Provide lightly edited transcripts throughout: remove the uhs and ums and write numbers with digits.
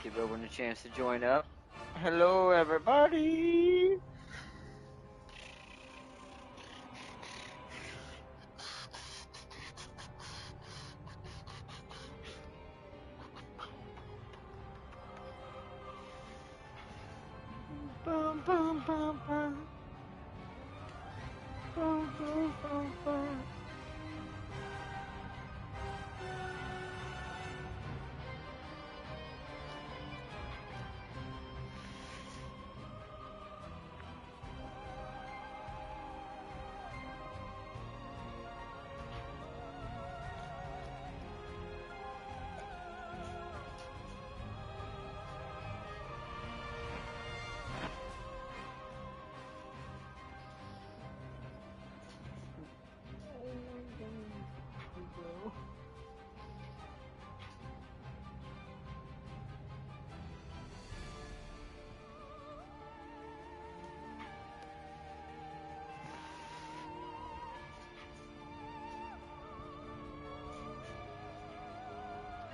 Give everyone a chance to join up. Hello, everybody. Bum, bum, bum, bum. Bum, bum, bum, bum.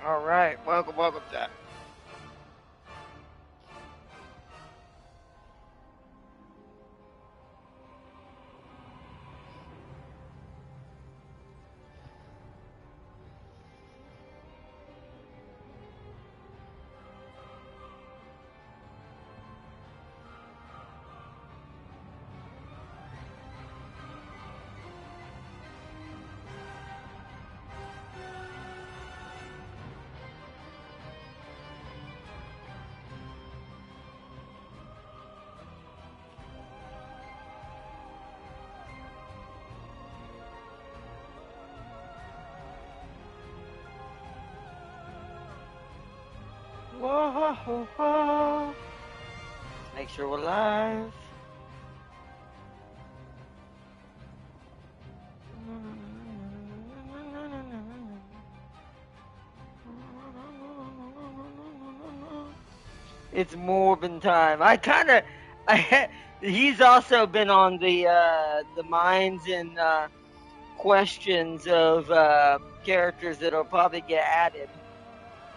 All right, welcome, Jack. Whoa, whoa, whoa. Make sure we're live. It's Morbin time. He's also been on the minds and questions of characters that'll probably get added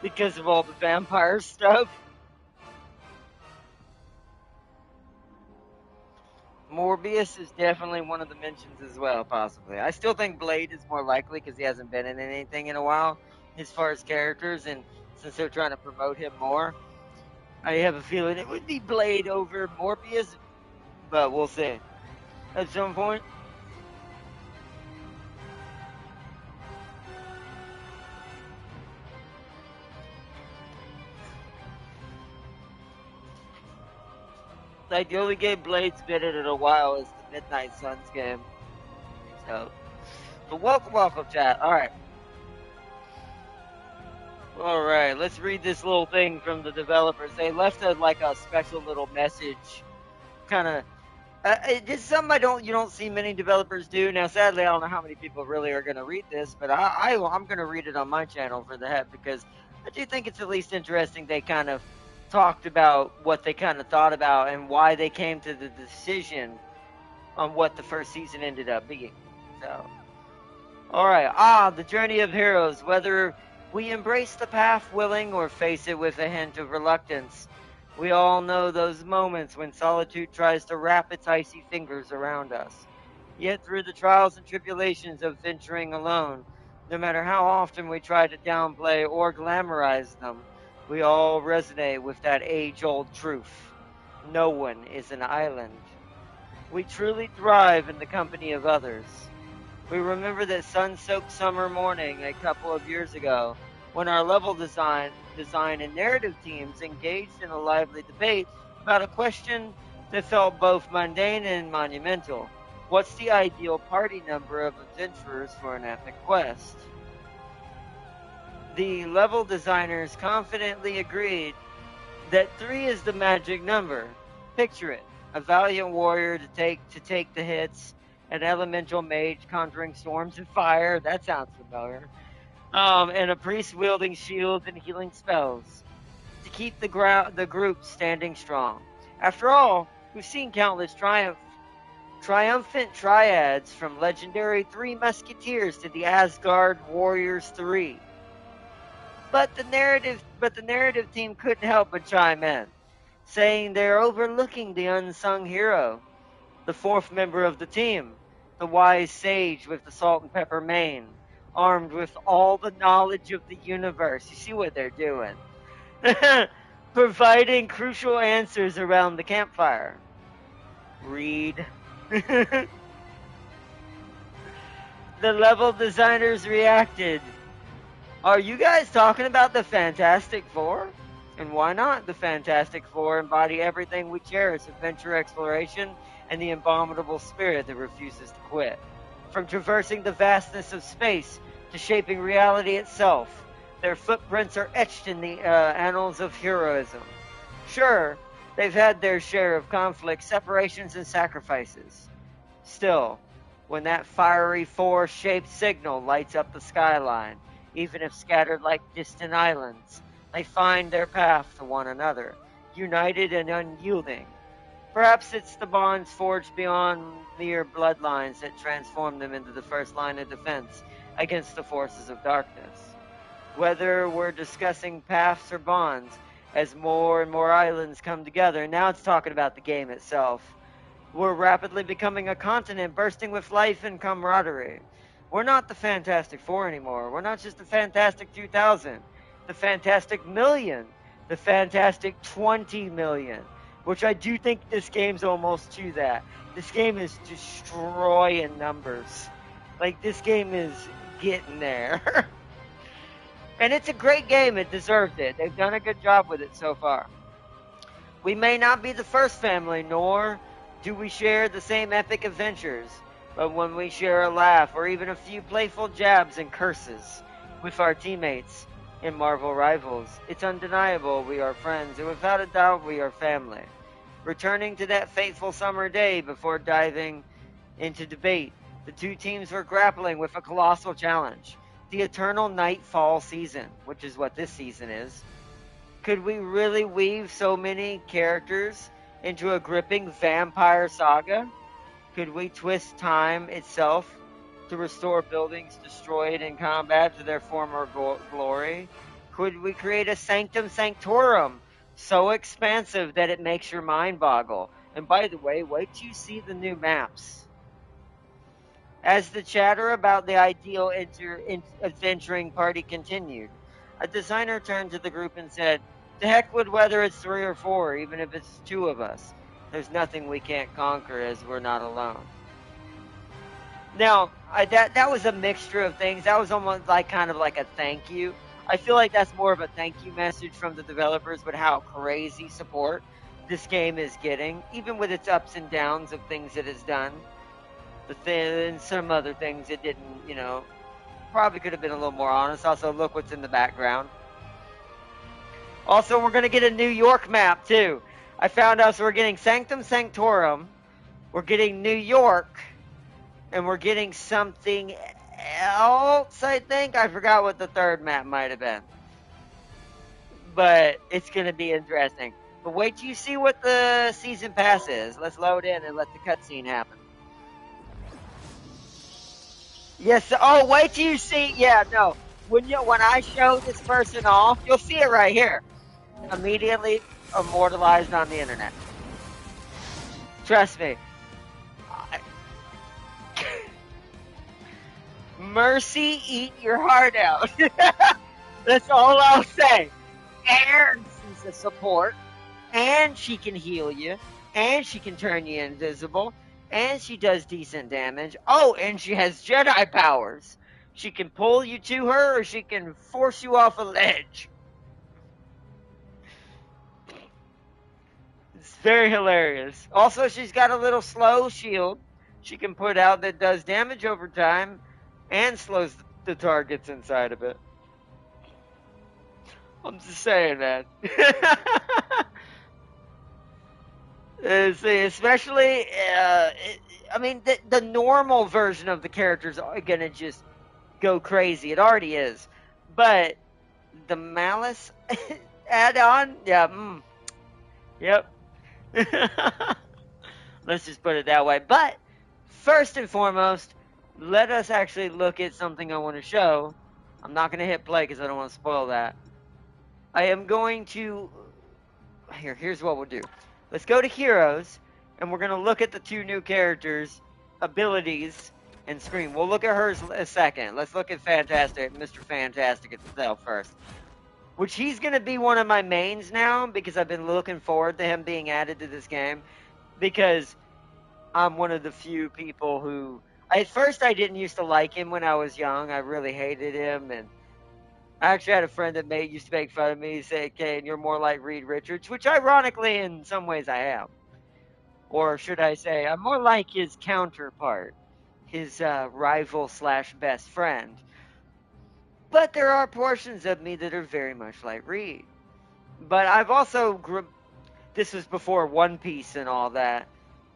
because of all the vampire stuff. Morbius is definitely one of the mentions as well, possibly. I still think Blade is more likely because he hasn't been in anything in a while as far as characters, and since they're trying to promote him more, I have a feeling it would be Blade over Morbius, but we'll see. At some point, like the only game Blade's been in a while is the Midnight Suns game. So, but welcome, chat. All right. Let's read this little thing from the developers. They left a special little message, kind of. It's something you don't see many developers do. Now, sadly, I don't know how many people really are going to read this, but I'm going to read it on my channel for the heck because I do think it's at least interesting. They kind of talked about what they kind of thought about and why they came to the decision on what the first season ended up being. So, all right. The journey of heroes. Whether we embrace the path willing or face it with a hint of reluctance, we all know those moments when solitude tries to wrap its icy fingers around us. Yet through the trials and tribulations of venturing alone, no matter how often we try to downplay or glamorize them, we all resonate with that age-old truth. No one is an island. We truly thrive in the company of others. We remember that sun-soaked summer morning a couple of years ago when our level design and narrative teams engaged in a lively debate about a question that felt both mundane and monumental. What's the ideal party number of adventurers for an epic quest? The level designers confidently agreed that 3 is the magic number. Picture it: a valiant warrior to take the hits, an elemental mage conjuring storms and fire. That sounds familiar. And a priest wielding shields and healing spells to keep the group standing strong. After all, we've seen countless triumphant triads from legendary Three Musketeers to the Asgard Warriors 3. But the narrative team couldn't help but chime in, saying they're overlooking the unsung hero, the fourth member of the team, the wise sage with the salt and pepper mane, armed with all the knowledge of the universe. You see what they're doing? Providing crucial answers around the campfire. Read. The level designers reacted. Are you guys talking about the Fantastic Four? And why not? The Fantastic Four embody everything we cherish: adventure, exploration, and the abominable spirit that refuses to quit. From traversing the vastness of space to shaping reality itself, their footprints are etched in the annals of heroism. Sure, they've had their share of conflicts, separations, and sacrifices. Still, when that fiery four-shaped signal lights up the skyline, even if scattered like distant islands, they find their path to one another, united and unyielding. Perhaps it's the bonds forged beyond mere bloodlines that transform them into the first line of defense against the forces of darkness. Whether we're discussing paths or bonds, as more and more islands come together, now it's talking about the game itself. We're rapidly becoming a continent bursting with life and camaraderie. We're not the Fantastic Four anymore. We're not just the Fantastic 2000, the Fantastic Million, the Fantastic 20 million, which I do think this game's almost to that. This game is destroying numbers. Like, this game is getting there. And it's a great game. It deserved it. They've done a good job with it so far. We may not be the first family, nor do we share the same epic adventures, but when we share a laugh or even a few playful jabs and curses with our teammates in Marvel Rivals, it's undeniable we are friends, and without a doubt we are family. Returning to that fateful summer day before diving into debate, the two teams were grappling with a colossal challenge: the eternal Nightfall season, which is what this season is. Could we really weave so many characters into a gripping vampire saga? Could we twist time itself to restore buildings destroyed in combat to their former glory? Could we create a Sanctum Sanctorum so expansive that it makes your mind boggle? And by the way, wait till you see the new maps. As the chatter about the ideal adventuring party continued, a designer turned to the group and said, "To heck with whether it's 3 or 4, even if it's 2 of us. There's nothing we can't conquer, as we're not alone." Now, that was a mixture of things. That was almost like kind of like a thank you. I feel like that's more of a thank you message from the developers, but how crazy support this game is getting, even with its ups and downs of things it has done. And some other things it didn't, probably could have been a little more honest. Also, look what's in the background. Also, we're going to get a New York map, too. I found out, so we're getting Sanctum Sanctorum, we're getting New York, and we're getting something else, I think. I forgot what the third map might have been. But it's going to be interesting. But wait till you see what the season pass is. Let's load in and let the cutscene happen. Yes. Oh, wait till you see. Yeah, no. When I show this person off, you'll see it right here. Immediately immortalized on the internet. Trust me. Mercy, eat your heart out. That's all I'll say. And she's a support, and she can heal you, and she can turn you invisible, and she does decent damage. Oh, and she has Jedi powers. She can pull you to her, or she can force you off a ledge. It's very hilarious. Also, she's got a little slow shield she can put out that does damage over time and slows the targets inside of it. I'm just saying, man. See, especially, the normal version of the characters are gonna just go crazy. It already is. But the Malice add-on, yeah, yep. Let's just put it that way. But first and foremost, let us actually look at something I want to show. I'm not going to hit play because I don't want to spoil that. I am going to here's what we'll do. Let's go to heroes, and we're gonna look at the two new characters' abilities and screen. We'll look at hers a second. Let's look at Mr. Fantastic itself first. Which he's gonna be one of my mains now because I've been looking forward to him being added to this game. Because I'm one of the few people who at first I didn't used to like him when I was young. I really hated him, and I actually had a friend that used to make fun of me. He said, "Kane, you're more like Reed Richards," which ironically, in some ways, I am. Or should I say, I'm more like his counterpart, his rival slash best friend. But there are portions of me that are very much like Reed. But I've also this was before One Piece and all that.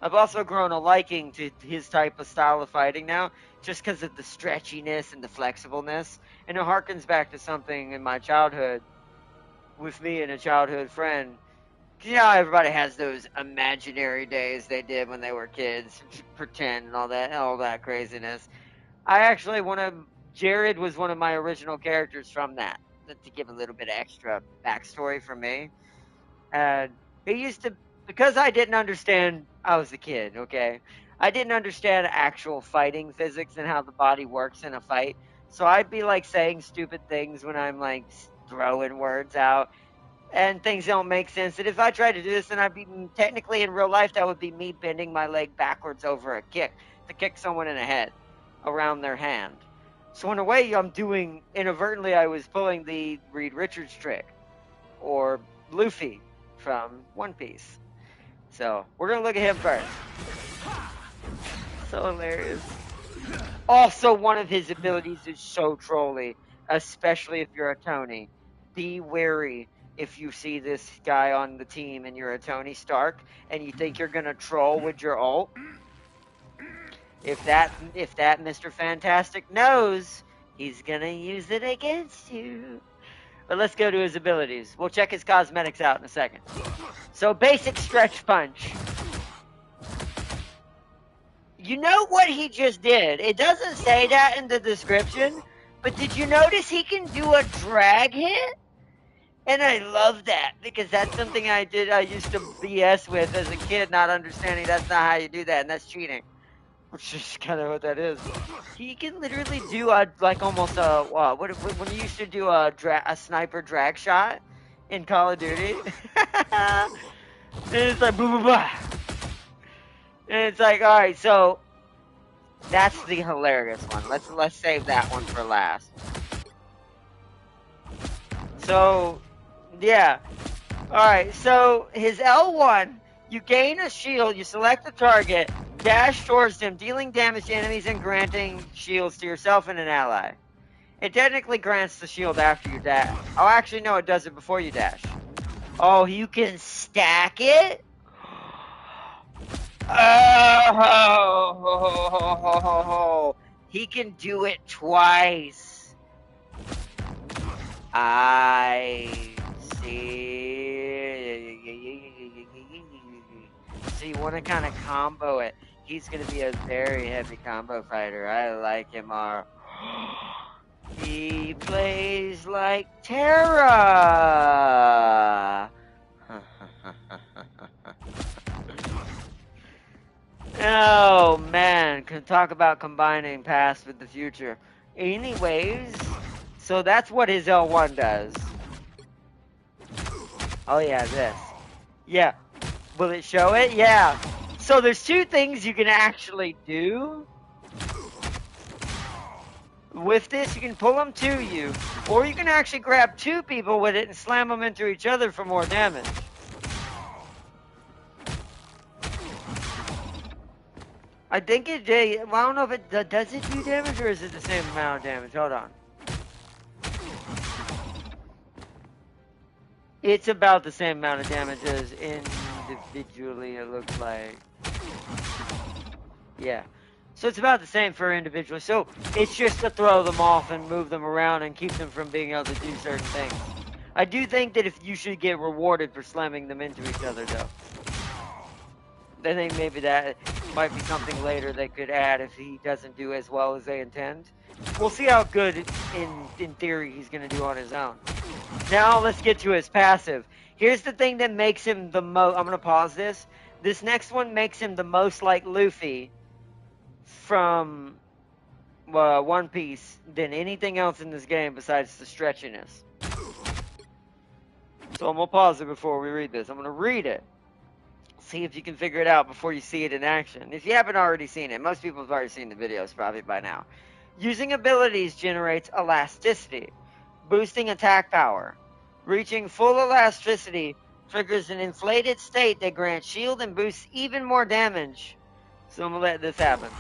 I've also grown a liking to his type of style of fighting now, just because of the stretchiness and the flexibleness. And it harkens back to something in my childhood with me and a childhood friend. You know, everybody has those imaginary days they did when they were kids, pretend and all that craziness. I actually Jared was one of my original characters from that. To give a little bit of extra backstory for me. And he used to, because I didn't understand, I was a kid, okay? I didn't understand actual fighting physics and how the body works in a fight. So I'd be like saying stupid things when I'm like throwing words out and things don't make sense. And if I tried to do this, then I'd be technically in real life, that would be me bending my leg backwards over a kick to kick someone in the head around their hand. So in a way, I'm doing inadvertently, I was pulling the Reed Richards trick or Luffy from One Piece. So we're gonna look at him first. So hilarious. Also, one of his abilities is so trolly, especially if you're a Tony. Be wary if you see this guy on the team and you're a Tony Stark and you think you're gonna troll with your ult. If that Mr. Fantastic knows, he's gonna use it against you. But let's go to his abilities. We'll check his cosmetics out in a second. So basic stretch punch. You know what he just did? It doesn't say that in the description, but did you notice he can do a drag hit? And I love that because that's something I used to BS with as a kid, not understanding that's not how you do that, and that's cheating. Which is kind of what that is. He can literally do like almost a when you used to do a sniper drag shot in Call of Duty. And it's like blah blah blah. And it's like, all right, so that's the hilarious one. Let's save that one for last. So yeah, all right. So his L1, you gain a shield. You select the target. Dash towards them, dealing damage to enemies and granting shields to yourself and an ally. It technically grants the shield after you dash. Oh, actually, no, it does it before you dash. Oh, you can stack it? Oh, he can do it twice. I see. So you want to kind of combo it. He's going to be a very heavy combo fighter. I like him. He plays like Terra. Oh, man. Can talk about combining past with the future. Anyways, so that's what his L1 does. Oh, yeah, this. Yeah. Will it show it? Yeah. So there's two things you can actually do. With this, you can pull them to you, or you can actually grab two people with it and slam them into each other for more damage. I think it did. Well, I don't know if it does it do damage, or is it the same amount of damage? Hold on. It's about the same amount of damage as individually, it looks like. Yeah. So it's about the same for individually. So it's just to throw them off and move them around and keep them from being able to do certain things. I do think that if you should get rewarded for slamming them into each other, though. I think maybe that might be something later they could add if he doesn't do as well as they intend. We'll see how good, in theory, he's going to do on his own. Now let's get to his passive. Here's the thing that makes him the most. I'm gonna pause this. This next one makes him the most like Luffy from One Piece than anything else in this game besides the stretchiness. So I'm gonna pause it before we read this. I'm gonna read it. See if you can figure it out before you see it in action. If you haven't already seen it, most people have already seen the videos probably by now. Using abilities generates elasticity, boosting attack power. Reaching full elasticity triggers an inflated state that grants shield and boosts even more damage. So I'm gonna let this happen.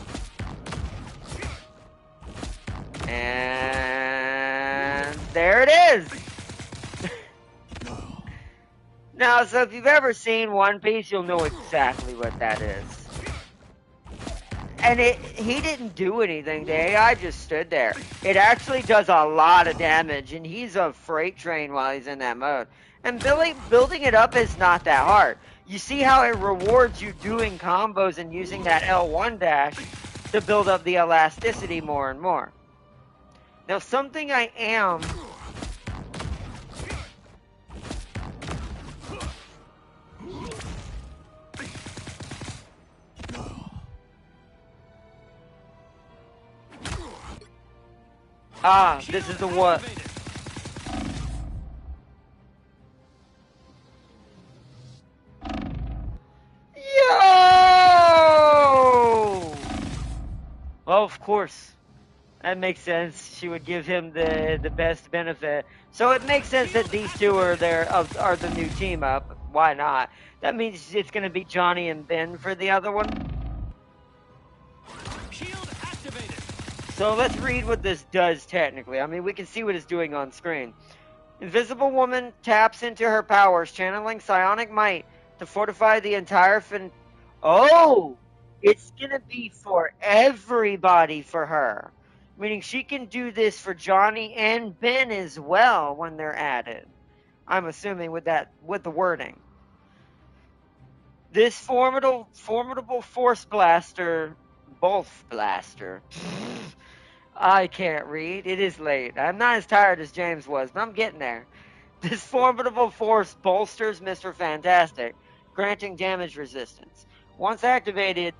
And there it is. Now, so if you've ever seen One Piece, you'll know exactly what that is. And he didn't do anything. The AI just stood there. It actually does a lot of damage, and he's a freight train while he's in that mode. And building it up is not that hard. You see how it rewards you doing combos and using that L1 dash to build up the elasticity more and more. Now, something I am... this is the what? Yo! Well, of course. That makes sense. She would give him the best benefit. So it makes sense that these two are the new team up. Why not? That means it's going to be Johnny and Ben for the other one. Shield activated. So let's read what this does technically. I mean, we can see what it's doing on screen. Invisible Woman taps into her powers, channeling psionic might to fortify the entire Oh! It's gonna be for everybody for her. Meaning she can do this for Johnny and Ben as well when they're added. I'm assuming with the wording. This formidable force blaster, both blaster. I can't read. It is late. I'm not as tired as James was, but I'm getting there. This formidable force bolsters Mr. Fantastic, granting damage resistance. Once activated,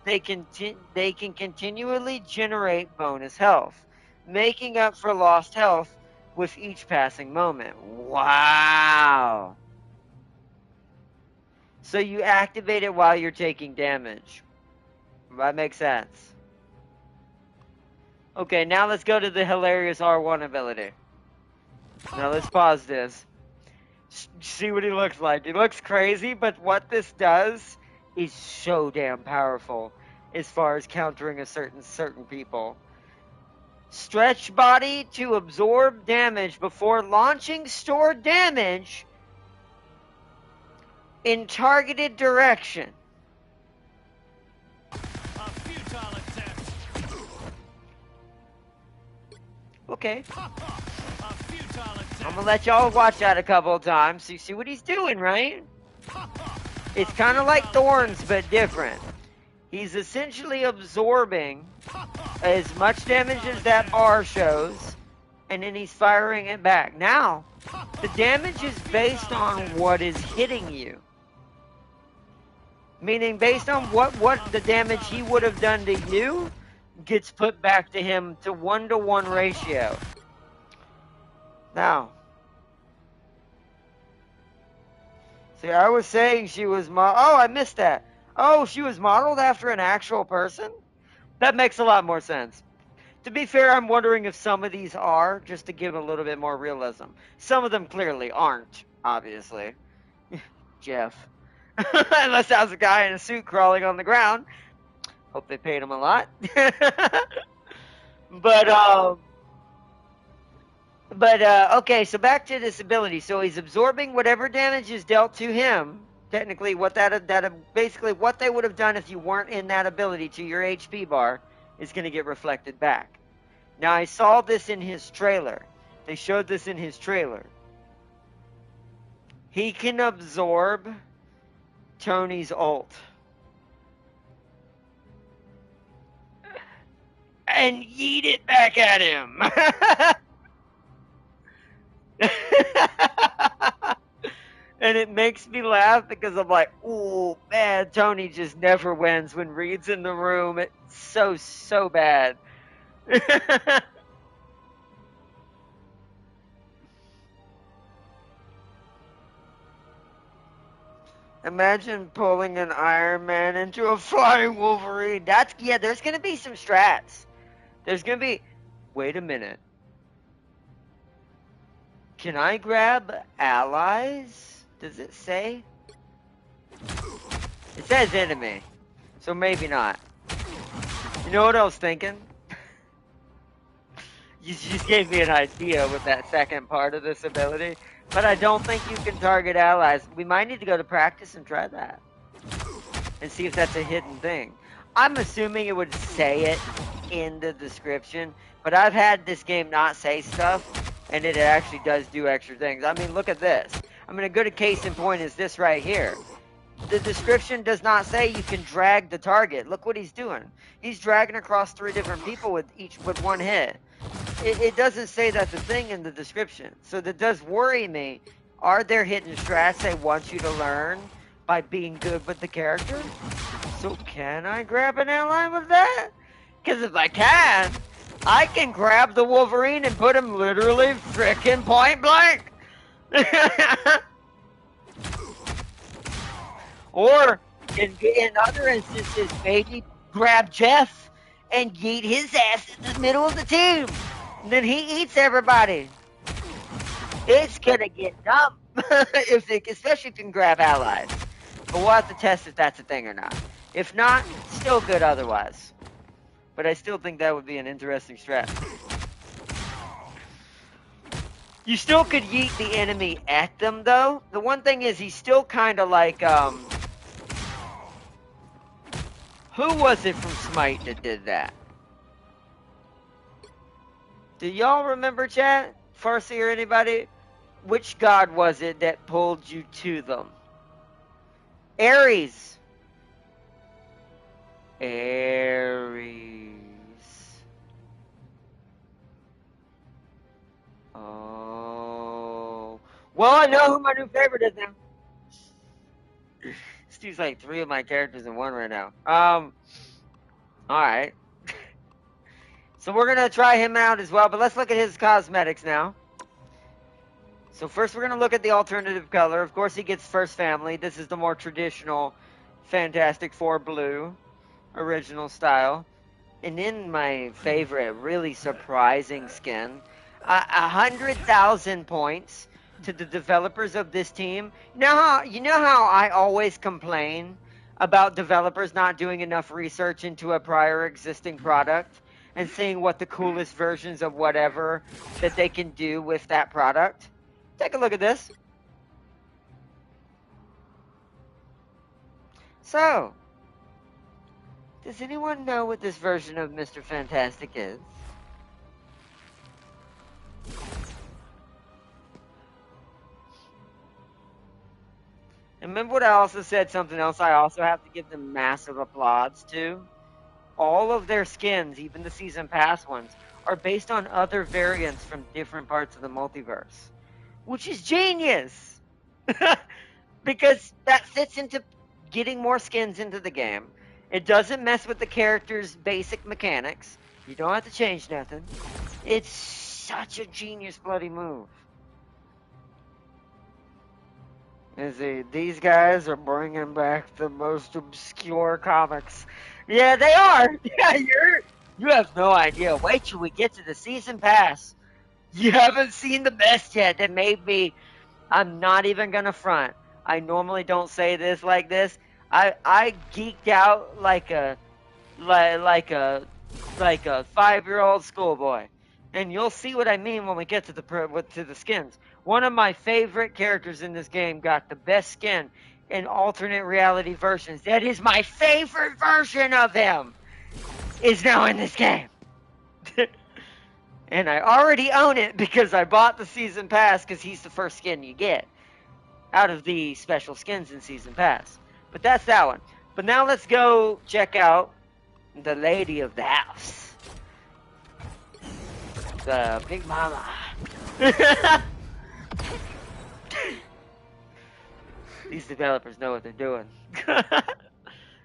they can continually generate bonus health, making up for lost health with each passing moment. Wow. So you activate it while you're taking damage. That makes sense. Okay, now let's go to the hilarious R1 ability. Now let's pause this. See what he looks like. He looks crazy, but what this does is so damn powerful as far as countering a certain people. Stretch body to absorb damage before launching stored damage in targeted direction. A futile attempt. Okay. A futile attempt. I'm gonna let y'all watch that a couple of times so you see what he's doing, right? It's kind of like Thorns, but different. He's essentially absorbing as much damage as that bar shows, and then he's firing it back. Now, the damage is based on what is hitting you. Meaning based on what the damage he would have done to you gets put back to him to 1-to-1 ratio. Now, see, I was saying she was oh, I missed that. Oh, she was modeled after an actual person? That makes a lot more sense. To be fair, I'm wondering if some of these are, just to give a little bit more realism. Some of them clearly aren't, obviously. Jeff. Unless that was a guy in a suit crawling on the ground. Hope they paid him a lot. But okay, so back to this ability. So he's absorbing whatever damage is dealt to him. Technically, what basically what they would have done if you weren't in that ability to your HP bar is going to get reflected back. Now, I saw this in his trailer. They showed this in his trailer. He can absorb Tony's ult. And yeet it back at him. And it makes me laugh because I'm like, oh man, Tony just never wins when Reed's in the room. It's so bad. Imagine pulling an Iron Man into a flying Wolverine. That's, yeah, there's gonna be some strats. There's gonna be, wait a minute. Can I grab allies? Does it say? It says enemy. So maybe not. You know what I was thinking? You just gave me an idea with that second part of this ability. But I don't think you can target allies. We might need to go to practice and try that. And see if that's a hidden thing. I'm assuming it would say it in the description. But I've had this game not say stuff. And it actually does do extra things. I mean, look at this. I mean, a good case in point is this right here. The description does not say you can drag the target. Look what he's doing. He's dragging across 3 different people with one hit. It doesn't say that's a thing in the description. So that does worry me. Are there hidden strats they want you to learn by being good with the character? So can I grab an ally with that? Because if I can grab the Wolverine and put him literally frickin' point blank. Or, in other instances, maybe grab Jeff and yeet his ass in the middle of the team. And then he eats everybody. It's gonna get dumb. Especially if you can grab allies. But we'll have to test if that's a thing or not. If not, still good otherwise. But I still think that would be an interesting strat. You still could yeet the enemy at them, though. The one thing is, he's still kind of like, who was it from Smite that did that? Do y'all remember, chat? Farsi or anybody? Which god was it that pulled you to them? Ares. Ares. Oh. Well, I know who my new favorite is now. Steve's like 3 of my characters in one right now. Alright. So we're gonna try him out as well, but let's look at his cosmetics now. So first we're gonna look at the alternative color. Of course he gets first family. This is the more traditional Fantastic Four blue. Original style. And then my favorite, really surprising skin. 100,000 points to the developers of this team. You know how I always complain about developers not doing enough research into a prior existing product and seeing what the coolest versions of whatever that they can do with that product? Take a look at this. So, does anyone know what this version of Mr. Fantastic is? And remember what I also said, something else I also have to give them massive applause to? All of their skins, even the season pass ones, are based on other variants from different parts of the multiverse. Which is genius! Because that fits into getting more skins into the game. It doesn't mess with the character's basic mechanics. You don't have to change nothing. It's such a genius bloody move. These guys are bringing back the most obscure comics. Yeah, they are. Yeah, you have no idea. Wait till we get to the season pass. You haven't seen the best yet. That made me. I'm not even gonna front. I normally don't say this like this. I geeked out like a 5-year-old schoolboy, and you'll see what I mean when we get to the skins. One of my favorite characters in this game got the best skin in alternate reality versions. That is my favorite version of him. Is now in this game. And I already own it because I bought the season pass because he's the first skin you get out of the special skins in season pass. But that's that one. But now let's go check out the lady of the house. The big mama. These developers know what they're doing.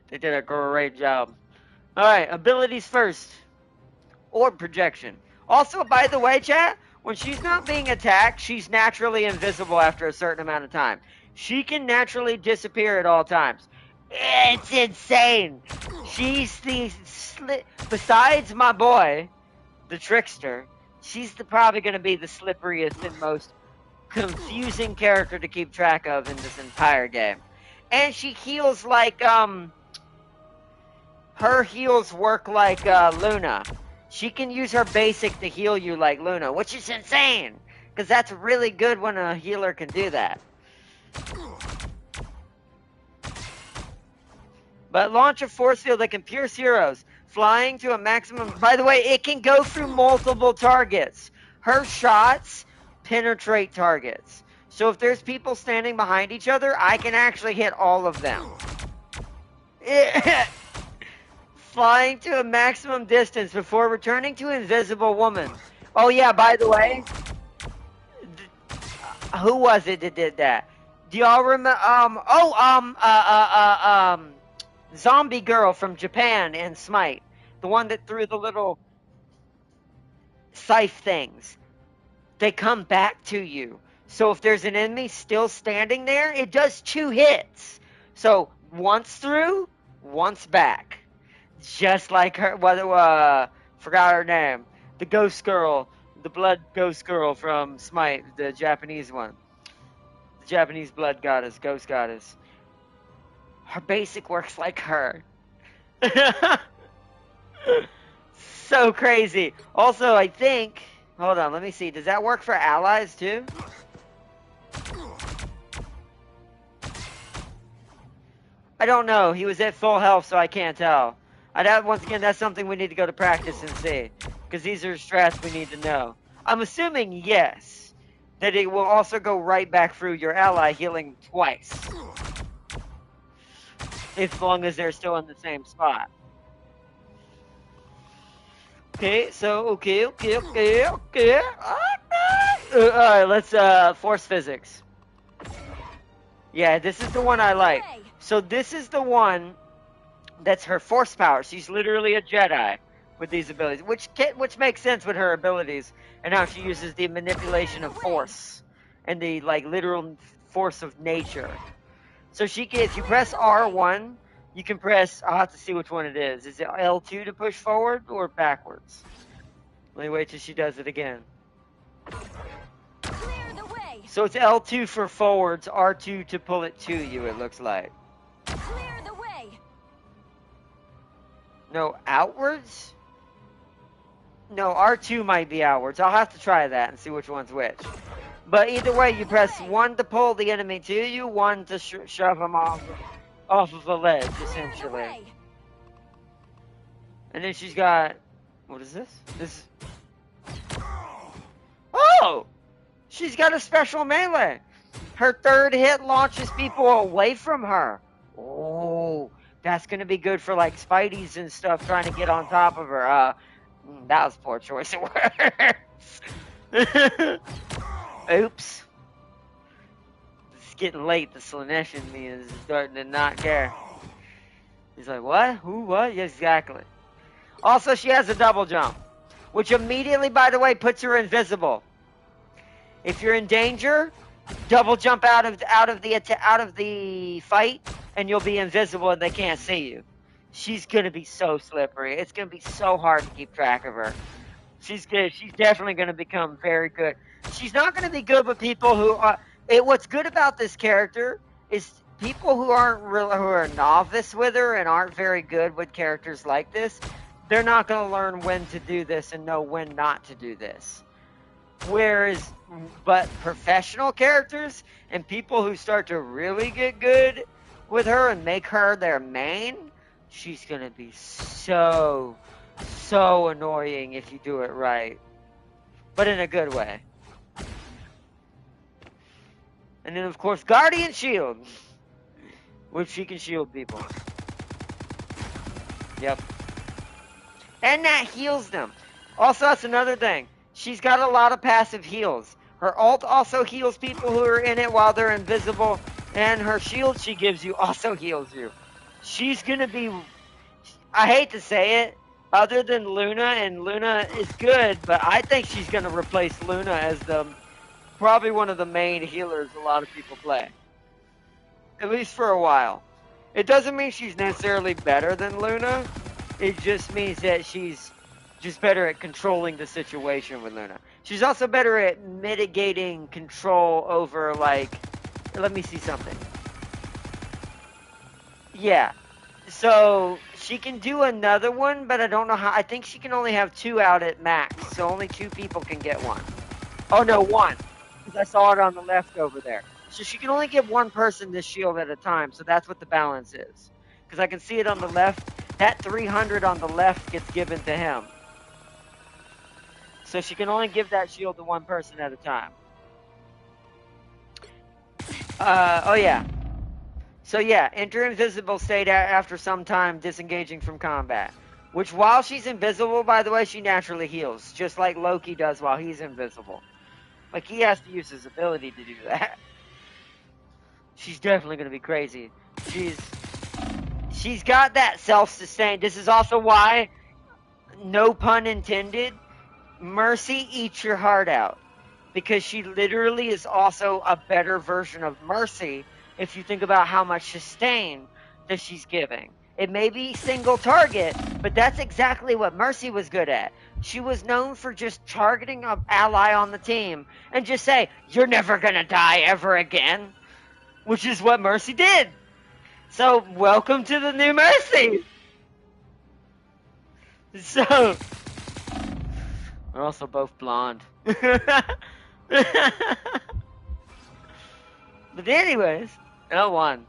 They did a great job. Alright, abilities first. Orb projection. Also, by the way, chat, when she's not being attacked, she's naturally invisible after a certain amount of time. She can naturally disappear at all times. It's insane. She's the besides my boy, the trickster, she's probably going to be the slipperiest and most confusing character to keep track of in this entire game. And she heals like, her heals work like, Luna. She can use her basic to heal you like Luna, which is insane! Because that's really good when a healer can do that. But launch a force field that can pierce heroes, flying to a maximum... By the way, it can go through multiple targets. Her shots penetrate targets. So if there's people standing behind each other, I can actually hit all of them. Flying to a maximum distance before returning to Invisible Woman. Oh yeah, by the way, who was it that did that? Do y'all remember? Zombie Girl from Japan in Smite, the one that threw the little scythe things. They come back to you. So if there's an enemy still standing there, it does 2 hits. So once through, once back. Just like her, forgot her name. The ghost girl, the blood ghost girl from Smite, the Japanese one. The Japanese blood goddess, ghost goddess. Her basic works like her. So crazy. Also, I think, hold on, let me see. Does that work for allies too? I don't know. He was at full health, so I can't tell. Once again, that's something we need to go to practice and see. Because these are strats we need to know. I'm assuming, yes, that it will also go right back through your ally, healing twice. As long as they're still in the same spot. Okay, so, okay. Alright, let's, force physics. Yeah, this is the one I like. So this is the one that's her force power. She's literally a Jedi with these abilities, which makes sense with her abilities and how she uses the manipulation of force and the like literal force of nature. So she can, if you press R1, you can press. I'll have to see which one it is. Is it L2 to push forward or backwards? Let me wait till she does it again. Clear the way. So it's L2 for forwards, R2 to pull it to you. It looks like. Clear the way. No, outwards? No, R2 might be outwards. I'll have to try that and see which one's which. But either way, you press 1 to pull the enemy to you, 1 to shove them off of a ledge, essentially. And then she's got... What is this? Oh! She's got a special melee. Her third hit launches people away from her. Oh, that's going to be good for, like, Spideys and stuff trying to get on top of her. That was poor choice of words. Oops. It's getting late. The Slanesh in me is starting to not care. He's like, what? Who? What? Yeah, exactly. Also, she has a double jump, which immediately, by the way, puts her invisible. If you're in danger, double jump out of the fight, and you'll be invisible and they can't see you. She's gonna be so slippery. It's gonna be so hard to keep track of her. She's good. She's definitely gonna become very good. She's not gonna be good with people who are. What's good about this character is people who are novice with her and aren't very good with characters like this. They're not gonna learn when to do this and know when not to do this. But professional characters and people who start to really get good with her and make her their main, she's gonna be so annoying if you do it right. But in a good way. And then of course, Guardian Shield. Which she can shield people. Yep. And that heals them. Also, that's another thing. She's got a lot of passive heals. Her ult also heals people who are in it while they're invisible. And her shield she gives you also heals you. She's gonna be, I hate to say it, other than Luna, and Luna is good, but I think she's gonna replace Luna as the probably one of the main healers a lot of people play. At least for a while. It doesn't mean she's necessarily better than Luna. It just means that she's just better at controlling the situation with Luna. She's also better at mitigating control over, like, let me see something. Yeah. So she can do another one, but I don't know how. I think she can only have 2 out at max, so only 2 people can get one. Oh no, 1. Because I saw it on the left over there. So she can only give 1 person this shield at a time, so that's what the balance is. Because I can see it on the left. That 300 on the left gets given to him. So she can only give that shield to 1 person at a time. Oh yeah. So yeah, enter invisible state after some time disengaging from combat. Which, while she's invisible, by the way, she naturally heals. Just like Loki does while he's invisible. Like, he has to use his ability to do that. She's definitely going to be crazy. She's got that self-sustain. This is also why, no pun intended, Mercy eats your heart out. Because she literally is also a better version of Mercy if you think about how much sustain that she's giving. It may be single target, but that's exactly what Mercy was good at. She was known for just targeting an ally on the team and just say, "You're never gonna die ever again," which is what Mercy did. So, welcome to the new Mercy! So, we're also both blonde. But anyways, L1.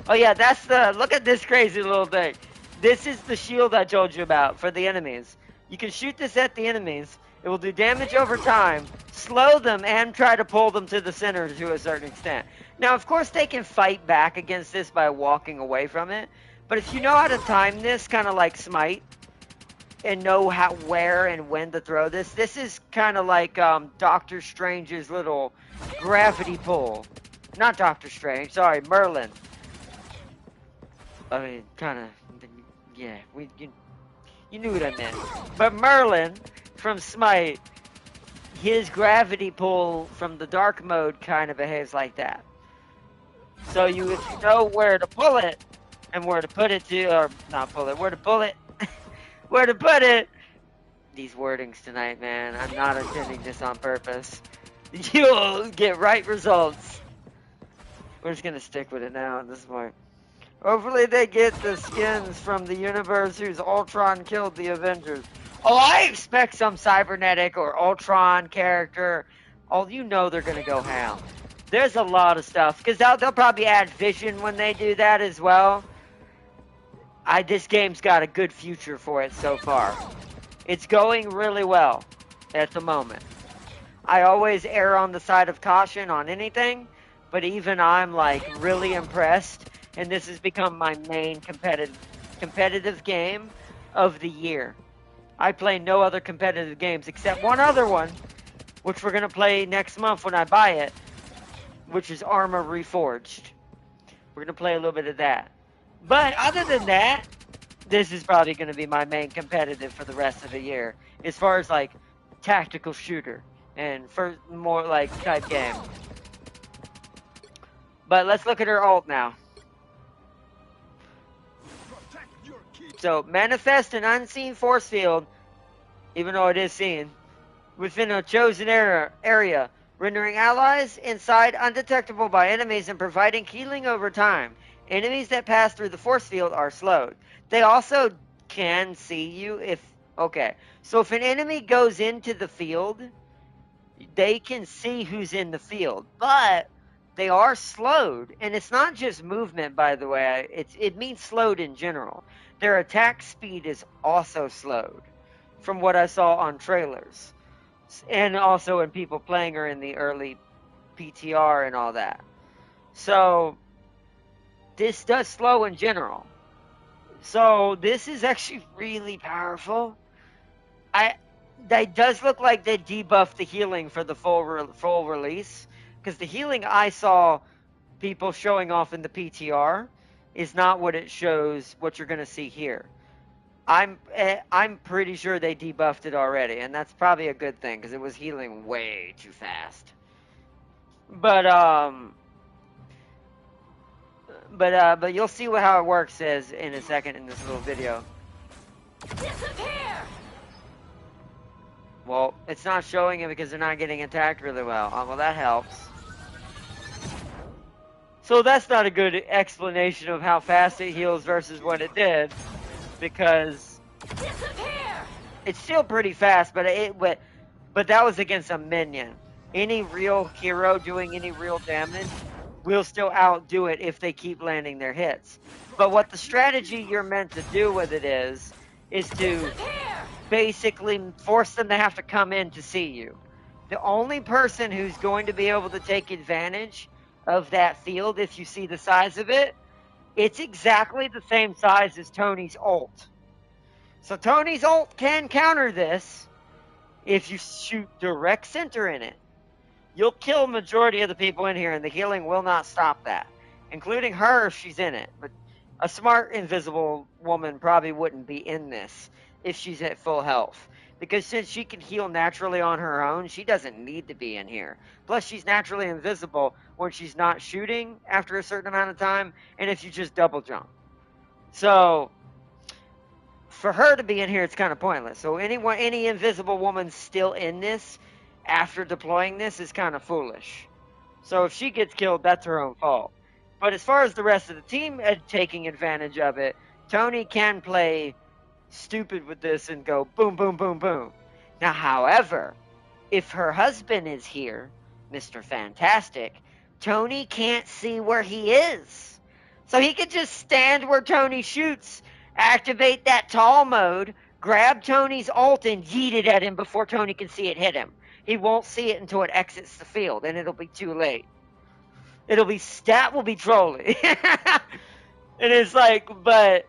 Oh yeah, that's the, look at this crazy little thing. This is the shield I told you about for the enemies. You can shoot this at the enemies. It will do damage over time, slow them, and try to pull them to the center to a certain extent. Now, of course, they can fight back against this by walking away from it. But if you know how to time this, kind of like Smite, and know how, where and when to throw this, this is kind of like Doctor Strange's little gravity pull. Not Doctor Strange, sorry, Merlin. I mean, kind of, yeah, you knew what I meant. But Merlin from Smite, his gravity pull from the dark mode kind of behaves like that. So if you know where to pull it and where to put it to, or not pull it, where to pull it, where to put it. These wordings tonight, man. I'm not intending this on purpose. You'll get right results. We're just gonna stick with it now at this point. Hopefully they get the skins from the universe whose Ultron killed the Avengers. Oh, I expect some cybernetic or Ultron character. Oh, you know they're gonna go ham. There's a lot of stuff. Because they'll probably add Vision when they do that as well. This game's got a good future for it so far. It's going really well at the moment. I always err on the side of caution on anything, but even I'm like really impressed, and this has become my main competitive game of the year. I play no other competitive games except one other one, which we're gonna play next month when I buy it, which is Armor Reforged. We're gonna play a little bit of that. But other than that, this is probably going to be my main competitive for the rest of the year. As far as like tactical shooter and for more like type game. But let's look at her ult now. So manifest an unseen force field, even though it is seen, within a chosen area, rendering allies inside undetectable by enemies and providing healing over time. Enemies that pass through the force field are slowed. They also can see you if... Okay, so if an enemy goes into the field, they can see who's in the field. But they are slowed. And it's not just movement, by the way. It means slowed in general. Their attack speed is also slowed, from what I saw on trailers. And also in people playing her in the early PTR and all that. So... this does slow in general. So this is actually really powerful. That does look like they debuffed the healing for the full release. Because the healing I saw people showing off in the PTR is not what it shows, what you're going to see here. I'm pretty sure they debuffed it already, and that's probably a good thing because it was healing way too fast. But you'll see how it works in a second in this little video. Disappear! Well, it's not showing it because they're not getting attacked really well. Well, that helps. So that's not a good explanation of how fast it heals versus what it did, because Disappear! it's still pretty fast, but that was against a minion. Any real hero doing any real damage will still outdo it if they keep landing their hits. But what the strategy you're meant to do with it is to basically force them to have to come in to see you. The only person who's going to be able to take advantage of that field, if you see the size of it, it's exactly the same size as Tony's ult. So Tony's ult can counter this if you shoot direct center in it. You'll kill majority of the people in here, and the healing will not stop that, including her if she's in it. But a smart invisible woman probably wouldn't be in this if she's at full health, because since she can heal naturally on her own, she doesn't need to be in here. Plus, she's naturally invisible when she's not shooting after a certain amount of time, and if you just double jump. So for her to be in here, it's kind of pointless. So any invisible woman still in this after deploying this is kind of foolish. So if she gets killed, that's her own fault. But as far as the rest of the team taking advantage of it, Tony can play stupid with this and go boom, boom, boom, boom. Now, however, if her husband is here, Mr. Fantastic, Tony can't see where he is. So he could just stand where Tony shoots, activate that tall mode, grab Tony's ult, and yeet it at him before Tony can see it hit him. He won't see it until it exits the field, and it'll be too late. Stat will be trolling. And it's like, but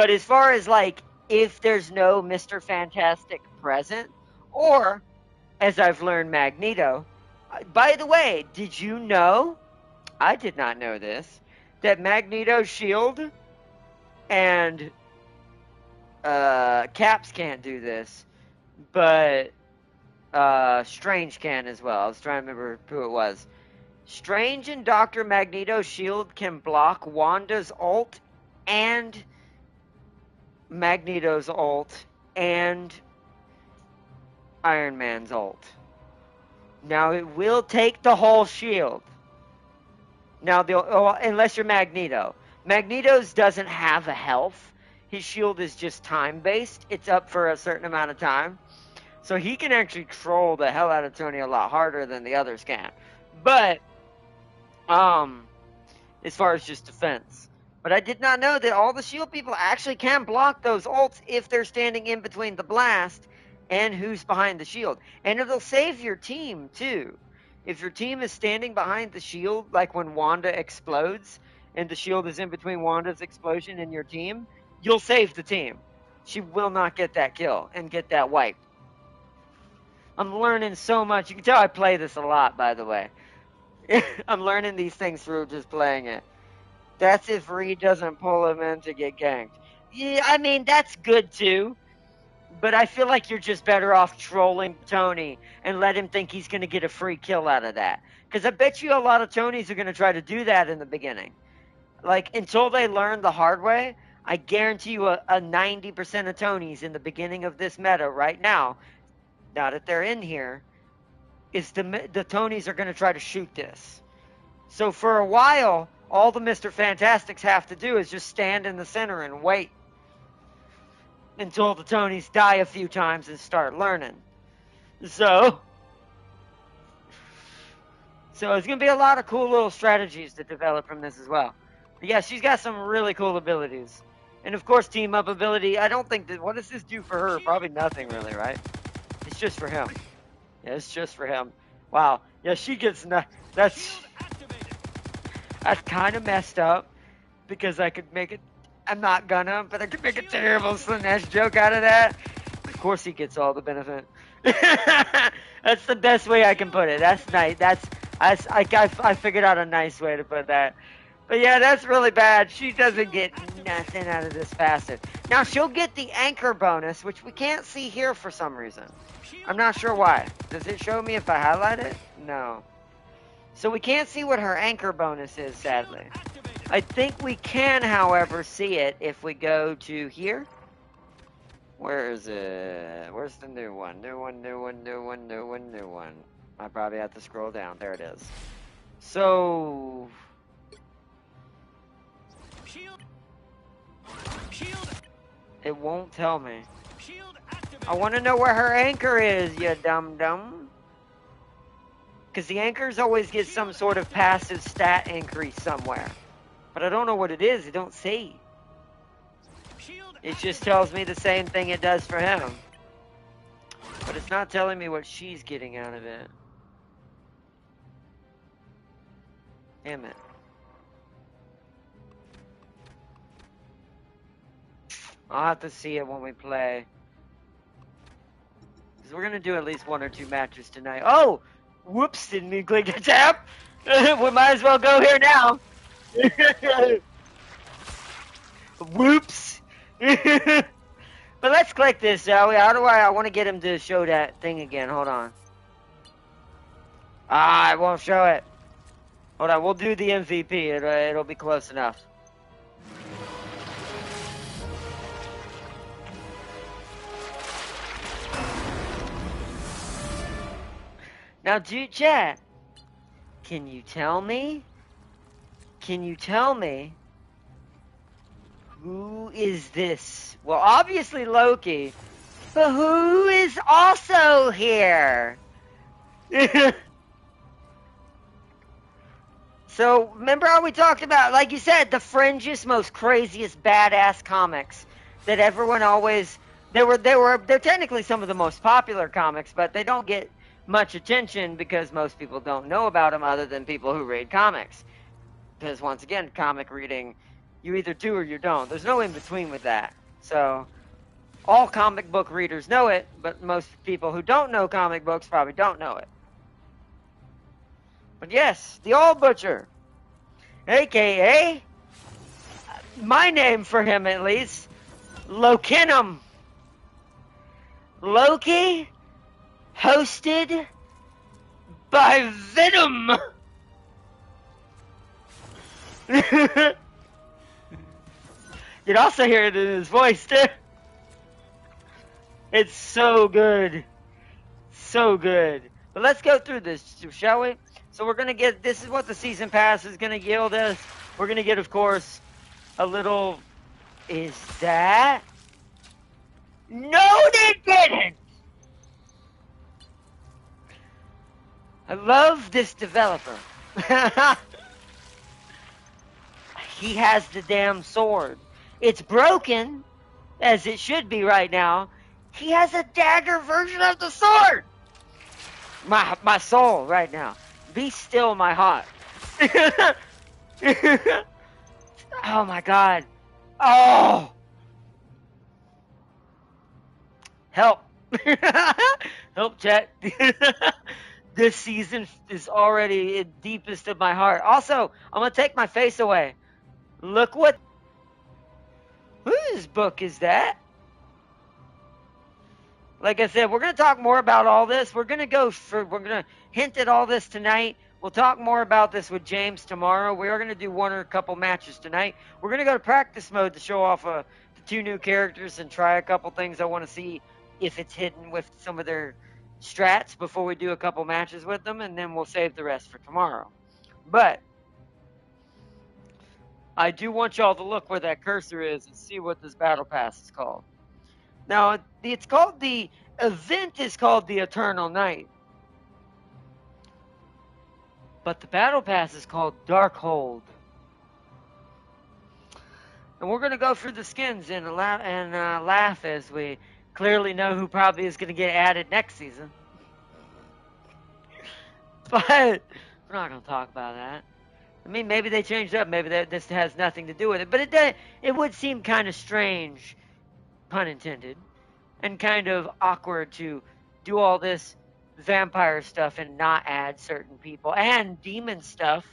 as far as like, if there's no Mr. Fantastic present, or, as I've learned, Magneto. By the way, did you know, I did not know this, that Magneto's shield and Caps can't do this, but Strange can as well. I was trying to remember who it was. Strange and Dr. Magneto's shield can block Wanda's ult and Magneto's ult and Iron Man's ult. Now it will take the whole shield. Now, unless you're Magneto. Magneto's doesn't have a health. His shield is just time-based. It's up for a certain amount of time. So he can actually troll the hell out of Tony a lot harder than the others can. But, as far as just defense. But I did not know that all the shield people actually can block those ults if they're standing in between the blast and who's behind the shield. And it'll save your team, too. If your team is standing behind the shield, like when Wanda explodes, and the shield is in between Wanda's explosion and your team, you'll save the team. She will not get that kill and get that wipe. I'm learning so much. You can tell I play this a lot, by the way. I'm learning these things through just playing it. That's if Reed doesn't pull him in to get ganked. Yeah, I mean, that's good too. But I feel like you're just better off trolling Tony and let him think he's going to get a free kill out of that. Because I bet you a lot of Tonys are going to try to do that in the beginning. Like, until they learn the hard way, I guarantee you a 90% of Tonys in the beginning of this meta right now, now that they're in here, is the Tonys are going to try to shoot this. So for a while, all the Mr. Fantastics have to do is just stand in the center and wait until the Tonys die a few times and start learning. So it's going to be a lot of cool little strategies to develop from this as well. But yeah, she's got some really cool abilities. And of course, team up ability. I don't think that, what does this do for her? Probably nothing really, right? It's just for him. Yeah, it's just for him. Wow. Yeah, she gets, that's kind of messed up, because I could make it, I'm not gonna, but I could make a terrible Slanesh joke out of that. Of course he gets all the benefit. That's the best way I can put it. That's nice. I figured out a nice way to put that. But yeah, that's really bad. She doesn't get nothing out of this passive. Now, she'll get the anchor bonus, which we can't see here for some reason. I'm not sure why. Does it show me if I highlight it? No. So we can't see what her anchor bonus is, sadly. I think we can, however, see it if we go to here. Where is it? Where's the new one? New one, new one, new one, new one, new one. I probably have to scroll down. There it is. So... It won't tell me. I want to know where her anchor is, you dum-dum. Because the anchors always get some sort of passive stat increase somewhere. But I don't know what it is. It don't say. It just tells me the same thing it does for him. But it's not telling me what she's getting out of it. Damn it. I'll have to see it when we play. Because we're going to do at least 1 or 2 matches tonight. Oh! Whoops, didn't mean click the tab. We might as well go here now. Whoops. But let's click this, shall we? How do I want to get him to show that thing again. Hold on. Ah, it won't show it. Hold on, we'll do the MVP. It'll be close enough. Now, dude, chat, can you tell me who is this? Well, obviously Loki, but who is also here? So, remember how we talked about, like you said, the fringiest, most craziest, badass comics that everyone always, they're technically some of the most popular comics, but they don't get much attention because most people don't know about them other than people who read comics. Because once again, comic reading, you either do or you don't. There's no in between with that. So all comic book readers know it, but most people who don't know comic books probably don't know it. But yes, the Old Butcher, aka my name for him at least, Lokinum. Loki, hosted by Venom. You'd also hear it in his voice too. It's so good. So good. But let's go through this, shall we? So we're going to get, this is what the season pass is going to yield us. We're going to get, of course, a little, is that? No, they didn't! I love this developer. He has the damn sword. It's broken, as it should be right now. He has a dagger version of the sword. My soul right now. Be still, my heart. Oh my God. Oh. Help. Help, chat. This season is already in deepest of my heart. Also, I'm going to take my face away. Look what... Whose book is that? Like I said, we're going to talk more about all this. We're going to hint at all this tonight. We'll talk more about this with James tomorrow. We are going to do 1 or a couple matches tonight. We're going to go to practice mode to show off the 2 new characters and try a couple things. I want to see if it's hidden with some of their strats before we do a couple matches with them, and then we'll save the rest for tomorrow. But I do want y'all to look where that cursor is and see what this battle pass is called. Now, it's called the event is called the Eternal Night. But the battle pass is called Darkhold. And we're going to go through the skins and laugh as we clearly know who probably is going to get added next season. But we're not going to talk about that. I mean, maybe they changed up. Maybe this has nothing to do with it. But it would seem kind of strange, pun intended, and kind of awkward to do all this vampire stuff and not add certain people, and demon stuff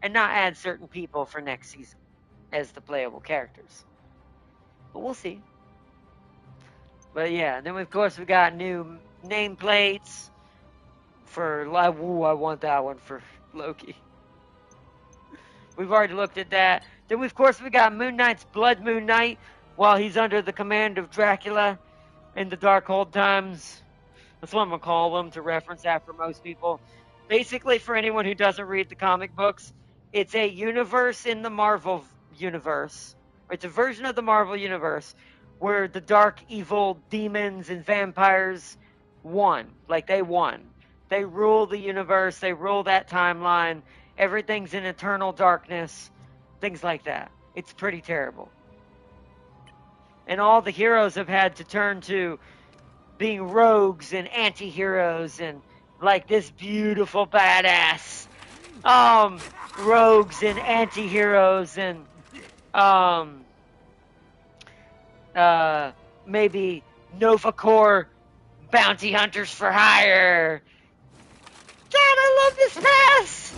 and not add certain people for next season as the playable characters. But we'll see. But yeah, then of course we got new nameplates for. Ooh, I want that one for Loki. We've already looked at that. Then of course we got Moon Knight's Blood Moon Knight while he's under the command of Dracula in the Darkhold times. That's what I'm gonna call them to reference that for most people. Basically, for anyone who doesn't read the comic books, it's a universe in the Marvel universe. It's a version of the Marvel universe where the dark, evil demons and vampires won. Like, they won. They rule the universe. They rule that timeline. Everything's in eternal darkness. Things like that. It's pretty terrible. And all the heroes have had to turn to being rogues and anti-heroes and like this beautiful badass rogues and anti-heroes and maybe Nova Corps bounty hunters for hire. God, I love this pass.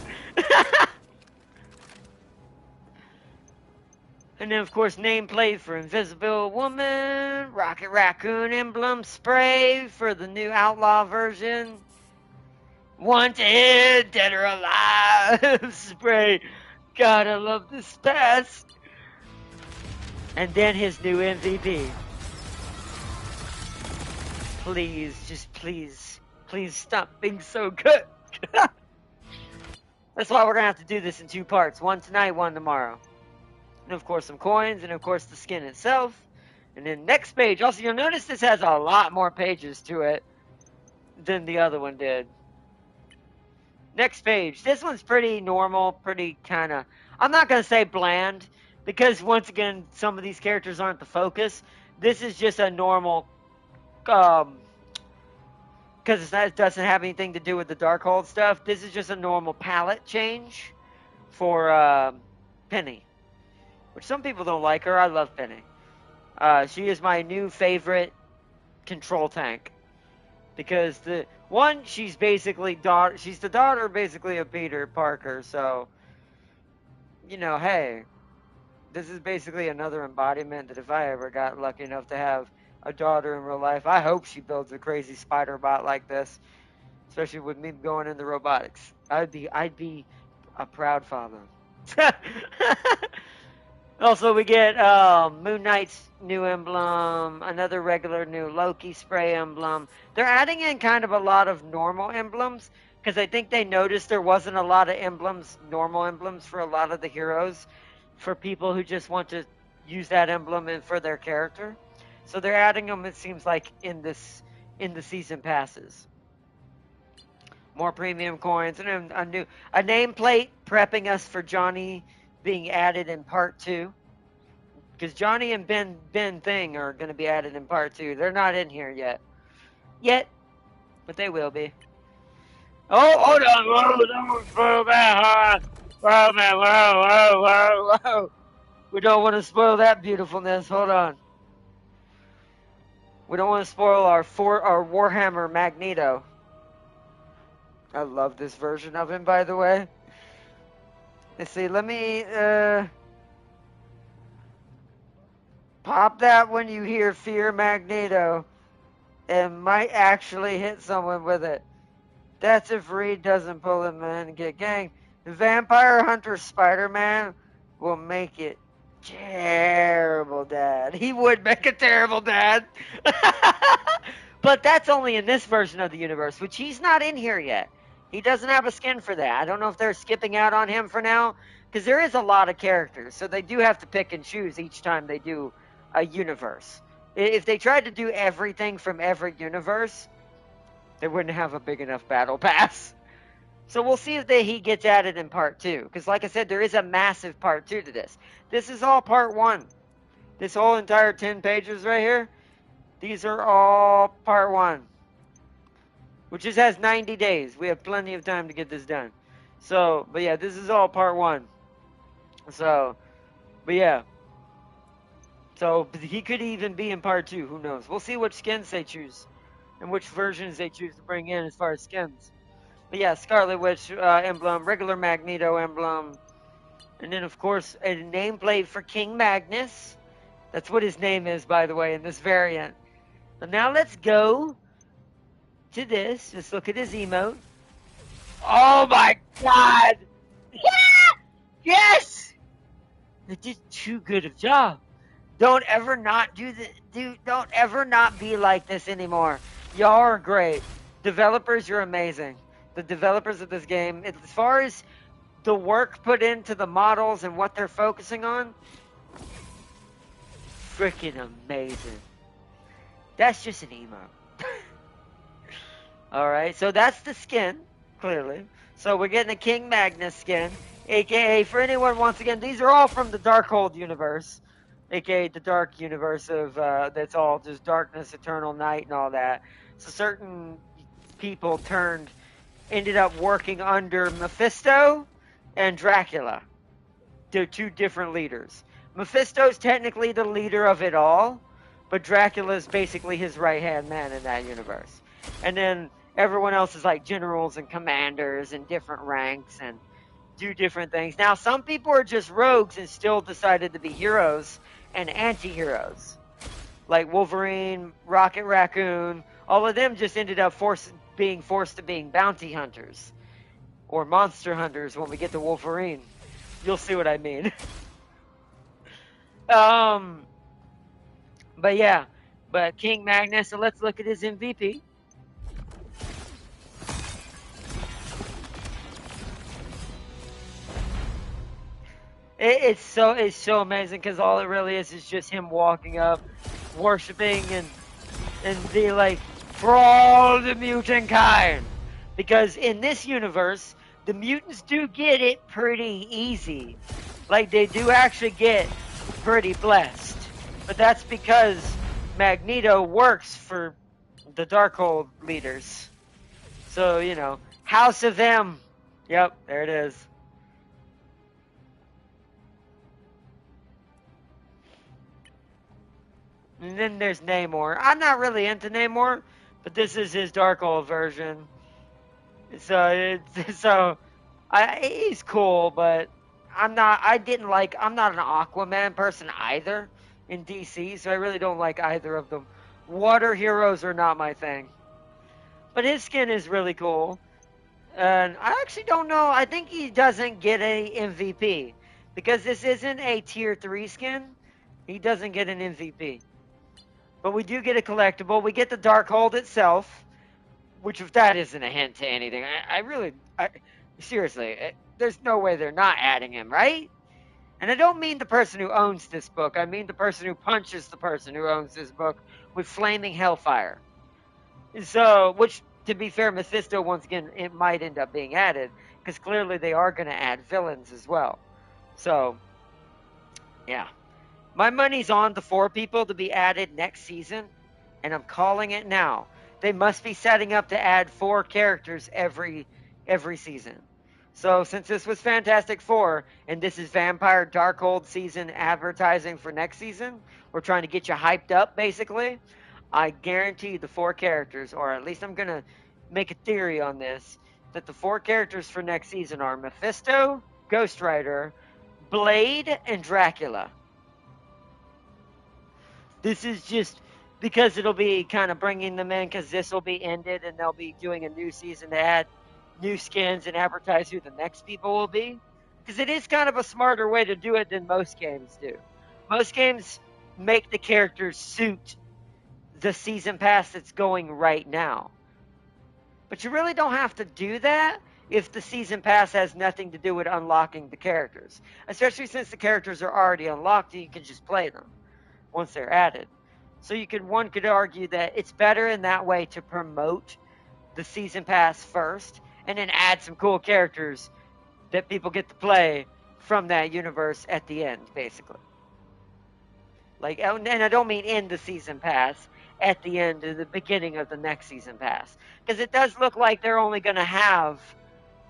And then, of course, nameplate for Invisible Woman, Rocket Raccoon emblem spray for the new Outlaw version, Wanted, Dead or Alive spray. God, I love this pass. And then his new MVP. Please, just please stop being so good. That's why we're going to have to do this in 2 parts. One tonight, one tomorrow. And of course some coins, and of course the skin itself. And then next page, also you'll notice this has a lot more pages to it than the other one did. Next page, this one's pretty normal, pretty kind of, I'm not going to say bland, because once again, some of these characters aren't the focus. This is just a normal, because it doesn't have anything to do with the Darkhold stuff, this is just a normal palette change for Penny. Which some people don't like her. I love Penny. She is my new favorite control tank. Because she's basically she's the daughter basically of Peter Parker, so you know, hey, this is basically another embodiment that if I ever got lucky enough to have a daughter in real life, I hope she builds a crazy spider bot like this. Especially with me going into robotics. I'd be a proud father. Also, we get Moon Knight's new emblem, another regular new Loki spray emblem. They're adding in kind of a lot of normal emblems, because I think they noticed there wasn't a lot of emblems, normal emblems, for a lot of the heroes, for people who just want to use that emblem for their character. So they're adding them, it seems like, in the season passes. More premium coins, and a nameplate prepping us for Johnny being added in part 2, because Johnny and Ben Thing are going to be added in part 2. They're not in here yet, but they will be. Oh, hold on, whoa, don't spoil that, whoa, man, whoa. We don't want to spoil that beautifulness. Hold on. We don't want to spoil our Warhammer Magneto. I love this version of him, by the way. Let's see, let me pop that when you hear Fear Magneto, and might actually hit someone with it. That's if Reed doesn't pull him in and get gang. The Vampire Hunter Spider-Man will make it terrible, Dad. He would make a terrible dad. But that's only in this version of the universe, which he's not in here yet. He doesn't have a skin for that. I don't know if they're skipping out on him for now, because there is a lot of characters, so they do have to pick and choose each time they do a universe. If they tried to do everything from every universe, they wouldn't have a big enough battle pass. So we'll see if he gets added in part 2, because like I said, there is a massive part 2 to this. This is all part 1. This whole entire 10 pages right here, these are all part 1. Which just has 90 days. We have plenty of time to get this done. So, but yeah, this is all part 1. So, but yeah. So, he could even be in part 2. Who knows? We'll see what skins they choose. and which versions they choose to bring in as far as skins. But yeah, Scarlet Witch emblem, regular Magneto emblem, and then of course a nameplate for King Magnus. That's what his name is, by the way, in this variant. But now let's go to this. Let's look at his emote. Oh my god! Yeah! Yes! They did too good of job. Don't ever not don't ever not be like this anymore. Y'all are great. Developers, you're amazing. The developers of this game, as far as the work put into the models and what they're focusing on, freaking amazing. That's just an emo. Alright, so that's the skin, clearly. So we're getting a King Magnus skin, aka, for anyone, once again, these are all from the Darkhold universe, aka the dark universe of, that's all just darkness, eternal night, and all that. So certain people ended up working under Mephisto and Dracula. They're two different leaders. Mephisto's technically the leader of it all, but Dracula's basically his right-hand man in that universe. And then everyone else is like generals and commanders and different ranks and do different things. Now, some people are just rogues and still decided to be heroes and anti-heroes. Like Wolverine, Rocket Raccoon, all of them just ended up being forced to being bounty hunters. Or monster hunters when we get to Wolverine. You'll see what I mean. But yeah. But King Magnus, so let's look at his MVP. It's so amazing because all it really is just him walking up, worshiping and be like, for all the mutant kind. Because in this universe, the mutants do get it pretty easy. Like, they do actually get pretty blessed. But that's because Magneto works for the Darkhold leaders. So, you know, House of M. Yep, there it is. And then there's Namor. I'm not really into Namor, but this is his Darkhold version. So he's cool, but I'm not an Aquaman person either in DC, so I really don't like either of them. Water heroes are not my thing. But his skin is really cool. And I actually don't know, I think he doesn't get a MVP. Because this isn't a tier 3 skin, he doesn't get an MVP. But we do get a collectible. We get the Darkhold itself, which if that isn't a hint to anything, seriously, there's no way they're not adding him, right? And I don't mean the person who owns this book. I mean the person who punches the person who owns this book with flaming hellfire. So, which, to be fair, Mephisto, once again, it might end up being added, because clearly they are going to add villains as well. So, yeah. My money's on the 4 people to be added next season, and I'm calling it now. They must be setting up to add 4 characters every season. So since this was Fantastic Four, and this is Vampire Darkhold season advertising for next season, we're trying to get you hyped up, basically. I guarantee the 4 characters, or at least I'm going to make a theory on this, that the 4 characters for next season are Mephisto, Ghost Rider, Blade, and Dracula. This is just because it'll be kind of bringing them in, because this will be ended and they'll be doing a new season to add new skins and advertise who the next people will be. Because it is kind of a smarter way to do it than most games do. Most games make the characters suit the season pass that's going right now. But you really don't have to do that if the season pass has nothing to do with unlocking the characters. Especially since the characters are already unlocked and you can just play them once they're added. So one could argue that it's better in that way to promote the season pass first and then add some cool characters that people get to play from that universe at the end, basically. Like, and I don't mean in the season pass, at the end of the beginning of the next season pass. Because it does look like they're only going to have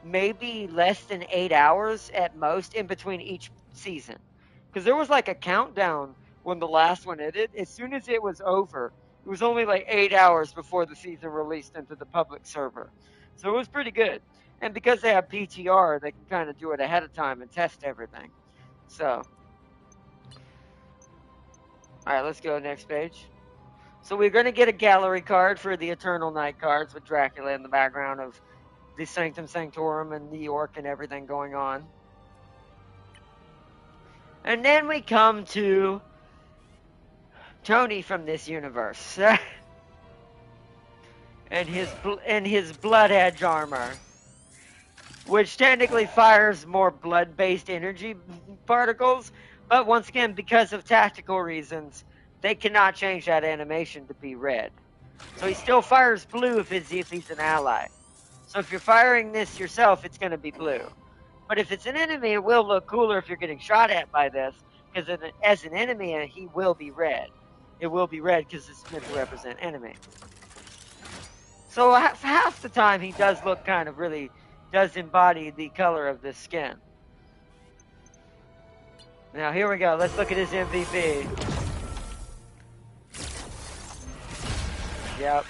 maybe less than 8 hours at most in between each season. Because there was like a countdown when the last one ended. As soon as it was over, It was only like 8 hours before the season released into the public server. So it was pretty good. And because they have PTR, they can kind of do it ahead of time and test everything. So, all right, let's go next page. So we're going to get a gallery card for the Eternal Night cards with Dracula in the background of the Sanctum Sanctorum and New York and everything going on. And then we come to Tony from this universe. and his blood edge armor, which technically fires more blood-based energy particles, but once again, because of tactical reasons, they cannot change that animation to be red. So he still fires blue if he's an ally. So if you're firing this yourself, it's going to be blue. But if it's an enemy, it will look cooler if you're getting shot at by this, because as an enemy, he will be red. It will be red because it's meant to represent enemy. So half the time, he does look kind of really, does embody the color of this skin. Now, here we go. Let's look at his MVP. Yep.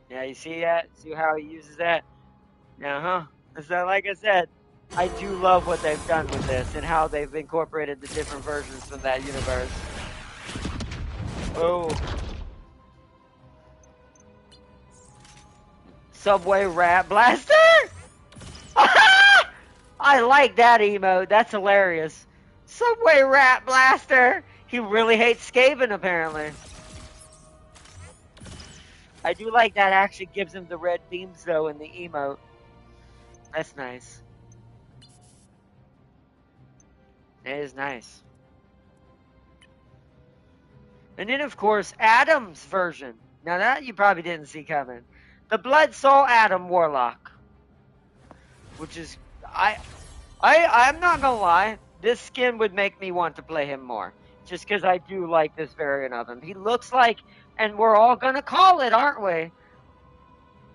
Yeah, you see that? See how he uses that? So like I said, I do love what they've done with this and how they've incorporated the different versions from that universe. Oh. Subway Rat Blaster? I like that emote. That's hilarious. Subway Rat Blaster. He really hates Skaven, apparently. I do like that actually gives him the red beams, though, in the emote. That's nice. It is nice. And then, of course, Adam's version. Now, that you probably didn't see coming. The Blood Soul Adam Warlock. Which is... I'm not gonna lie. This skin would make me want to play him more. Just because I do like this variant of him. He looks like... And we're all gonna call it, aren't we?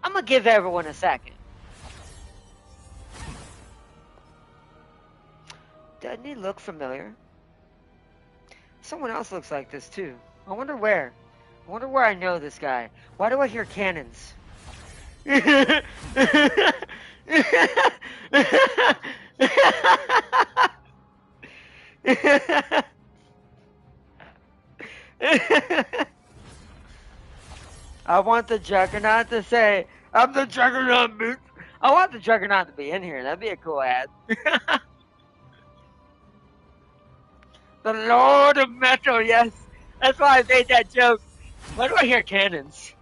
I'm gonna give everyone a second. Doesn't he look familiar? Someone else looks like this too. I wonder where. I wonder where I know this guy. Why do I hear cannons? I want the Juggernaut to say, I'm the Juggernaut, bitch. I want the Juggernaut to be in here. That'd be a cool ad. The Lord of Metal, yes. That's why I made that joke. Why do I hear cannons?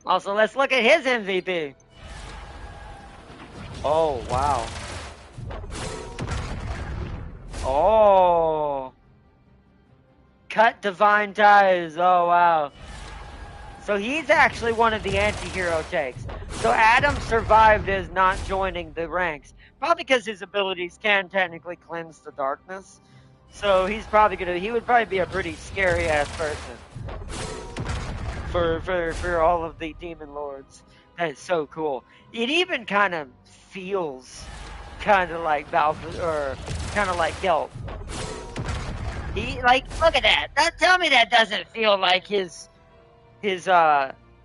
Also, let's look at his MVP. Oh, wow. Oh. Cut Divine Ties. Oh, wow. So he's actually one of the anti-hero takes. So Adam survived as not joining the ranks. Probably because his abilities can technically cleanse the darkness. So he's probably he would probably be a pretty scary ass person. For all of the demon lords. That is so cool. It even kind of feels kind of like Balfour, or kind of like Gelp. He, like, look at that. Tell me that doesn't feel like his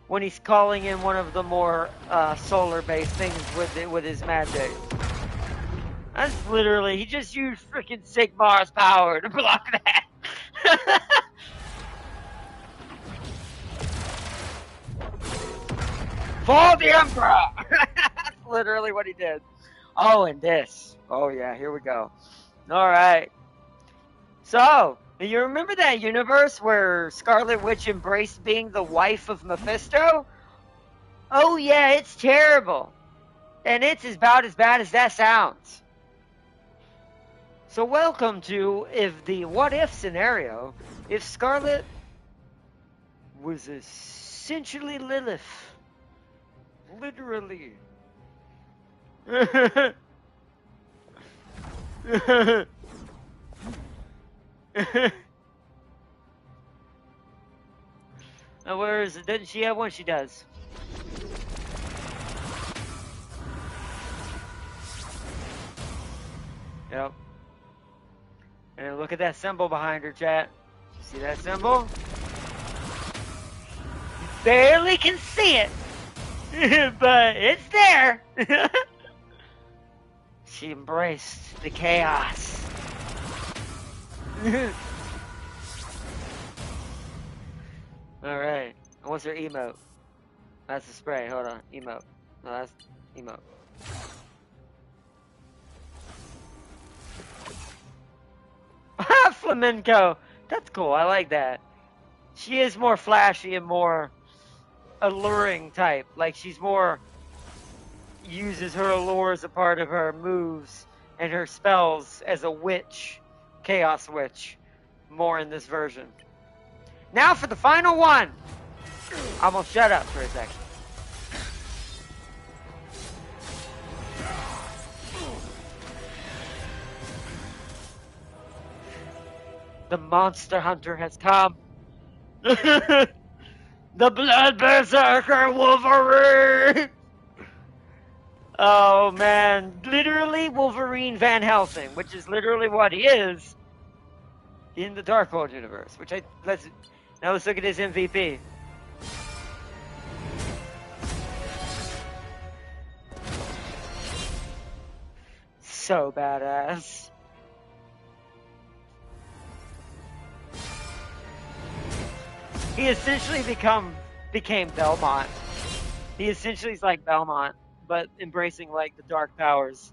when he's calling in one of the more solar-based things with his magic. That's literally, he just used freaking Sigmar's power to block that. For the Emperor! That's literally what he did. Oh, and this. Oh yeah, here we go. Alright. So, you remember that universe where Scarlet Witch embraced being the wife of Mephisto? Oh yeah, it's terrible. And it's about as bad as that sounds. So welcome to the what-if scenario, if Scarlet was essentially Lilith. Literally. Now where is it? Doesn't she have one? She does. Yep. And look at that symbol behind her, chat. See that symbol? You barely can see it, but it's there. She embraced the chaos. Alright. What's her emote? That's the spray. Hold on. Emote. No, that's emote. Flamenco. That's cool. I like that. She is more flashy and more alluring type. Like she's more uses her allure as a part of her moves and her spells as a witch, chaos witch, more in this version. Now for the final one. I'm gonna shut up for a second. The monster hunter has come. The blood berserker Wolverine. Oh man, literally Wolverine Van Helsing, which is literally what he is in the Darkhold universe. Let's look at his MVP. So badass. He essentially became Belmont. He essentially is like Belmont, but embracing like the dark powers.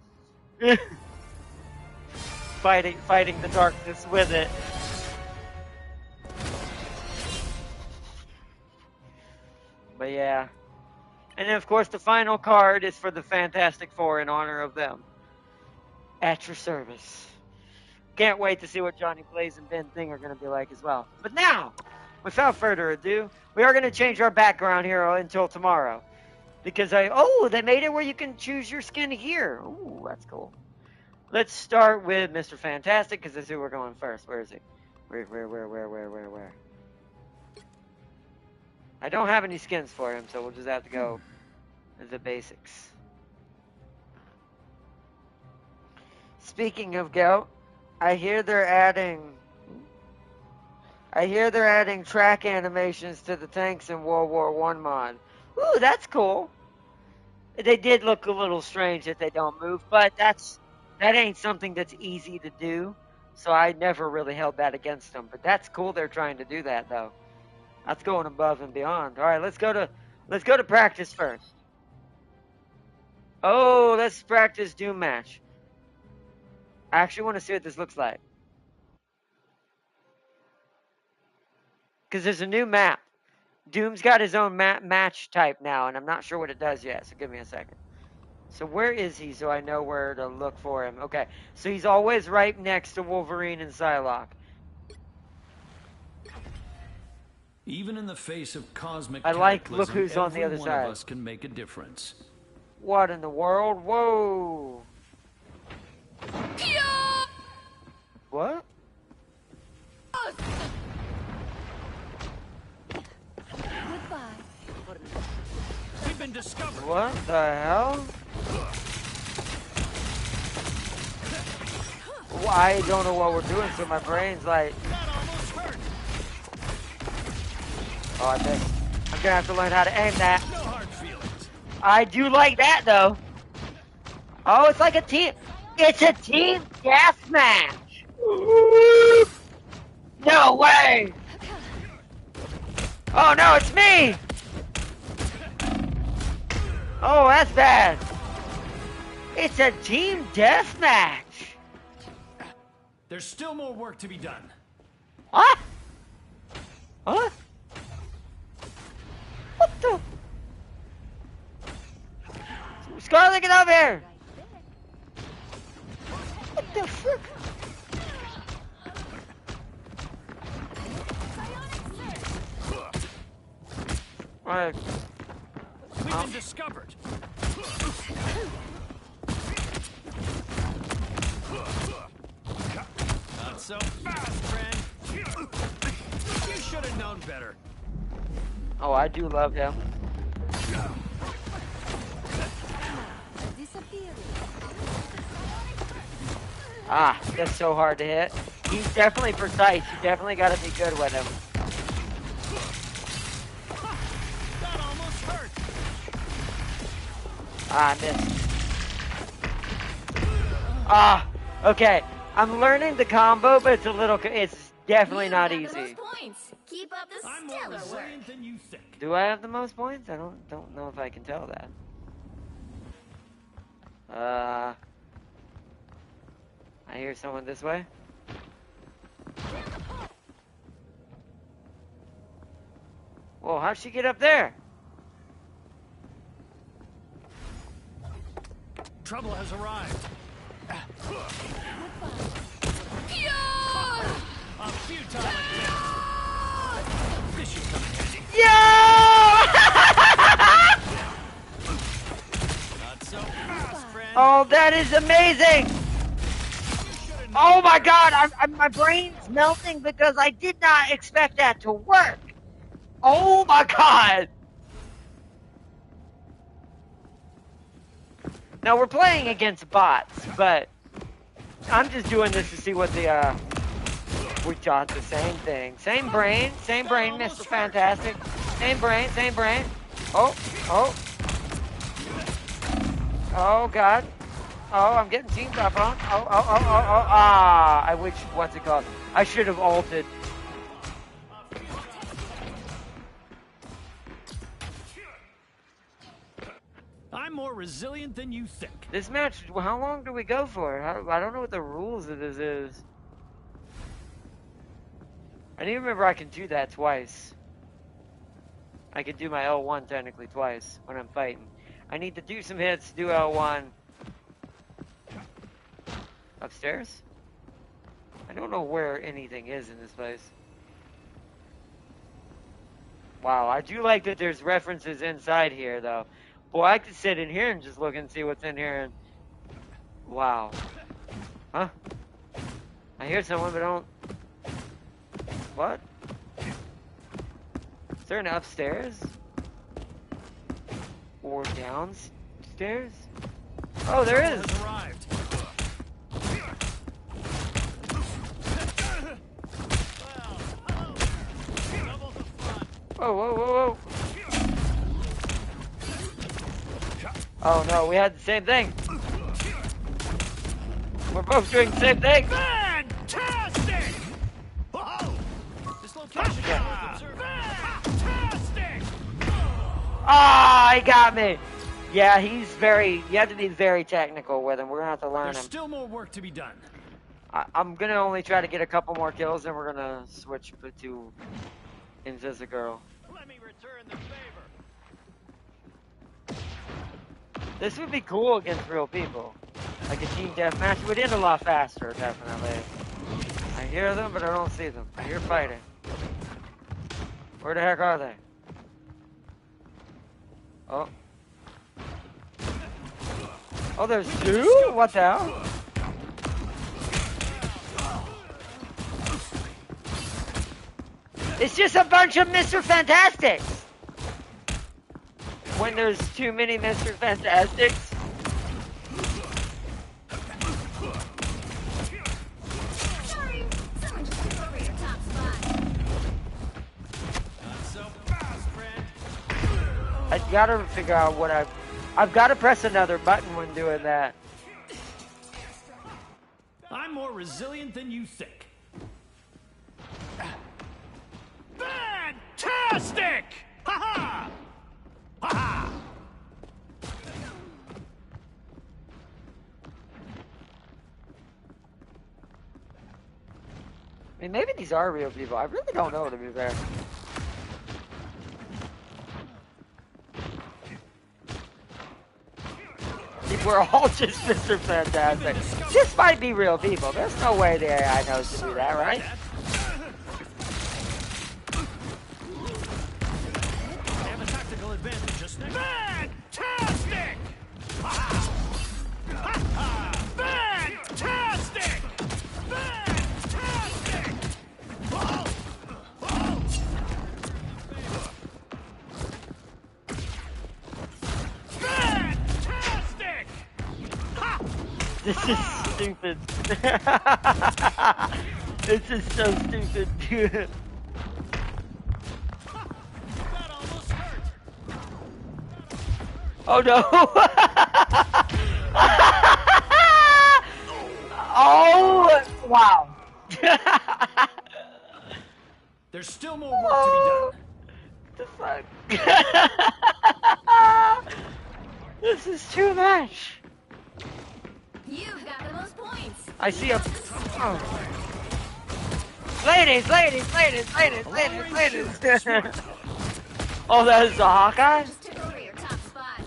fighting the darkness with it. But yeah. And then of course the final card is for the Fantastic Four in honor of them. At your service. Can't wait to see what Johnny Blaze and Ben Thing are going to be like as well. But now, without further ado, we are going to change our background here until tomorrow. Because they made it where you can choose your skin here. Ooh, that's cool. Let's start with Mr. Fantastic, because that's who we're going first. Where is he? Where? I don't have any skins for him, so we'll just have to go with the basics. Speaking of goat, I hear they're adding track animations to the tanks in World War I mod. Ooh, that's cool. They did look a little strange that they don't move, but that ain't something that's easy to do. So I never really held that against them. But that's cool they're trying to do that though. That's going above and beyond. All right, let's go to practice first. Oh, let's practice Doom match. I actually want to see what this looks like. Because there's a new map. Doom's got his own match type now, and I'm not sure what it does yet, so give me a second. So where is he so I know where to look for him? Okay, so he's always right next to Wolverine and Psylocke. Even in the face of cosmic look who's on the other side. Every one of us can make a difference. What in the world? Whoa! What? We've been discovered. What the hell? Well, I don't know what we're doing, so my brain's like... That almost hurt. Oh, I missed. I'm gonna have to learn how to aim that. No hard feelings. I do like that, though. Oh, it's like a team... It's a team deathmatch! No way! Oh no, it's me! Oh, that's bad. It's a team deathmatch. There's still more work to be done. What? What? What the? Scarlet, get over here! What the frick? Alright. We've been discovered. Not so fast, friend. You should have known better. Oh, I do love him. Ah, that's so hard to hit. he's definitely precise. You definitely got to be good with him. That almost hurt. Ah, I missed. Ah, okay. I'm learning the combo, but it's definitely You've not got the easy. most points. Keep up the I'm more stellar work. resilient than you think. Do I have the most points? I don't know if I can tell that. I hear someone this way. Whoa, how'd she get up there? Trouble has arrived. A futile attempt. This should come in handy. Yo! Not so fast, friend. Oh, that is amazing! Oh my god, my brain's melting because I did not expect that to work. Oh my god! Now we're playing against bots, but I'm just doing this to see what the we got the same thing. Same brain, Mr. Fantastic. Same brain. Oh. Oh god. Oh, I'm getting teamed up on. Oh. Ah, I wish, what's it called? I should have ulted. I'm more resilient than you think. This match, how long do we go for? I don't know what the rules of this is. I need to remember I can do that twice. I can do my L1 technically twice when I'm fighting. I need to do some hits, do L1. Upstairs? I don't know where anything is in this place. Wow, I do like that there's references inside here, though. Boy, I could sit in here and just look and see what's in here. And wow. Huh? I hear someone, but I don't... What? Is there an upstairs? Or downstairs? Oh, there is! Has arrived. Whoa. Oh no, we had the same thing. We're both doing the same thing. Fantastic! Whoa! This location is worth observing. Fantastic! Ah, he got me. Yeah, you have to be very technical with him. We're gonna have to learn There's him. still more work to be done. I'm gonna only try to get a couple more kills, and we're gonna switch to Invisible Girl. Let me return the favor. This would be cool against real people. Like a team deathmatch, it would end a lot faster, definitely. I hear them, but I don't see them. I hear fighting. Where the heck are they? Oh. Oh, there's two? What the hell? It's just a bunch of Mr. Fantastics! When there's too many Mr. Fantastics. Sorry, someone just took over your top spot. Not so fast, friend. I gotta figure out what I've gotta press another button when doing that. I'm more resilient than you think. Fantastic! Ha-ha! Ha-ha! I mean, maybe these are real people. I really don't know, to be fair. We're all just Mr. Fantastic. This might be real people. There's no way the AI knows to do that, right? I have a tactical advantage just now. Fantastic! Ha-ha! Ha-ha! Fantastic! Fantastic! Whoa! Whoa! Fantastic! Ha! This is stupid. This is so stupid, dude. That almost hurt. Oh no! Oh wow! There's still more work to be done. The fuck? This is too much. You've got the most points. I see a. Oh. Ladies. Oh, that is the Hawkeye? Just took over your top spot.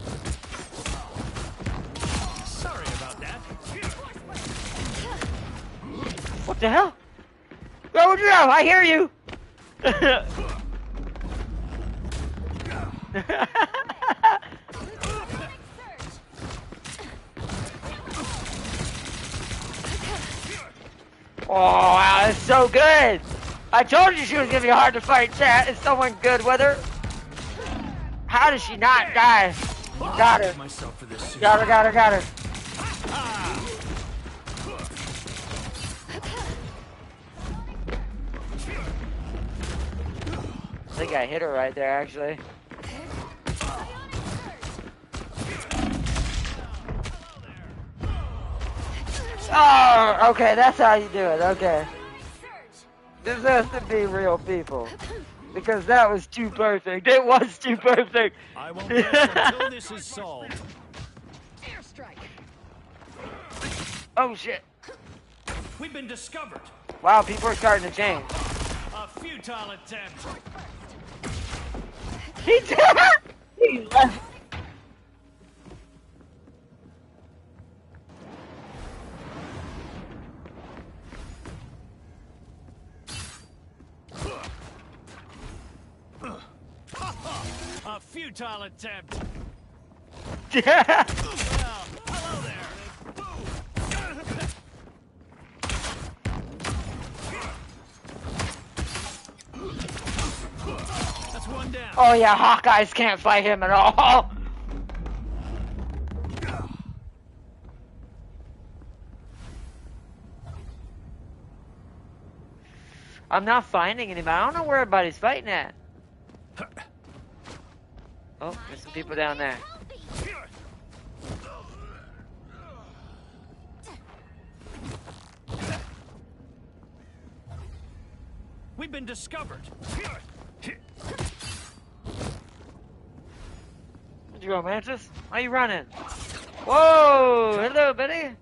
Sorry about that. What the hell? Where would you go? I hear you. Oh, wow, that's so good. I told you she was gonna be hard to fight, chat. Is someone good with her? How does she not die? Got her. Myself for this. Got her. I think I hit her right there, actually. Oh, okay, that's how you do it, okay. This has to be real people. Because that was too perfect. It was too perfect. I won't rest until this is solved. Airstrike. Oh, shit. We've been discovered. Wow, people are starting to change. A futile attempt. He did He left. A futile attempt. Yeah. Well, hello there. That's one down. Oh yeah, Hawkeyes can't fight him at all. I'm not finding anybody. I don't know where everybody's fighting at. Oh, there's some people down there. We've been discovered. Where'd you go, Mantis? Why are you running? Whoa! Hello, buddy.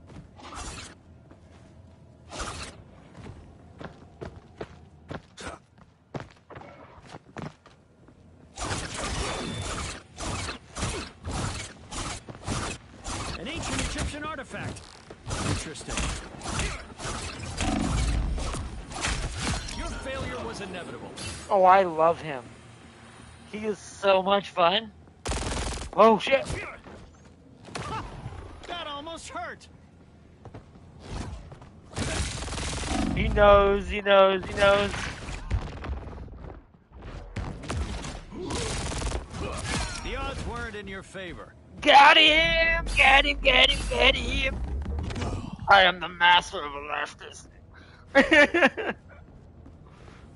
An ancient Egyptian artifact. Interesting. Your failure was inevitable. Oh, I love him. He is so much fun. Oh shit! That almost hurt. He knows. The odds weren't in your favor. Got him! Got him! I am the master of a leftist.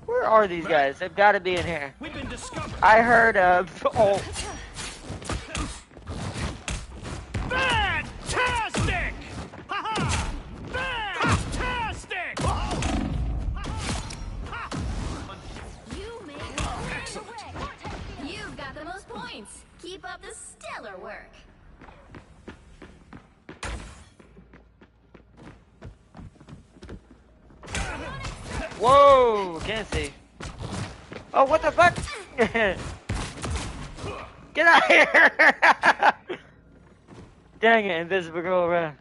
Where are these guys? They've got to be in here. We've been discovered. I heard of. Oh. Fantastic! Ha-ha! Fantastic! You made it. Excellent. You've got the most points. Keep up the stellar work. Whoa! Can't see. Oh, what the fuck? Get out of here! Dang it, invisible girl around.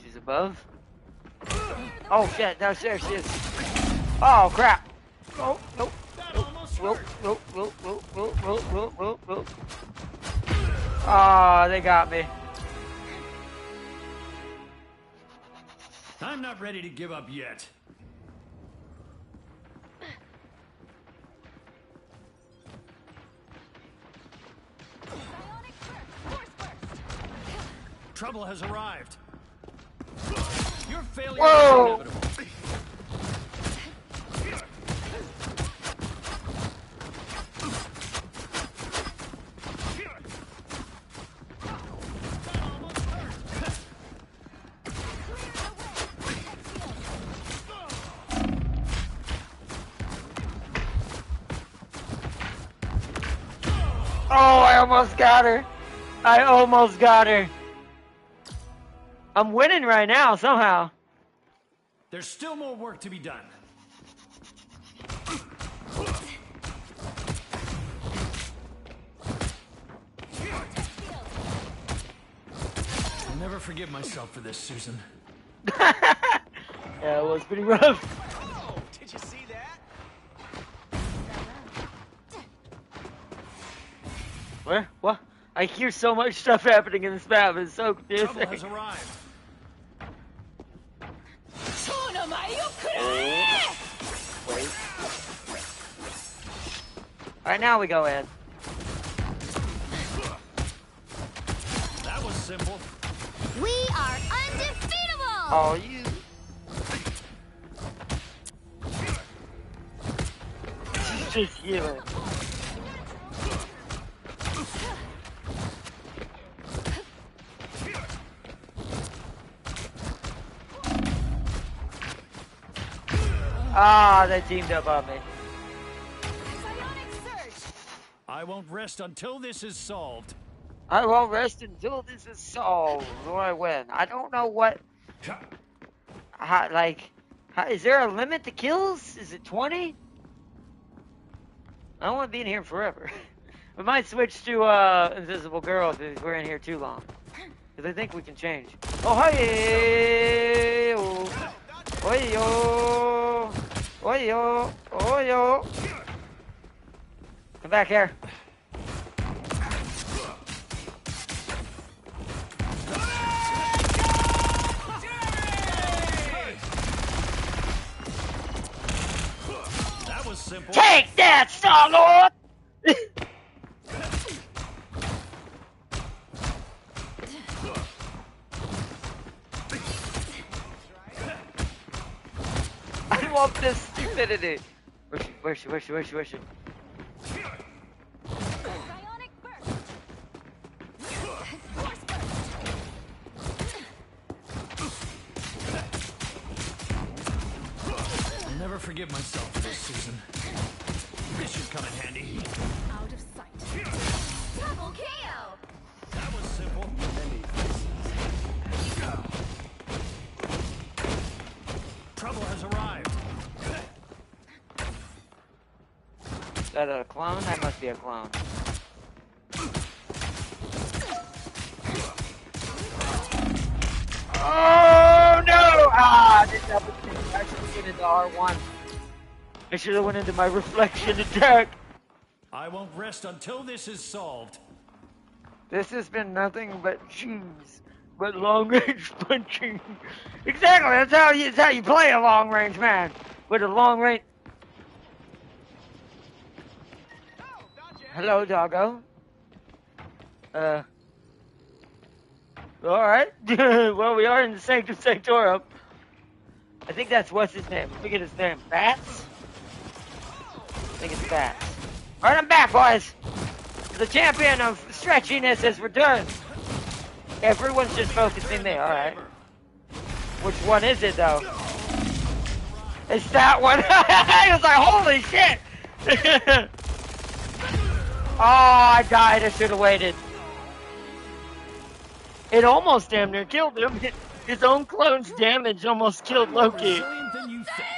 She's above? Oh shit, no, there she is. Oh crap. Oh, nope. That almost Whoop, hurt. whoop, whoop, whoop, whoop, whoop, whoop, whoop, whoop. Oh, they got me. I'm not ready to give up yet. Trouble has arrived. Your failure Whoa! is inevitable. Oh, I almost got her. I almost got her. I'm winning right now, somehow. There's still more work to be done. I'll never forgive myself for this, Susan. Yeah, it was pretty rough. Oh, did you see that? Where? What? I hear so much stuff happening in this map. It's so confusing. Trouble has arrived. Wait. Alright, now we go in. That was simple. We are undefeatable! Oh, you. She's just healing. Ah, they teamed up on me. I won't rest until this is solved. I won't rest until this is solved, or I win. I don't know what. Is there a limit to kills? Is it 20? I don't want to be in here forever. We might switch to Invisible Girl if we're in here too long. Because I think we can change. Oh, hey! Oh, yo! Oh, yo! Oh, yo! Come back here. That was simple. Take that, Star-Lord! I love this stupidity. Where's she? Bionic burst! Force burst! I'll never forgive myself for this, Susan. This should come in handy. Out of sight. Double KO! That was simple. Trouble has arrived. Is that a clone? That must be a clone. Oh no! Ah, I didn't have a thing. I should have went into R1. I should have went into my reflection attack. I won't rest until this is solved. This has been nothing but cheese, but long range punching. Exactly. That's how you play a long range man with a long range. Hello, doggo. Alright. Well, we are in the Sanctum Sanctorum. I think that's what's his name. Look at his name. Bats? I think it's Bats. Alright, I'm back, boys. The champion of stretchiness has returned. Everyone's just focusing me. Alright. Which one is it, though? It's that one. I was like, holy shit. Oh, I died. I should have waited. It almost damn near killed him. His own clone's damage almost killed Loki. Resilient than you think.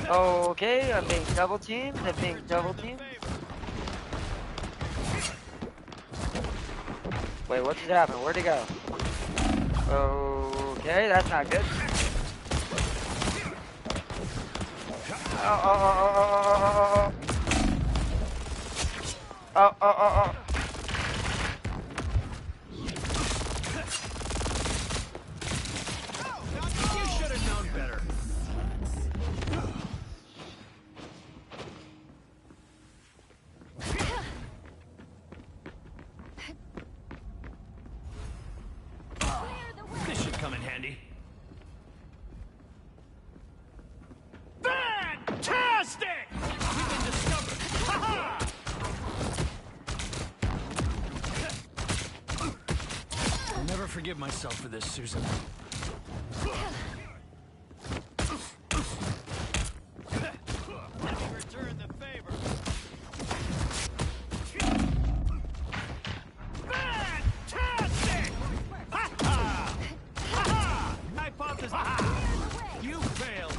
Okay, I'm being double teamed. I'm being double teamed. Wait, what just happened? Where'd he go? Okay, that's not good. Oh. You should have known better. forgive myself for this, Susan. Let me return the favor. Fantastic! Ha-ha! Ha-ha! Hypothesis. Ha-ha! You failed.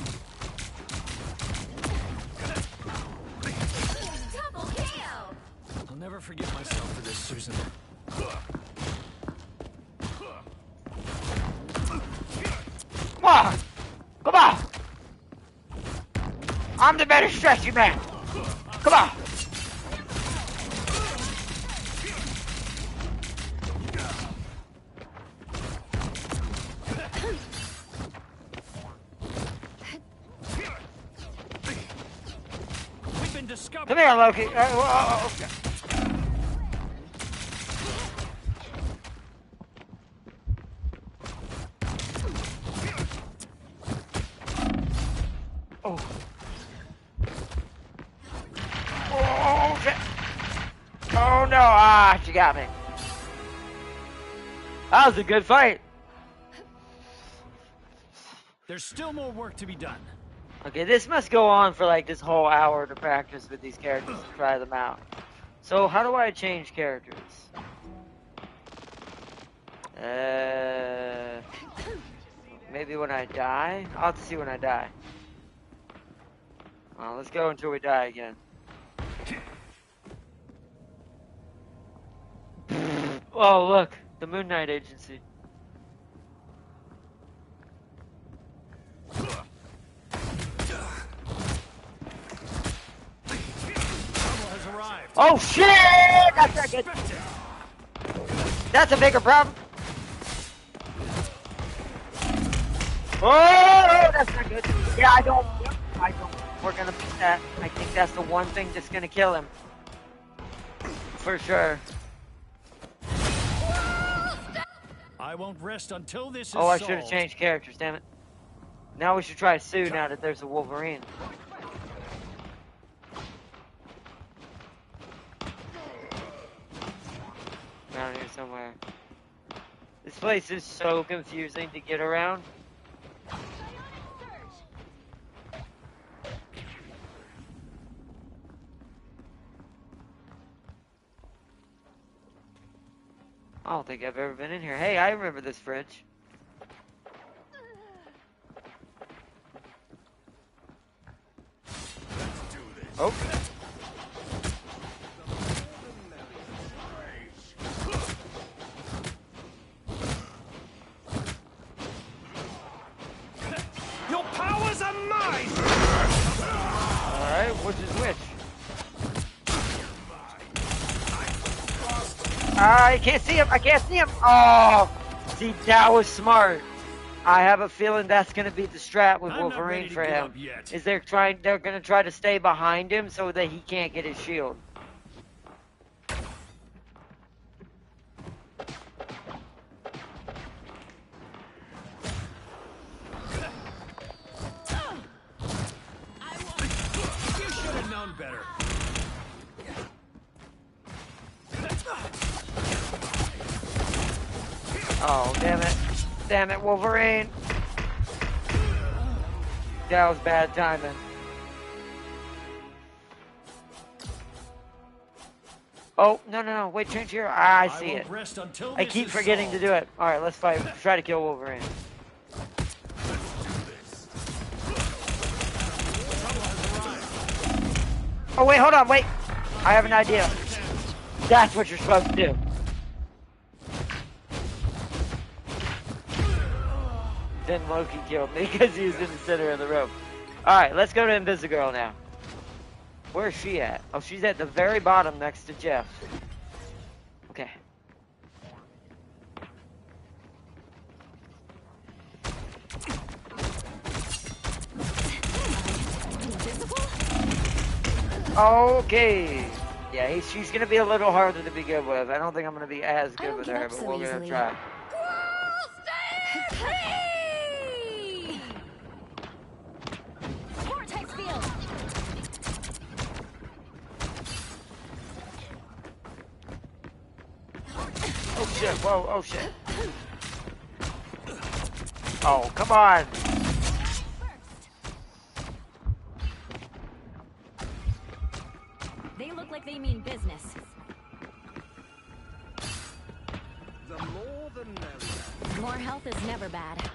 Double KO. I'll never forgive myself for this, Susan. Come on! Come on! I'm the better stretchy man! Come on! We've been discovered. Come here, Loki. Okay. Oh. Oh, shit. Oh, no. Ah, she got me. That was a good fight. There's still more work to be done. Okay, this must go on for like this whole hour to practice with these characters to try them out. So, how do I change characters? Maybe when I die? I'll have to see when I die. Well, let's go until we die again. Oh, look, the Moon Knight Agency. Oh shit! That's not good. That's a bigger problem. Oh, that's not good. Yeah, I don't. We're gonna beat that. I think that's the one thing that's gonna kill him. For sure. I won't rest until this is Oh, I solved. should have changed characters, damn it. Now we should try Sue now that there's a Wolverine. Down here somewhere. This place is so confusing to get around. I don't think I've ever been in here. Hey, I remember this fridge. Oh. Your powers are mine! Alright, which is which? I can't see him. I can't see him. Oh, see, that was smart. I have a feeling that's going to be the strat with I'm not Wolverine ready to for give him. up yet. Is they're going to try to stay behind him so that he can't get his shield. You should have known better. Oh, damn it. Damn it, Wolverine. That was bad timing. Oh, no. Wait, change here. Ah, I see it. Rest until I this keep is forgetting to solved. do it. Alright, let's fight. Try to kill Wolverine. Oh, wait, hold on, wait. I have an idea. That's what you're supposed to do. Then Loki killed me because he was in the center of the rope. Alright, let's go to Invisigirl now. Where's she at? Oh, she's at the very bottom next to Jeff. Okay. Okay. Yeah, she's gonna be a little harder to be good with. I don't think I'm gonna be as good with her, but we're gonna try. Vortex field. Oh shit, whoa, oh shit. Oh, come on. They look like they mean business. The more the merrier. More health is never bad.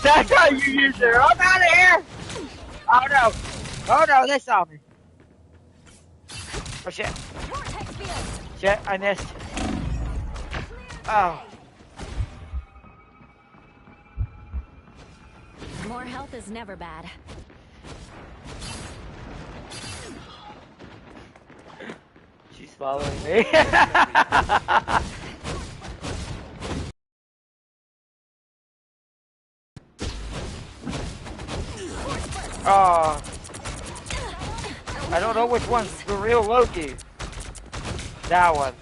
That's how you use it. I'm out of here. Oh no. Oh no, they saw me. Oh shit. Shit, I missed. Oh. More health is never bad. She's following me. Oh. I don't know which one's the real Loki. That one.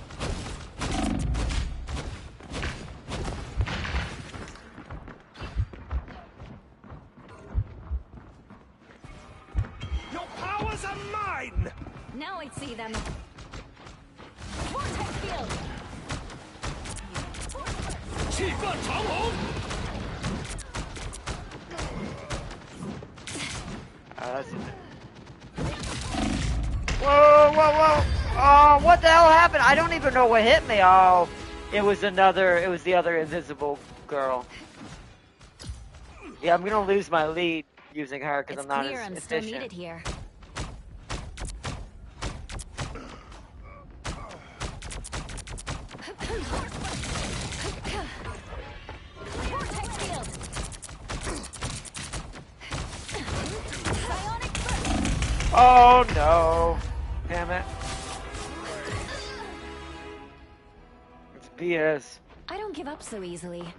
Your powers are mine! Now I see them. Vortex field. That's it. Whoa, whoa, whoa. Oh, what the hell happened? I don't even know what hit me. Oh, it was the other invisible girl. Yeah, I'm gonna lose my lead using her because I'm not clear as I'm still efficient. needed here. Vortex field. Psionic burst. Oh no. Damn it. It's BS. I don't give up so easily.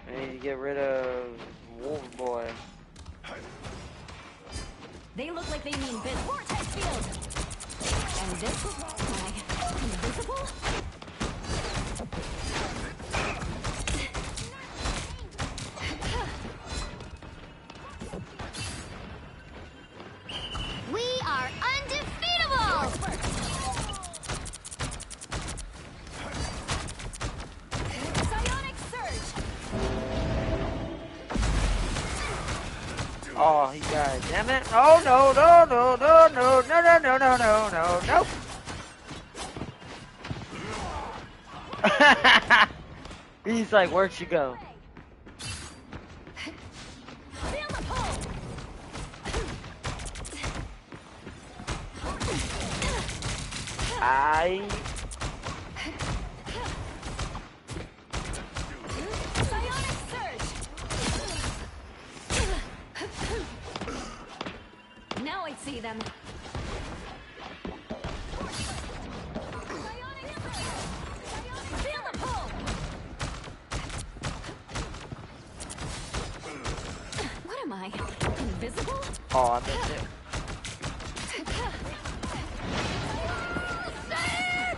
I need to get rid of Wolf Boy. They look like they mean biz. Vortex field. And this is invisible? We are undefeatable! Psionic surge! Oh, he died. Damn it. Oh no, no, no, no, no, no, no, no, no, no, no, nope. He's like, where'd she go? Feel the pull! Psionic surge! Now I see them. Psionic surge! Feel the pull! What am I? Invisible? Oh, I missed it.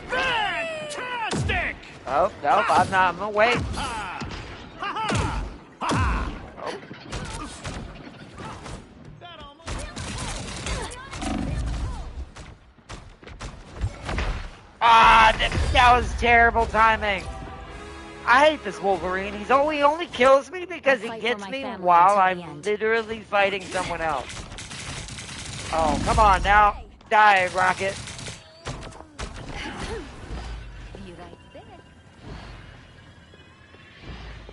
Fantastic! Oh, nope, I'm not. I'm gonna wait. Ha! Ha ha! Ha ha! Oh. That almost... Ah, that was terrible timing. I hate this Wolverine. He only kills me because he I'll fight gets for my me family while until the I'm end. literally fighting someone else. Oh, come on now. Die, Rocket. Be right there.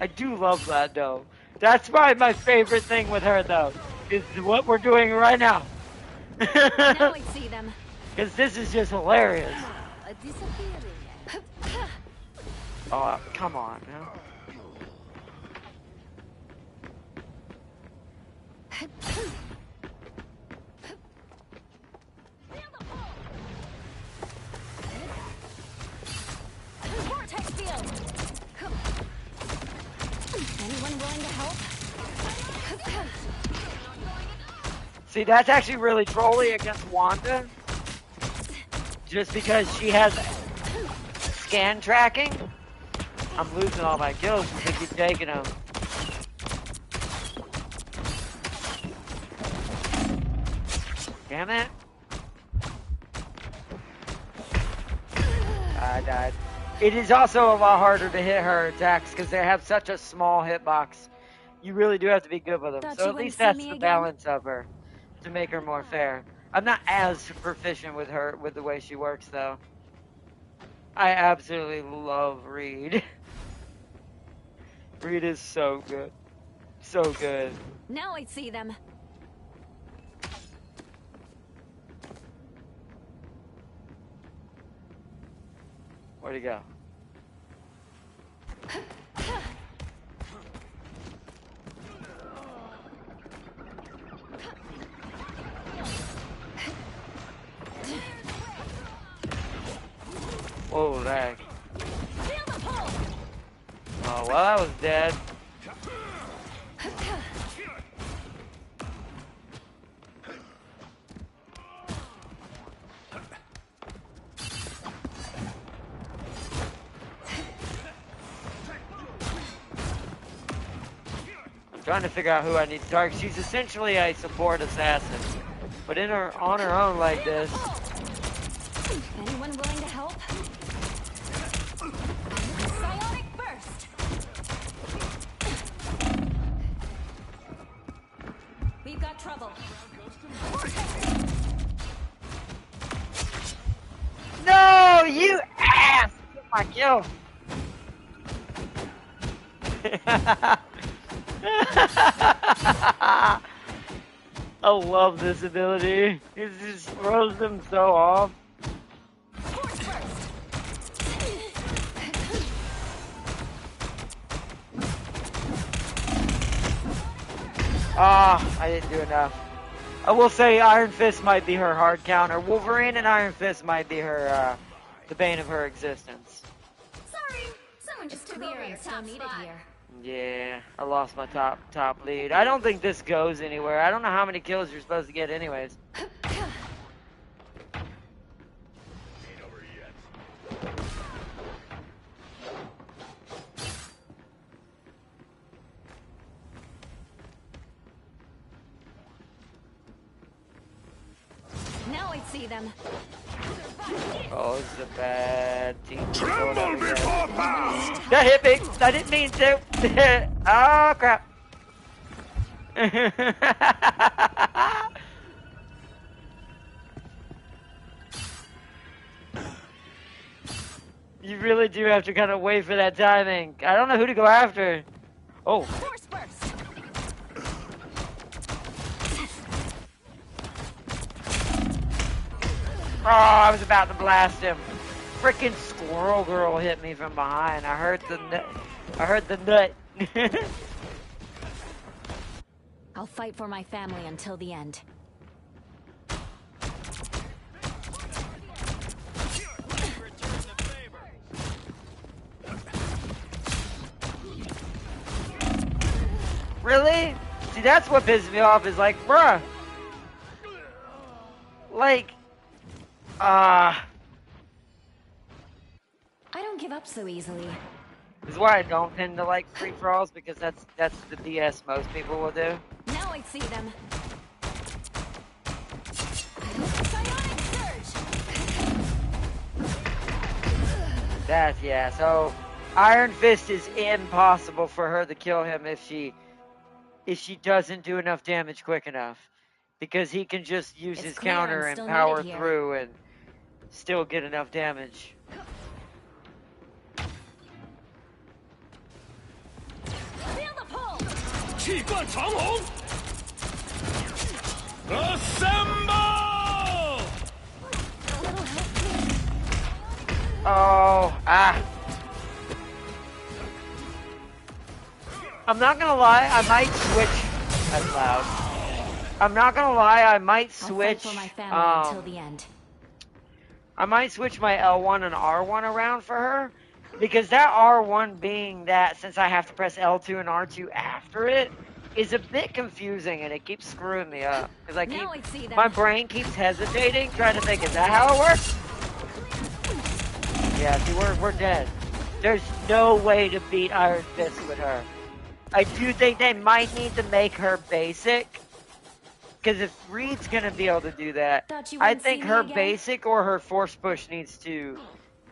I do love that, though. That's probably my favorite thing with her, though, is what we're doing right now. Now I see them. Because this is just hilarious. Oh, come on now. Vortex field. Anyone willing to help? See, that's actually really trolly against Wanda. Just because she has scan tracking. I'm losing all my kills because they keep taking them. Damn it. I died. It is also a lot harder to hit her attacks because they have such a small hitbox. You really do have to be good with them. Thought So you at wouldn't least see that's me the again? balance of her to make her more fair. I'm not as proficient with her with the way she works though. I absolutely love Reed. Reed is so good. So good. Now I see them. Where'd he go? Whoa, lag. Oh, well, that was dead. I'm trying to figure out who I need to target. She's essentially a support assassin. But on her own like this. Anyone willing to help? Psionic burst. We've got trouble. No, you ass! Get my kill. I love this ability. It just throws them so off. Ah, I didn't do enough. I will say Iron Fist might be her hard counter. Wolverine and Iron Fist might be her, the bane of her existence. Sorry, someone just took over your top spot. Here. Yeah, I lost my top lead. I don't think this goes anywhere. I don't know how many kills you're supposed to get anyways. Now I see them. Oh, this is a bad team. Tremble before power! That hit me! I didn't mean to! Oh, crap. You really do have to kind of wait for that timing. I don't know who to go after. Oh. Force burst. Oh, I was about to blast him. Frickin' Squirrel Girl hit me from behind. I heard the nut. I heard the nut. I'll fight for my family until the end. Really? See, that's what pisses me off is like, bruh. Like, I don't give up so easily. This is why I don't tend to like free-for-alls, because that's the BS most people will do. Now I see them. Psionic surge. Yeah, so Iron Fist is impossible for her to kill him if she doesn't do enough damage quick enough. Because he can just use his counter and power through and still get enough damage. Feel the pull. Assemble! Oh, I'm not gonna lie, I might switch. That's loud. I'm not gonna lie, I might switch. I'll fight for my family until the end. I might switch my L1 and R1 around for her, because that R1 being that, since I have to press L2 and R2 after it, is a bit confusing and it keeps screwing me up. Because my brain keeps hesitating, trying to think, is that how it works? Yeah, see, we're dead. There's no way to beat Iron Fist with her. I do think they might need to make her basic. because if Reed's gonna be able to do that, Thought you I wouldn't see think me her again? basic or her force push needs to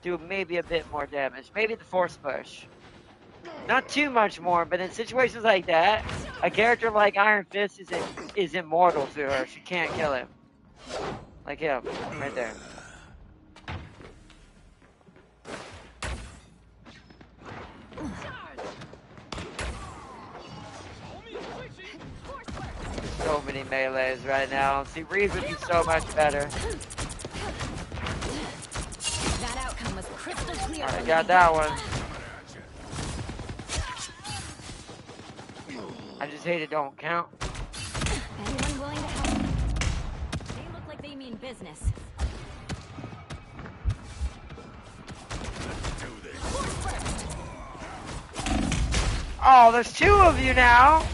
do maybe a bit more damage. Maybe the force push. Not too much more, but in situations like that, a character like Iron Fist is immortal to her. She can't kill him. Like him, right there. So many melees right now. See, Reed would be so much better. That outcome was crystal clear. Alright, got that one. I just hate it don't count. Anyone willing to help? They look like they mean business. Oh, there's two of you now.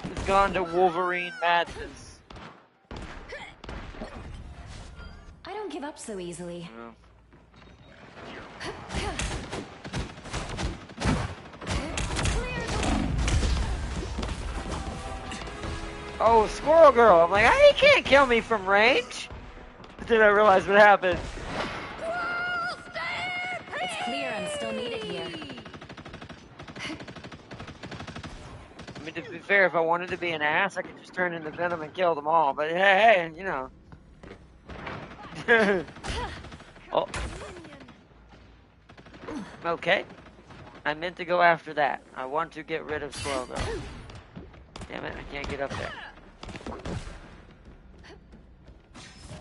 It's gone to Wolverine madness. I don't give up so easily. No. Oh, Squirrel Girl. I'm like, he can't kill me from range. But then I realized what happened. It's clear I'm still needed here. I mean, to be fair, if I wanted to be an ass, I could just turn into Venom and kill them all. But hey, you know. Oh. Okay. I meant to go after that. I want to get rid of Squirrel Girl. Damn it, I can't get up there.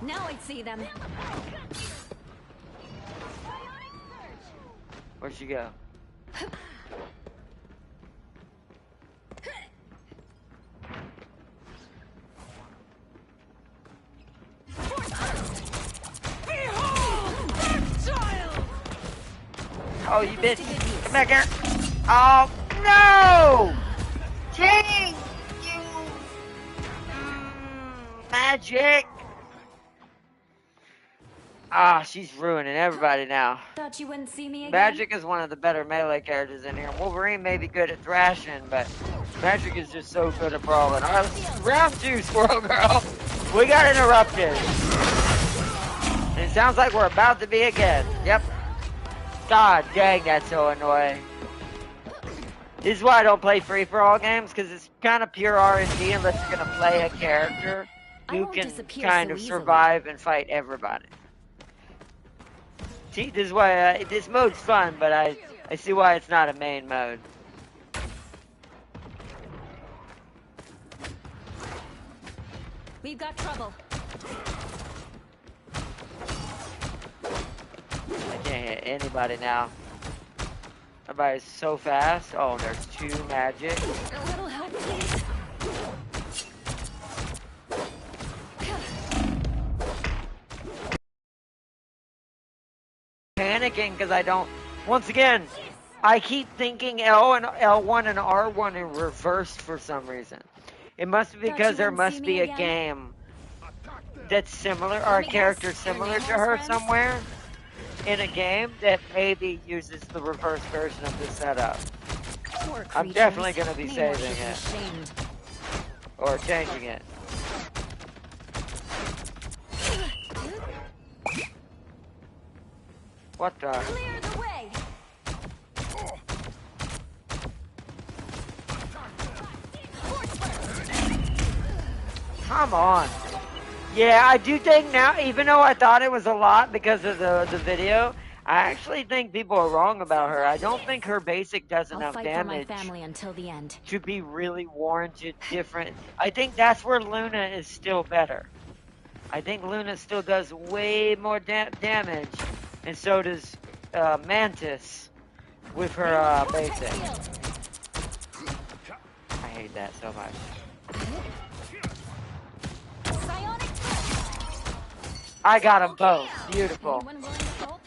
Now I see them. Where'd she go? Oh, you bitch. Come back here. Oh, no! Dang you! Magic! She's ruining everybody now. Thought you wouldn't see me again? Magic is one of the better melee characters in here. Wolverine may be good at thrashing, but Magic is just so good at brawling. Alright, round 2, Squirrel Girl. We got interrupted. And it sounds like we're about to be again. Yep. God dang, that's so annoying. This is why I don't play free-for-all games, because it's kind of pure RNG unless you're going to play a character who can kind of survive and fight everybody. See, this is why this mode's fun, but I see why it's not a main mode. We've got trouble. I can't hit anybody now. Everybody's so fast. Oh, there's 2 magic. A little help, please. Panicking because I don't. Once again, I keep thinking L and L1 and R1 in reverse for some reason. It must be because there must be a game that's similar or a character similar to her somewhere in a game that maybe uses the reverse version of this setup. I'm definitely going to be saving it or changing it. What the? Clear the way. Come on. Yeah, I do think now, even though I thought it was a lot because of the video, I actually think people are wrong about her. I don't think her basic does enough damage for my family until the end. to be really warranted different. I think that's where Luna is still better. I think Luna still does way more damage, and so does Mantis with her basic. I hate that so much. I got them both. Beautiful. Anyone willing to help?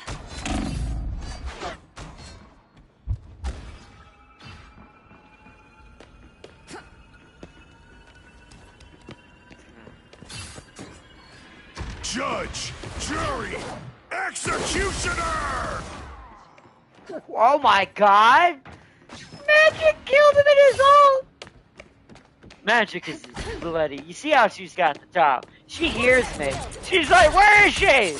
Judge, jury, executioner! Oh my god! Magic killed him in his ult! Magic is bloody. You see how she's got the top. She hears me. She's like, where is she?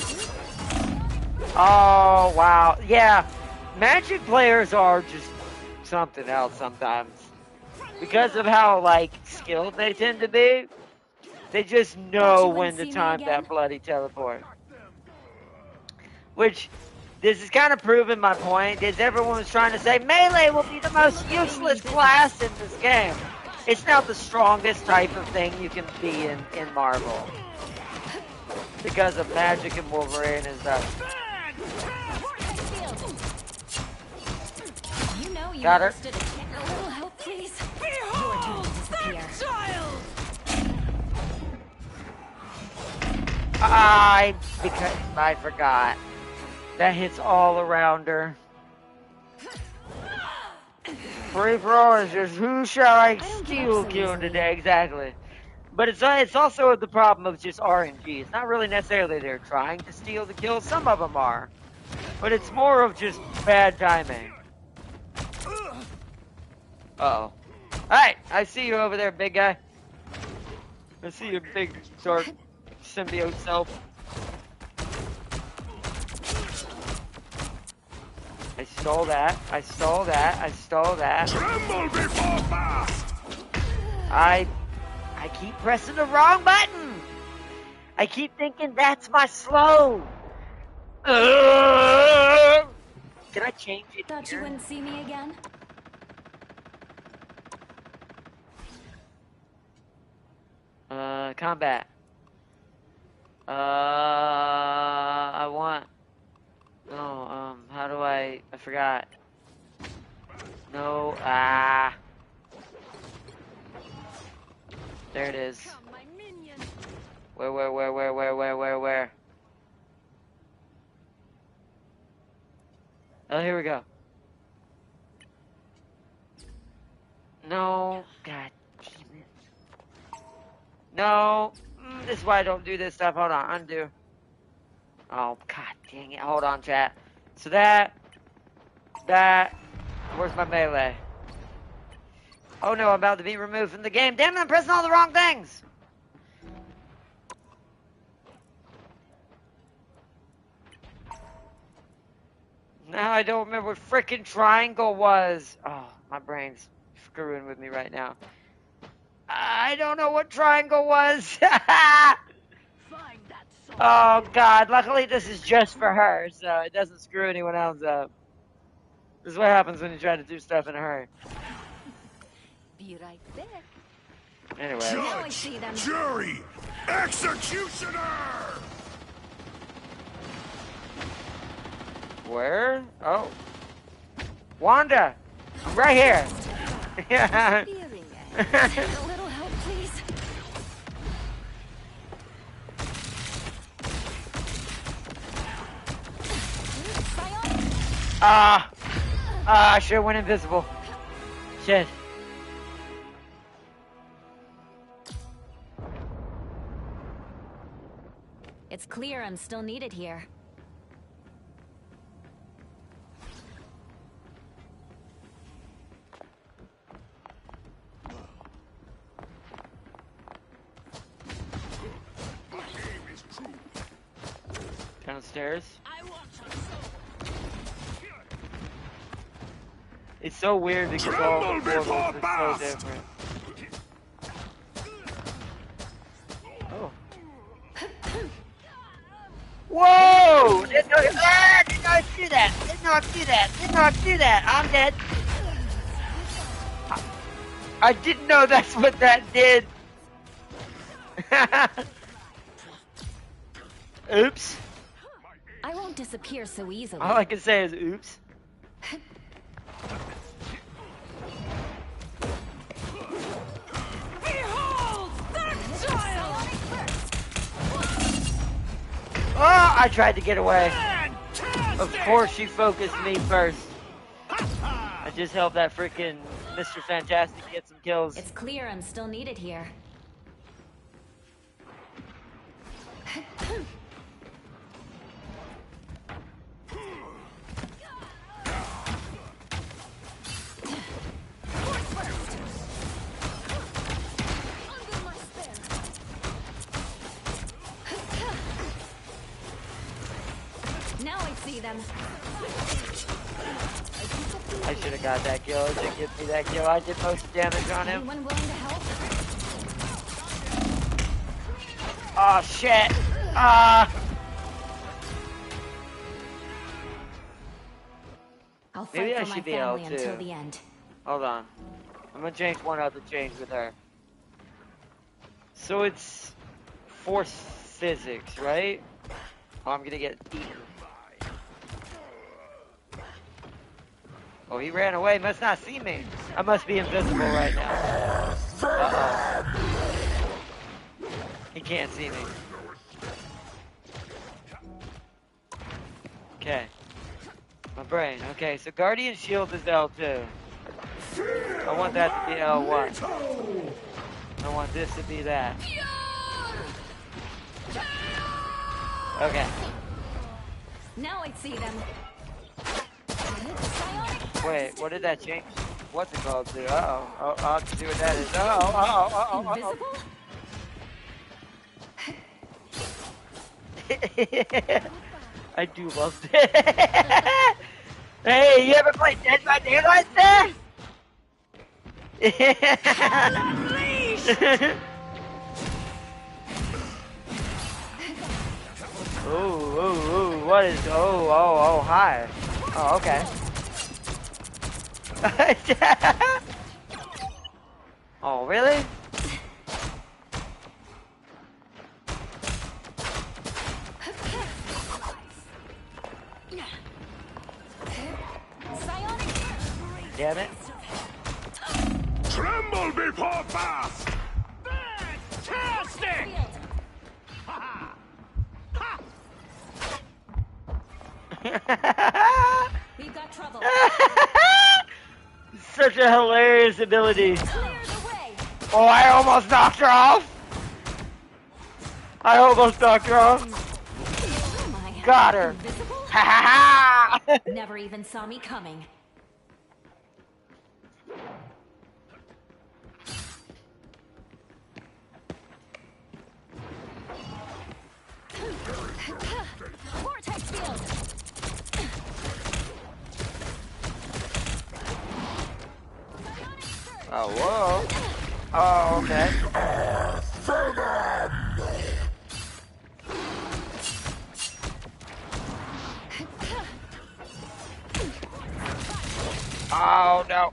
Oh, wow. Yeah, Magic players are just something else sometimes. Because of how, like, skilled they tend to be, they just know when to time that bloody teleport. Which, this is kind of proving my point, is everyone was trying to say Melee will be the most useless class in this game. It's now the strongest type of thing you can be in Marvel. Because of Magic and Wolverine and stuff. You know you Got her. understood it. A little help, please. Behold that child! I forgot. That hits all around her. Free for all is just who shall I steal killing today? Exactly. But it's also the problem of just RNG. It's not really necessarily they're trying to steal the kills. Some of them are. But it's more of just bad timing. Uh-oh. Alright, I see you over there, big guy. I see your big, dark symbiote self. I stole that. I stole that. I stole that. Tremble before fast! I keep pressing the wrong button. I keep thinking that's my slow. Can I change it Thought you here? wouldn't see me again? Combat. I want... No, how do I forgot. No, There it is. Where? Oh, here we go. No, God damn it. No, this is why I don't do this stuff. Hold on, undo. Oh, God dang it. Hold on, chat. So that, where's my melee? Oh no, I'm about to be removed from the game. Damn it, I'm pressing all the wrong things. Now I don't remember what frickin' triangle was. Oh, my brain's screwing with me right now. I don't know what triangle was. Oh God, luckily this is just for her, so it doesn't screw anyone else up. This is what happens when you try to do stuff in a hurry. Be right back. Anyway. Now I see them. Jury! Executioner! Where? Oh. Wanda! I'm right here! Yeah. Feeling it. A little help, please. I should've went invisible. Shit. It's clear I'm still needed here. Downstairs. It's so weird because all the portals are so different. Oh. Whoa! Didn't know I do that! Didn't know I do that! I'm dead. I didn't know that's what that did. Oops. I won't disappear so easily. All I can say is oops. Behold that child! Oh, I tried to get away. Fantastic! Of course she focused me first. I just helped that freaking Mr. Fantastic get some kills. It's clear I'm still needed here. see them. I should have got that kill. It didn't give me that kill. I did most damage on him. Anyone willing to help? Oh shit! Ah! I'll Maybe fight I for my should be able family until to. the end. Hold on. I'm gonna change one other change with her. So it's force physics, right? Oh, I'm gonna get eaten. Oh, he ran away. Must not see me. I must be invisible right now. Uh-oh. He can't see me. Okay. My brain. Okay, so Guardian Shield is L2. I want that to be L1. I want this to be that. Okay. Now I see them. Wait, what did that change? What's it called to? Uh-oh. Oh, I'll have to see what that is. Uh-oh. Invisible? I do love that. Hey, you ever played Dead by Daylight there? Ooh, what is, hi. Oh, okay. Oh, really? Damn it. Tremble before fast! Fantastic! Ha ha! We've got trouble. Such a hilarious ability. Clear the way. Oh, I almost knocked her off. I almost knocked her off. Am I Got her. invisible? Ha ha ha! Never even saw me coming. Vortex field. Oh, whoa. Oh, okay. Oh, no.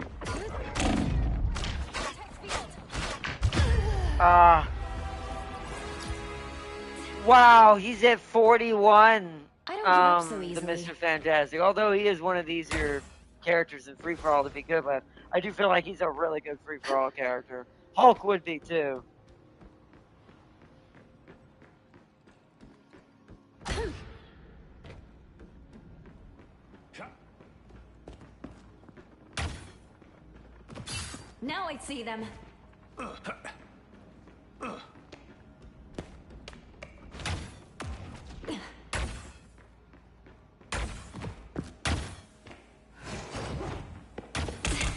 Wow, he's at 41. I don't give up so The easily. Mr. Fantastic. Although he is one of the easier characters in Free For All to be good with, I do feel like he's a really good Free For All character. Hulk would be too. Now I see them.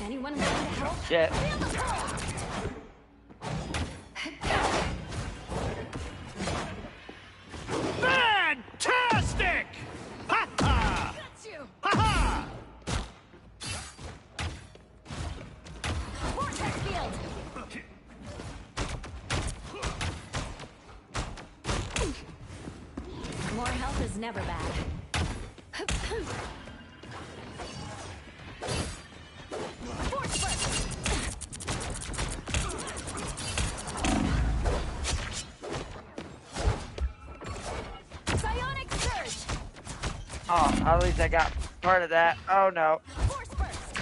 Anyone willing to help? Shit. Fantastic! Ha ha! Got you. Ha ha! Vortex field. More health is never bad. Force burst. Psionic surge. Oh, at least I got part of that. Oh no. Force burst.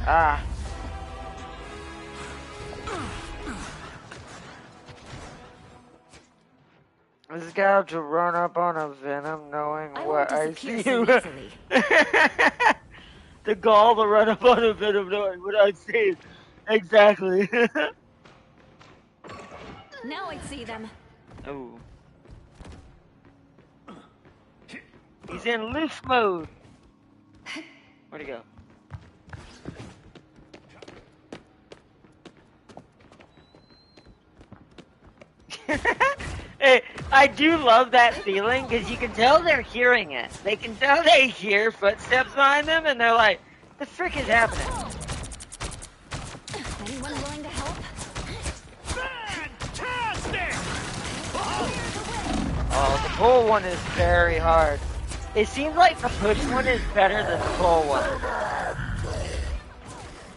Ah. This guy have to run up on a Venom knowing I what won't I disappear see. so easily. The gall to run up on a Venom knowing what I see. Exactly. Now I see them. Oh. He's in loose mode. Where'd he go? Hey, I do love that feeling because you can tell they're hearing it. They can tell they hear footsteps behind them, and they're like, "The frick is happening?" Anyone willing to help? Fantastic! Oh, the pull one is very hard. It seems like the push one is better than the pull one.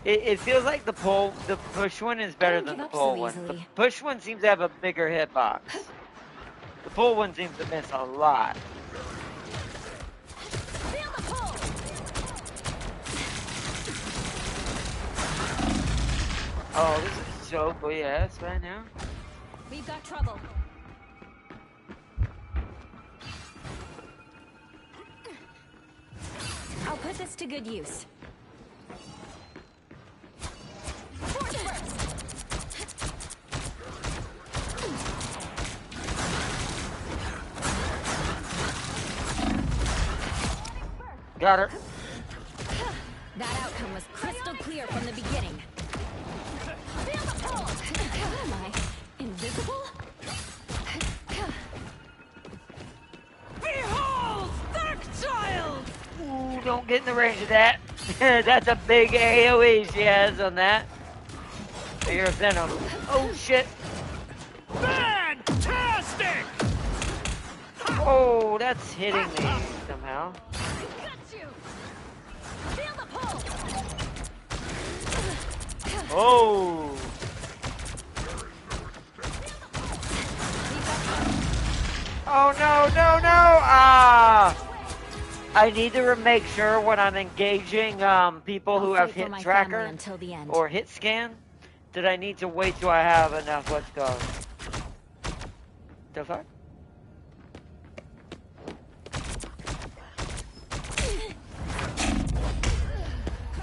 It feels like the push one is better Don't than give the up pull so one. The easily. push one seems to have a bigger hitbox. The pull one seems to miss a lot. Feel the pull. Oh, this is so BS right now. We've got trouble. I'll put this to good use. Force burst. Got her. That outcome was crystal clear from the beginning. Feel the pull. Am I invisible? Behold, Dark Child! Ooh, don't get in the range of that. That's a big AoE she has on that. You're a Venom. Oh shit. Fantastic! Oh, that's hitting me somehow. Got you. Feel the pull. Oh. Oh no, no, no! Ah! I need to make sure when I'm engaging people who have hit tracker until the end. or hit scan that I need to wait till I have enough. Let's go. The fuck?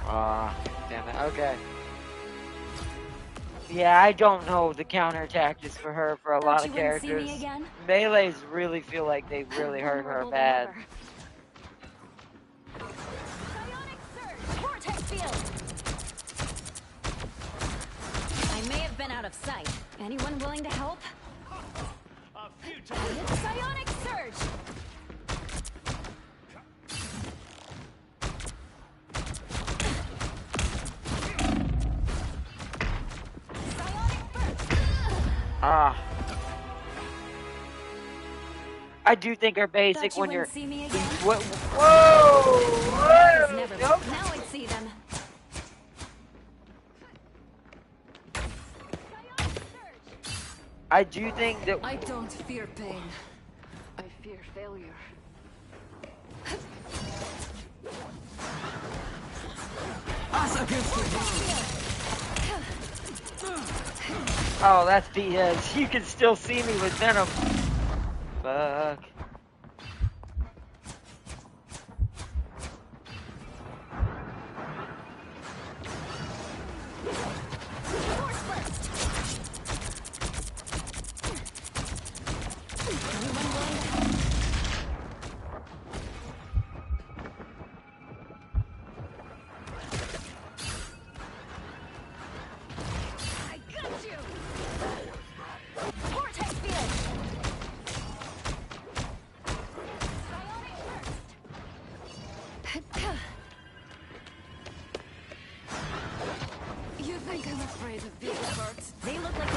Ah, damn it. Okay. Yeah, I don't know the counter tactics for her for a lot of characters. Melees really feel like they really hurt her bad. I may have been out of sight. Anyone willing to help? A futile. Psionic surge! Ah. I do think her basic when you're. See me again? Whoa! Whoa! Never. Nope. Now I see them. I do think that. I don't fear pain. I fear failure. Us against the world. Oh, that's BS. You can still see me with Venom. Fuck. You think I'm afraid of being hurt? They look like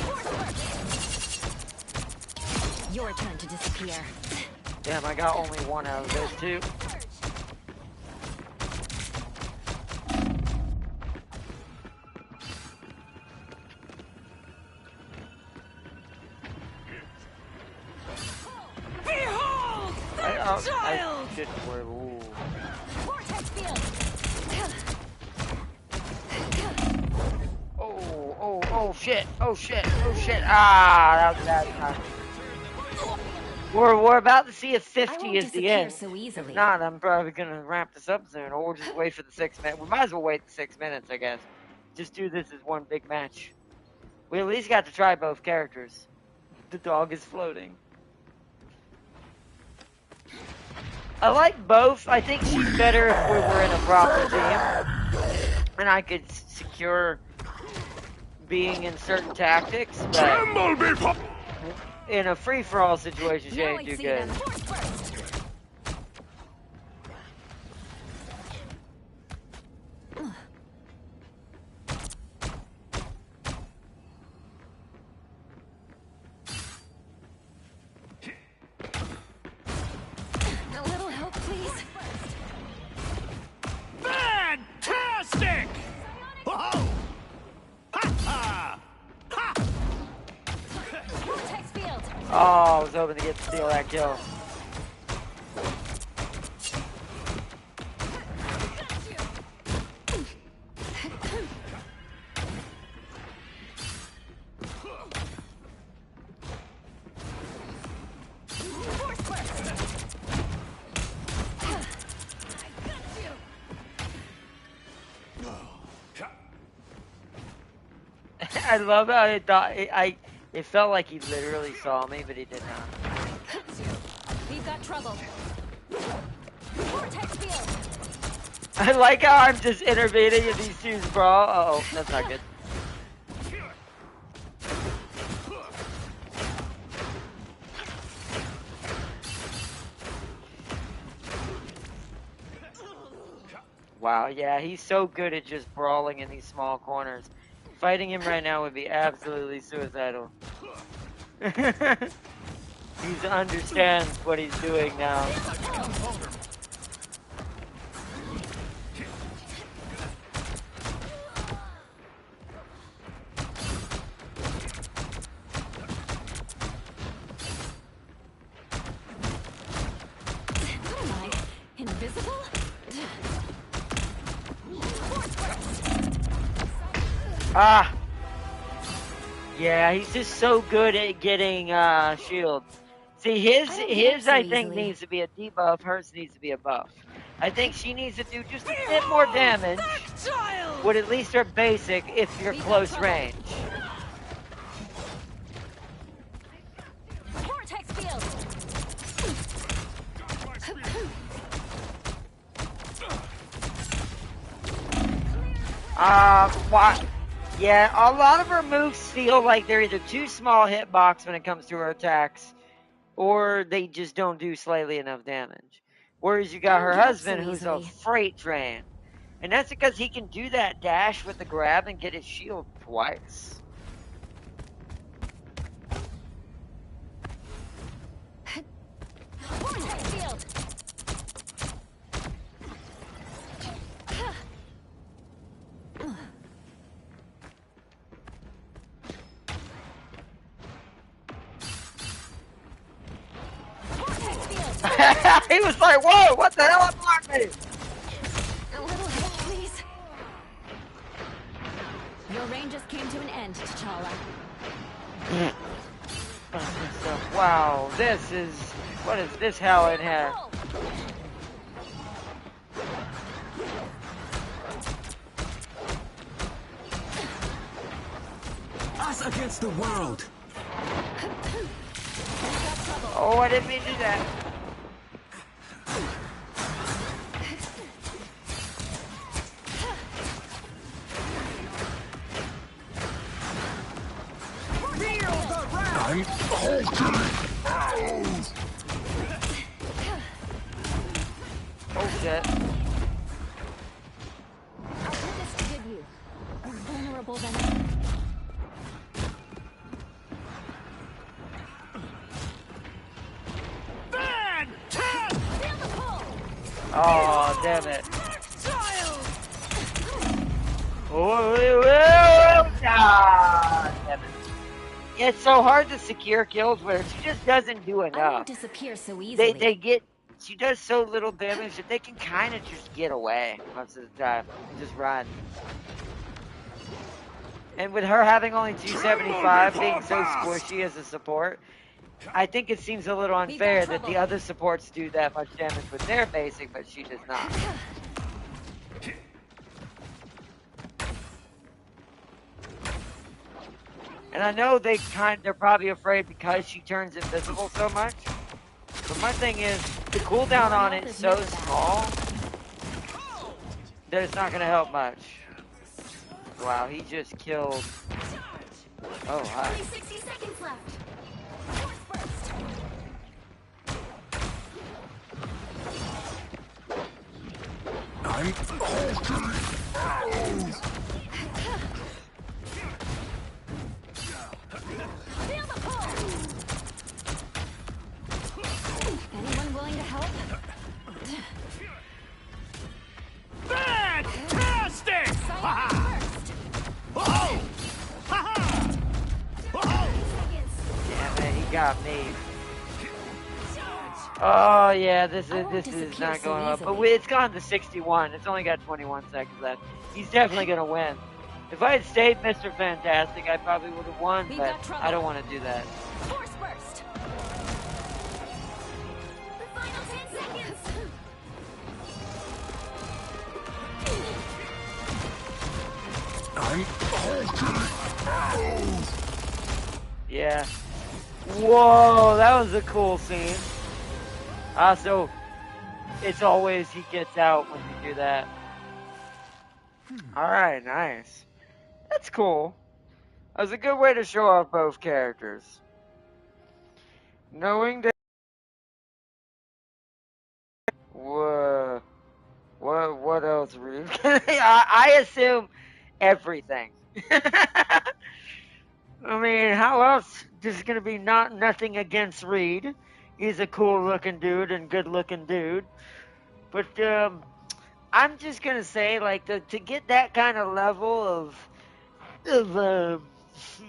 they Your turn to disappear. Damn, I got only one out of those two. Behold, Dark Child! I shouldn't worry. Ooh. Vortex field. Oh shit, oh shit, oh shit. Ah, that was a bad time. We're about to see if 50 is the end. So easily. If not, I'm probably gonna wrap this up soon, or we'll just wait for the 6 minutes. We might as well wait the 6 minutes, I guess. Just do this as one big match. We at least got to try both characters. The dog is floating. I like both. I think she's better if we were in a proper team. And I could secure being in certain tactics, but in a free-for-all situation, she Now ain't I too see good. them. Force burst. A little help, please. Fantastic! Whoa! Ha ha! Ha! Vortex field. Oh, I was hoping to steal that kill. Force burst. I love how it thought it felt like he literally saw me, but he did not. We've got trouble. Vortex field. I like how I'm just intervening in these two's brawl. Oh, that's not good. Wow, yeah, he's so good at just brawling in these small corners. Fighting him right now would be absolutely suicidal. He understands what he's doing now. What am I? Invisible? Ah! Yeah, he's just so good at getting shields. See, his I don't give up so I think easily. needs to be a debuff, hers needs to be a buff. I think she needs to do just a bit more damage. Would at least her basic if you're We've got close trouble. range. Vortex field. What? Yeah, a lot of her moves feel like they're either too small hitbox when it comes to her attacks, or they just don't do slightly enough damage. Whereas you got I don't her give up husband, so who's a easily. freight train. And that's because he can do that dash with the grab and get his shield twice. Vortex field. Vortex field. He was like, whoa, what the hell unblocked me? A little help, please. Your reign just came to an end, T'Challa. Wow, this is, what is this hell in here? Us against the world. Oh, I didn't mean to do that. I'm Oh shit. I'll put this to good use. More vulnerable than ever. Fantastic! Feel the pull. Oh, damn it. Child! Damn it. It's so hard to secure kills where she just doesn't do I won't enough. disappear so easily. They get, she does so little damage that they can kind of just get away most of the time. Just run. And with her having only 275, being so squishy as a support, I think it seems a little unfair that the other supports do that much damage with their basic, but she does not. And I know they're probably afraid because she turns invisible so much. But my thing is, the cooldown on it is so small that it's not going to help much. Wow, he just killed. Oh, hi. Only 60 seconds left. Feel the pull! Anyone willing to help? Fantastic! Silent first! Oh! Ha-ha! Oh! Damn it, he got me. Oh yeah, this I won't is disappear not so going up. But easily. it's gone to 61. It's only got 21 seconds left. He's definitely gonna win. If I had stayed Mr. Fantastic, I probably would have won, We've but got trouble. I don't want to do that. Force burst! The final 10 seconds! Yeah. Whoa, that was a cool scene. So it's always he gets out when you do that. Alright, nice. That's cool. That was a good way to show off both characters. Knowing that. Whoa. What else, Reed? I assume everything. I mean, how else? There's gonna be nothing against Reed. He's a cool looking dude and good looking dude. But I'm just gonna say, like, to get that kind of level of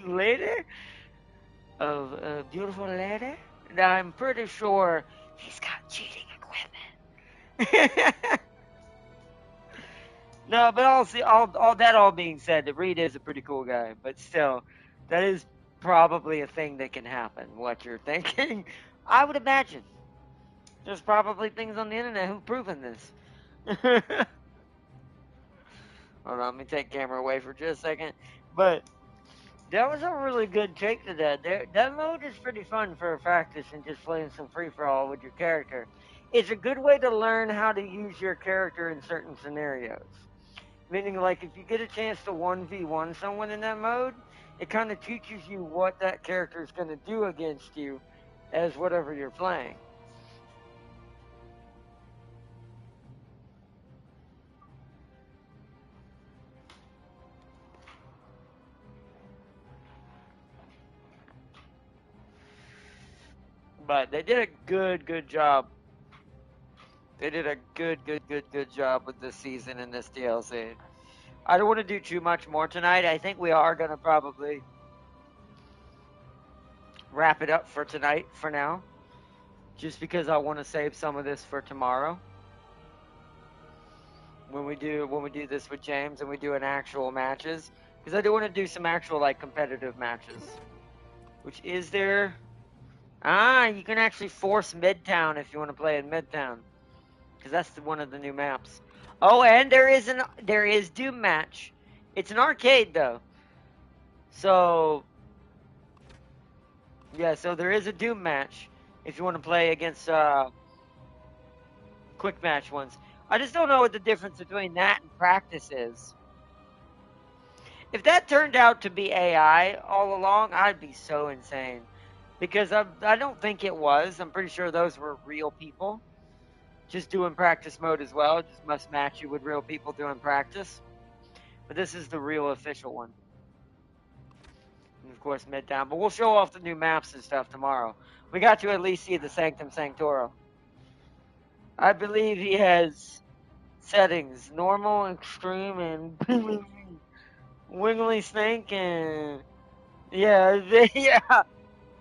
lady, of beautiful lady, I'm pretty sure he's got cheating equipment. No, but all being said, that Reed is a pretty cool guy. But still, that is probably a thing that can happen. What you're thinking, I would imagine. There's probably things on the internet who've proven this. Hold on, let me take camera away for just a second. But that was a really good take to that. That mode is pretty fun for practice and just playing some free for all with your character. It's a good way to learn how to use your character in certain scenarios. Meaning, like, if you get a chance to 1v1 someone in that mode, it kind of teaches you what that character is going to do against you as whatever you're playing. But they did a good job. They did a good job with this season and this DLC. I don't want to do too much more tonight. I think we are going to probably wrap it up for tonight for now. Just because I want to save some of this for tomorrow. When we do this with James and we do an actual matches. Because I do want to do some actual, like, competitive matches. Which is there... you can actually force Midtown if you want to play in Midtown. Because that's one of the new maps. Oh, and there is Doom Match. It's an arcade, though. So... yeah, so there is a Doom Match. If you want to play against, quick match ones. I just don't know what the difference between that and practice is. If that turned out to be AI all along, I'd be so insane. Because I don't think it was. I'm pretty sure those were real people. Just doing practice mode as well. Just must match you with real people doing practice. But this is the real official one. And of course, Midtown. But we'll show off the new maps and stuff tomorrow. We got to at least see the Sanctum Sanctorum. I believe he has settings. Normal, extreme, and wiggly snake, and... yeah, yeah.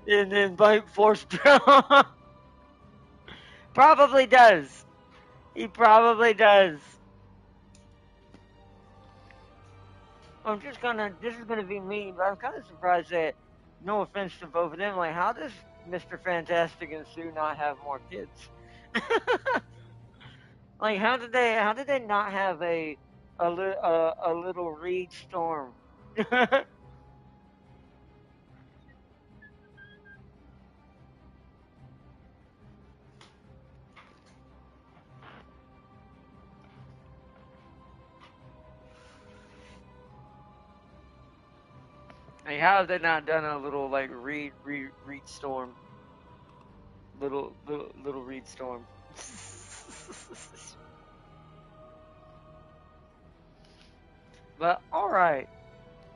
And then bite force drill. Probably does. He probably does. This is gonna be me, but I'm kind of surprised that, no offense to both of them, like, how does Mr. Fantastic and Sue not have more kids? Like, how did they not have a little Reed Storm? Like, how have they not done a little, like, Reed Storm? Little Reed Storm. But alright.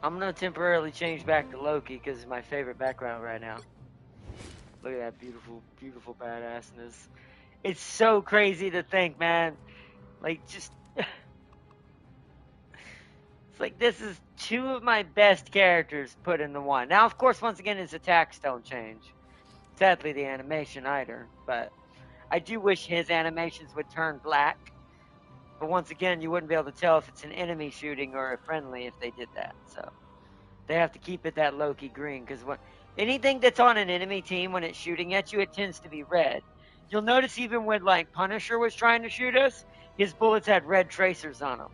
I'm gonna temporarily change back to Loki because it's my favorite background right now. Look at that beautiful, beautiful badassness. It's so crazy to think, man. Like, just. It's like this is two of my best characters put into one. Now, of course, once again, his attacks don't change. Sadly, the animation either. But I do wish his animations would turn black. But once again, you wouldn't be able to tell if it's an enemy shooting or a friendly if they did that. So they have to keep it that Loki green because when anything that's on an enemy team when it's shooting at you, it tends to be red. You'll notice even when like Punisher was trying to shoot us, his bullets had red tracers on them,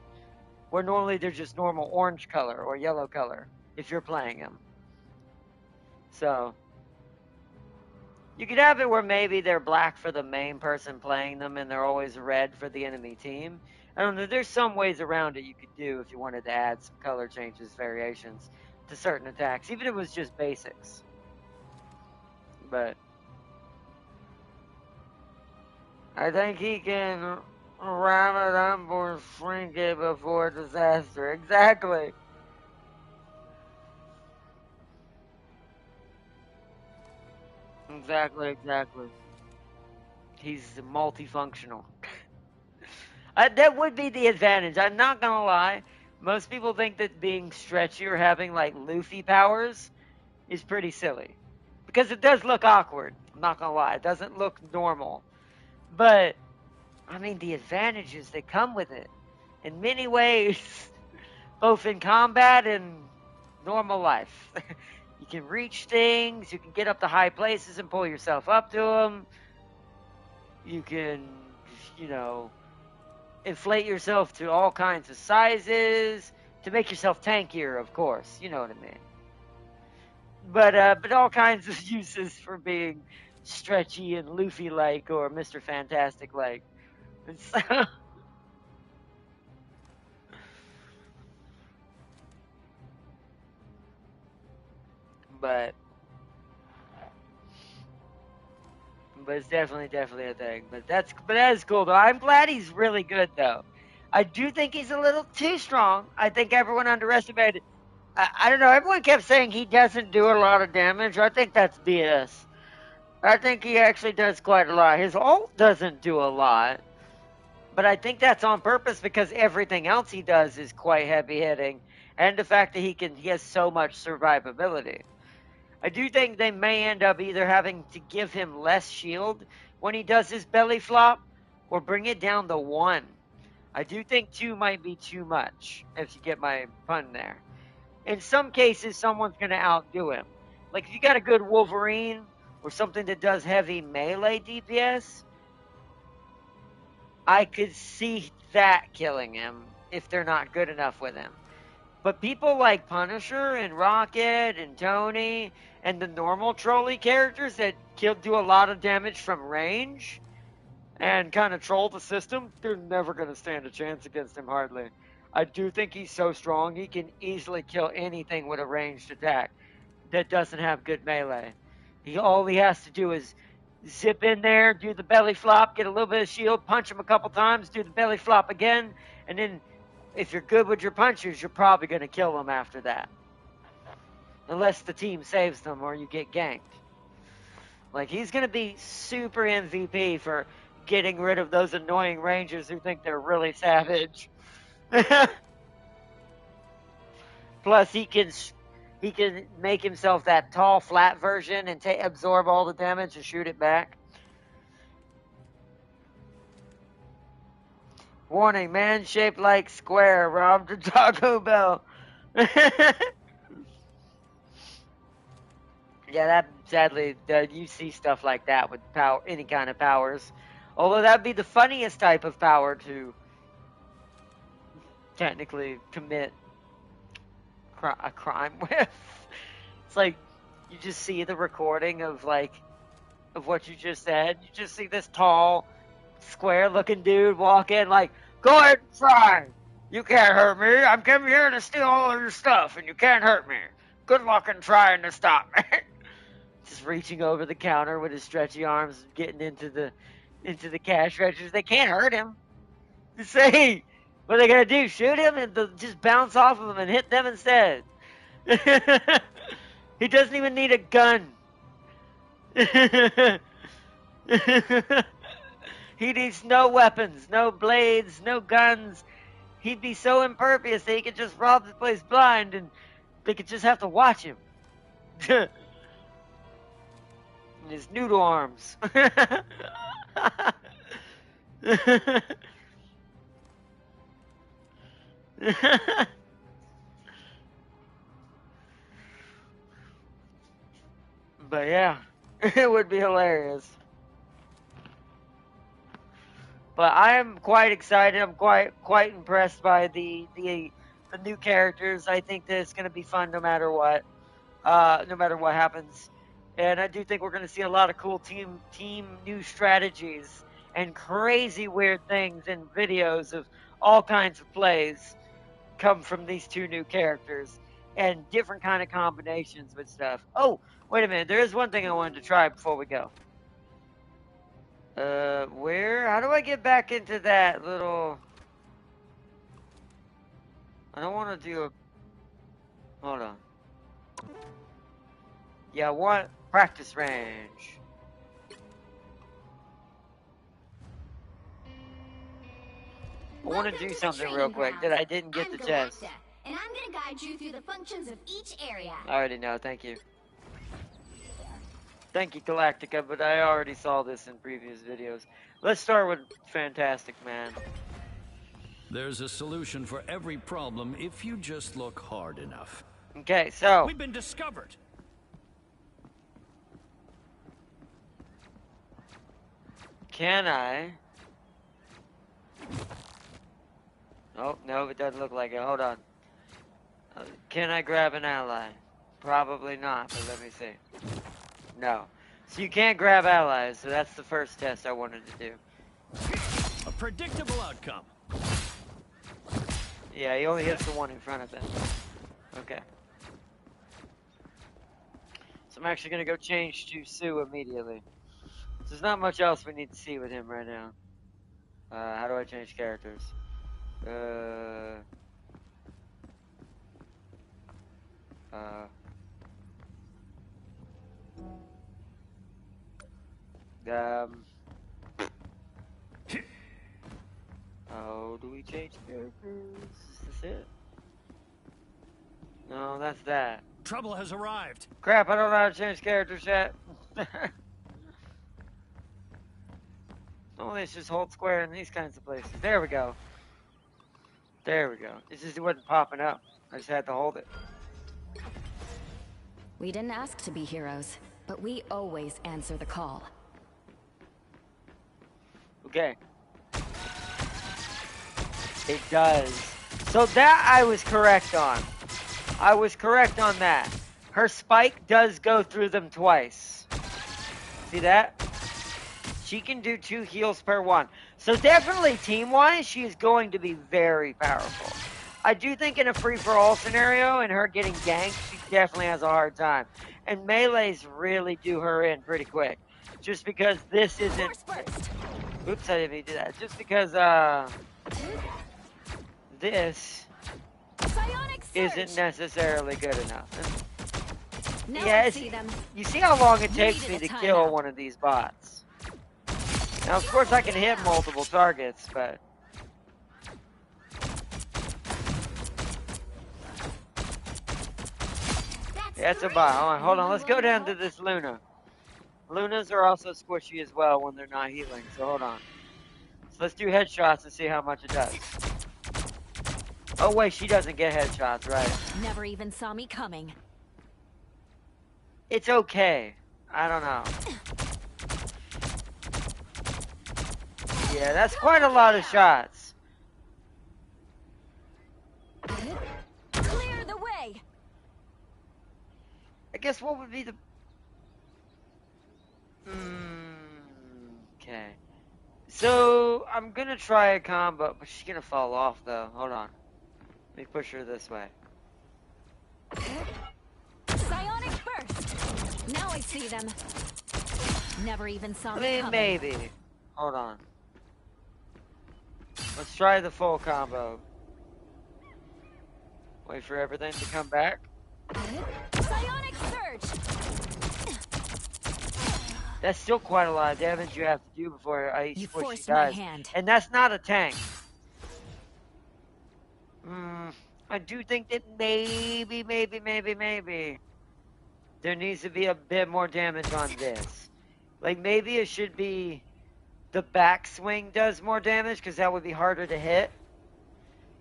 where normally they're just normal orange color or yellow color if you're playing them. So you could have it where maybe they're black for the main person playing them and they're always red for the enemy team. I don't know. There's some ways around it you could do if you wanted to add some color changes, variations to certain attacks, even if it was just basics. But I think he can ram it up or shrink it before disaster. Exactly. Exactly. He's multifunctional. That would be the advantage. I'm not gonna lie. Most people think that being stretchy or having like Luffy powers is pretty silly. Because it does look awkward. I'm not gonna lie. It doesn't look normal. But, I mean, the advantages that come with it. In many ways, both in combat and normal life. You can reach things, you can get up to high places and pull yourself up to them. You can, you know, inflate yourself to all kinds of sizes to make yourself tankier, of course. You know what I mean. But all kinds of uses for being stretchy and Luffy-like or Mr. Fantastic-like. So, but but it's definitely a thing. But that is cool though. I'm glad he's really good though. I do think he's a little too strong. I think everyone underestimated. I don't know. Everyone kept saying he doesn't do a lot of damage. I think that's BS. I think he actually does quite a lot. His ult doesn't do a lot, but I think that's on purpose because everything else he does is quite heavy hitting, and the fact that he has so much survivability. I do think they may end up either having to give him less shield when he does his belly flop, or bring it down to 1. I do think 2 might be too much, if you get my pun there. In some cases, someone's going to outdo him. Like if you got a good Wolverine or something that does heavy melee DPS, I could see that killing him if they're not good enough with him. But people like Punisher and Rocket and Tony and the normal trolley characters that do a lot of damage from range and kind of troll the system, they're never going to stand a chance against him hardly. I do think he's so strong he can easily kill anything with a ranged attack that doesn't have good melee. All he has to do is zip in there, do the belly flop, get a little bit of shield, punch him a couple times, do the belly flop again, and then if you're good with your punches, you're probably going to kill them after that. Unless the team saves them or you get ganked. Like, he's going to be super MVP for getting rid of those annoying rangers who think they're really savage. Plus, he can make himself that tall, flat version and absorb all the damage and shoot it back. Warning, man shaped like square robbed a Taco Bell. Yeah, that sadly, you see stuff like that with power, any kind of powers. Although that'd be the funniest type of power to technically commit a crime with. It's like you just see the recording of what you just said. You just see this tall, square-looking dude walk in like, "Go ahead and try. You can't hurt me. I'm coming here to steal all of your stuff, and you can't hurt me. Good luck in trying to stop me." Just reaching over the counter with his stretchy arms, getting into the cash registers. They can't hurt him. Say, What are they gonna do? Shoot him and just bounce off of him and hit them instead? He doesn't even need a gun. He needs no weapons, no blades, no guns. He'd be so impervious that he could just rob the place blind and they could just have to watch him. And his noodle arms. But yeah, it would be hilarious. But I am quite excited. I'm quite impressed by the new characters. I think that it's going to be fun no matter what, happens. And I do think we're going to see a lot of cool team new strategies and crazy weird things and videos of all kinds of plays come from these two new characters and different kind of combinations with stuff. Oh, wait a minute. There is one thing I wanted to try before we go. How do I get back into that little... I don't want to do a... Hold on. Yeah, I want practice range. I want to do something real quick that I didn't get the chance. And I'm gonna guide you through the functions of each area. I already know, thank you. Thank you, Galactica, but I already saw this in previous videos. Let's start with Fantastic Man. There's a solution for every problem if you just look hard enough. Okay, so... We've been discovered. Can I... Oh, no, it doesn't look like it. Hold on. Can I grab an ally? Probably not, but let me see. No. So you can't grab allies, so that's the first test I wanted to do. A predictable outcome. Yeah, he only hits the one in front of him. Okay. So I'm actually going to go change to Sue immediately. So there's not much else we need to see with him right now. How do I change characters? Oh, do we change characters? Is this it? No, that's that. Trouble has arrived. Crap, I don't know how to change characters yet. Normally it's just hold square in these kinds of places. There we go. There we go. It just wasn't popping up. I just had to hold it. We didn't ask to be heroes, but we always answer the call. Okay. It does. So that I was correct on. I was correct on that. Her spike does go through them twice. See that? She can do 2 heals per one. So definitely team-wise, she is going to be very powerful. I do think in a free-for-all scenario and her getting ganked, she definitely has a hard time. And melees really do her in pretty quick. Just because this isn't... Oops, I didn't mean to do that. Just because, this isn't necessarily good enough. Yeah, you see how long it takes me to kill one of these bots. Now, of course, I can hit multiple targets, but... Yeah, it's a bot. Hold on, let's go down to this Luna. Lunas are also squishy as well when they're not healing, so hold on. So let's do headshots and see how much it does. Oh wait, she doesn't get headshots, right? Never even saw me coming. It's okay. I don't know. Yeah, that's quite a lot of shots. Clear the way. I guess what would be the... Okay. So, I'm gonna try a combo, but she's gonna fall off though. Hold on. Let me push her this way. Psionic burst. Now I see them. Never even saw me coming. Maybe. Hold on. Let's try the full combo. Wait for everything to come back. Psionic surge. That's still quite a lot of damage you have to do before You she forced my dies. hand. And that's not a tank. I do think that maybe there needs to be a bit more damage on this. Like maybe it should be the backswing does more damage because that would be harder to hit.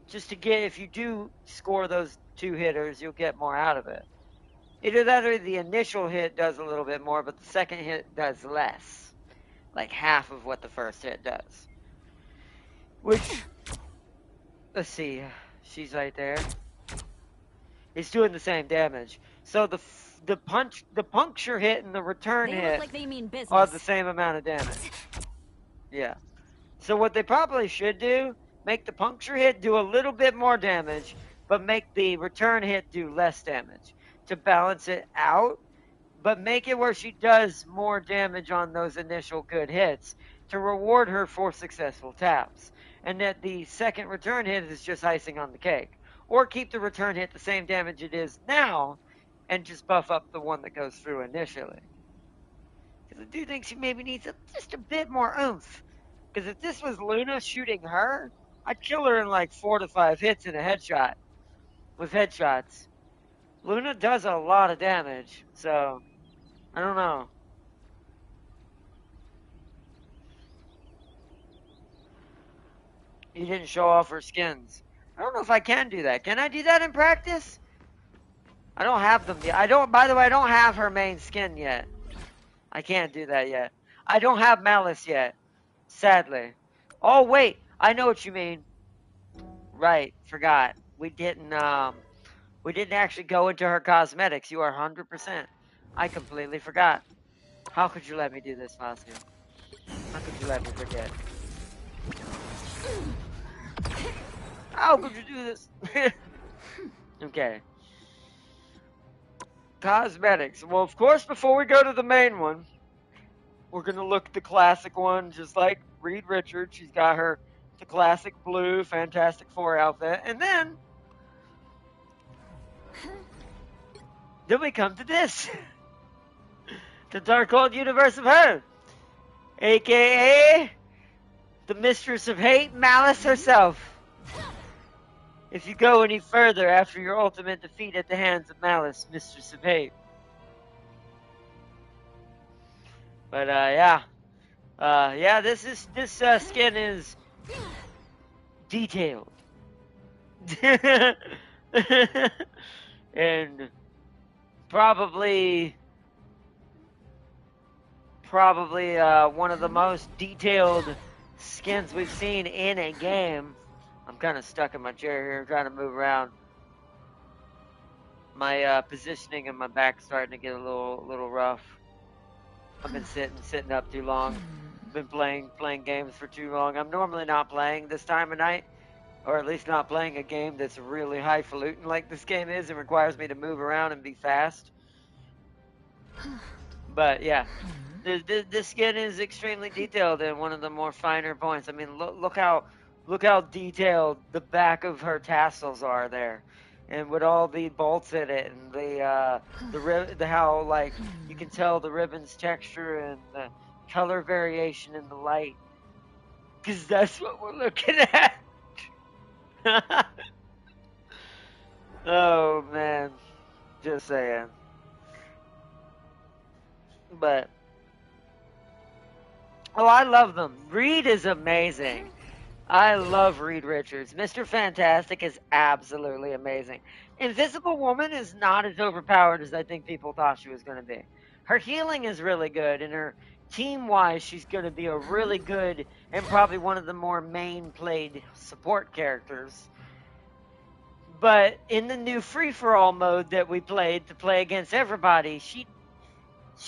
Just to get, if you do score those 2 hitters, you'll get more out of it. Either that or the initial hit does a little bit more, but the second hit does less. Like half of what the first hit does. Which, let's see, she's right there. It's doing the same damage. So the puncture hit and the return They hit look like they mean business. are the same amount of damage. Yeah. So what they probably should do, make the puncture hit do a little bit more damage, but make the return hit do less damage to balance it out, but make it where she does more damage on those initial good hits to reward her for successful taps, and that the second return hit is just icing on the cake. Or keep the return hit the same damage it is now, and just buff up the one that goes through initially. Because I do think she maybe needs just a bit more oomph. Because if this was Luna shooting her, I'd kill her in like 4 to 5 hits in a headshot. With headshots. Luna does a lot of damage, so I don't know. You didn't show off her skins. I don't know if I can do that. Can I do that in practice? I don't have them yet. By the way, I don't have her main skin yet. I can't do that yet. I don't have Malice yet. Sadly. Oh, wait. I know what you mean. Right. Forgot. We didn't actually go into her cosmetics. You are 100%. I completely forgot. How could you let me do this, Fazio? How could you let me forget? How could you do this? Okay. Cosmetics. Well, of course, before we go to the main one, we're going to look at the classic one, just like Reed Richards. She's got the classic blue Fantastic Four outfit. And then we come to this. The Darkhold Universe of her. A.K.A. the Mistress of Hate, Malice herself. If you go any further after your ultimate defeat at the hands of Malice, Mistress of Hate. But yeah, this skin is detailed, and probably one of the most detailed skins we've seen in a game. I'm kind of stuck in my chair here, trying to move around. My positioning and my back's starting to get a little rough. I've been sitting up too long. Been playing games for too long. I'm normally not playing this time of night, or at least not playing a game that's really highfalutin like this game is. It requires me to move around and be fast. But yeah, this skin is extremely detailed and one of the more finer points. I mean, look how detailed the back of her tassels are there, and with all the bolts in it, and the how like you can tell the ribbon's texture and the color variation in the light, because that's what we're looking at. Oh man, just saying. But I love them. Reed is amazing. I love Reed Richards. Mr. Fantastic is absolutely amazing. Invisible Woman is not as overpowered as I think people thought she was going to be. Her healing is really good, and her team-wise, she's going to be a really good and probably one of the more main-played support characters. But in the new free-for-all mode that we played to play against everybody, she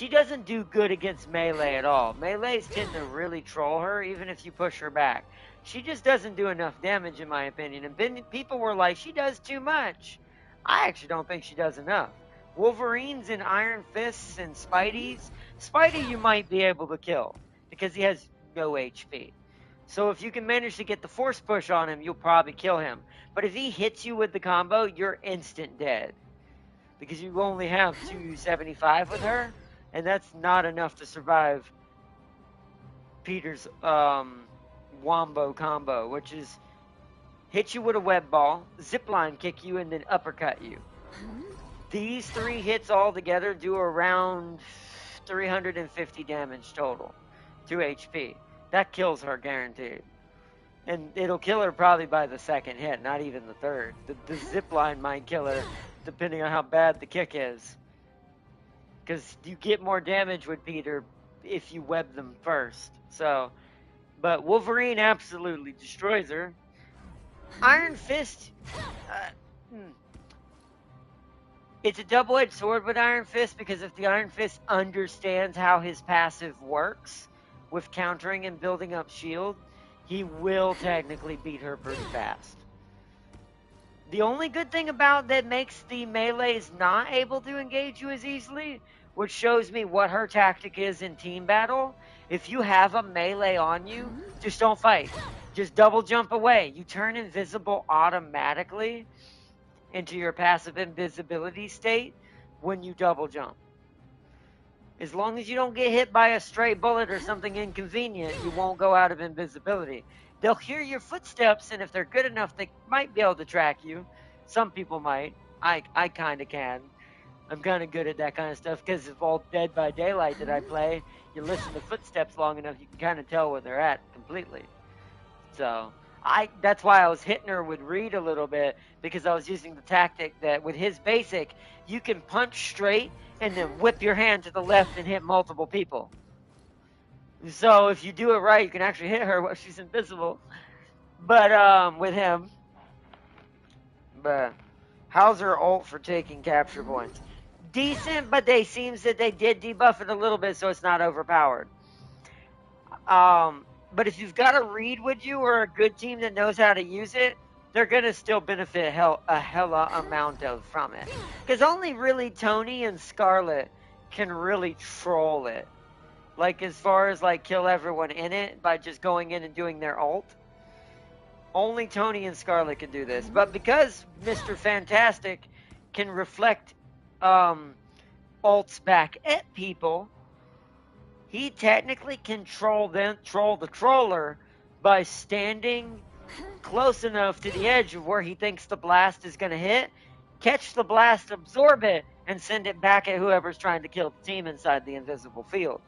doesn't do good against melee at all. Melees tend to really troll her, even if you push her back. She just doesn't do enough damage, in my opinion. And people were like, she does too much. I actually don't think she does enough. Wolverines and Iron Fists and Spidey you might be able to kill, because he has no HP. So if you can manage to get the force push on him, you'll probably kill him. But if he hits you with the combo, you're instant dead. Because you only have 275 with her, and that's not enough to survive Peter's wombo combo, which is hit you with a web ball, zipline kick you, and then uppercut you. These 3 hits all together do around 350 damage total, 2 HP. That kills her guaranteed. And it'll kill her probably by the 2nd hit, not even the 3rd. The zipline might kill her, depending on how bad the kick is. Because you get more damage with Peter if you web them first. So, but Wolverine absolutely destroys her. Iron Fist, it's a double-edged sword with Iron Fist, because if the Iron Fist understands how his passive works with countering and building up shield, he will technically beat her pretty fast. The only good thing about that makes the melees not able to engage you as easily, which shows me what her tactic is in team battle, if you have a melee on you, just don't fight. Just double jump away. You turn invisible automatically into your passive invisibility state when you double jump. As long as you don't get hit by a stray bullet or something inconvenient, you won't go out of invisibility. They'll hear your footsteps, and if they're good enough, they might be able to track you. Some people might. I kind of can. I'm kind of good at that kind of stuff because of all Dead by Daylight that I play. You listen to footsteps long enough, you can kind of tell where they're at completely. So that's why I was hitting her with Reed a little bit, because I was using the tactic that with his basic, you can punch straight and then whip your hand to the left and hit multiple people. So if you do it right, you can actually hit her while she's invisible. But with him, but how's her ult for taking capture points? Decent, but seems that they did debuff it a little bit, so it's not overpowered. But if you've got a Reed with you or a good team that knows how to use it, they're gonna still benefit a hella amount from it. Because only really Tony and Scarlet can really troll it. Like as far as like kill everyone in it by just going in and doing their ult. Only Tony and Scarlet can do this. But because Mr. Fantastic can reflect ults back at people, he technically can troll the troller by standing close enough to the edge of where he thinks the blast is going to hit, catch the blast, absorb it, and send it back at whoever's trying to kill the team inside the invisible field.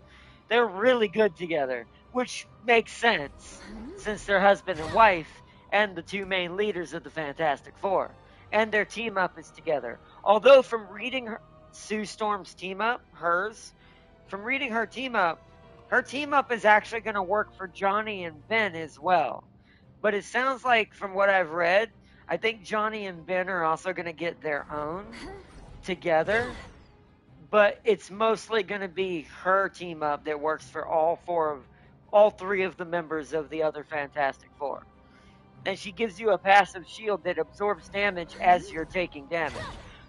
They're really good together, which makes sense since they're husband and wife and the 2 main leaders of the Fantastic Four. And their team up is together. Although from reading Sue Storm's team up, from reading her team up is actually going to work for Johnny and Ben as well. But it sounds like from what I've read, I think Johnny and Ben are also going to get their own together. But it's mostly going to be her team up that works for all 3 of the members of the other Fantastic Four. And she gives you a passive shield that absorbs damage as you're taking damage.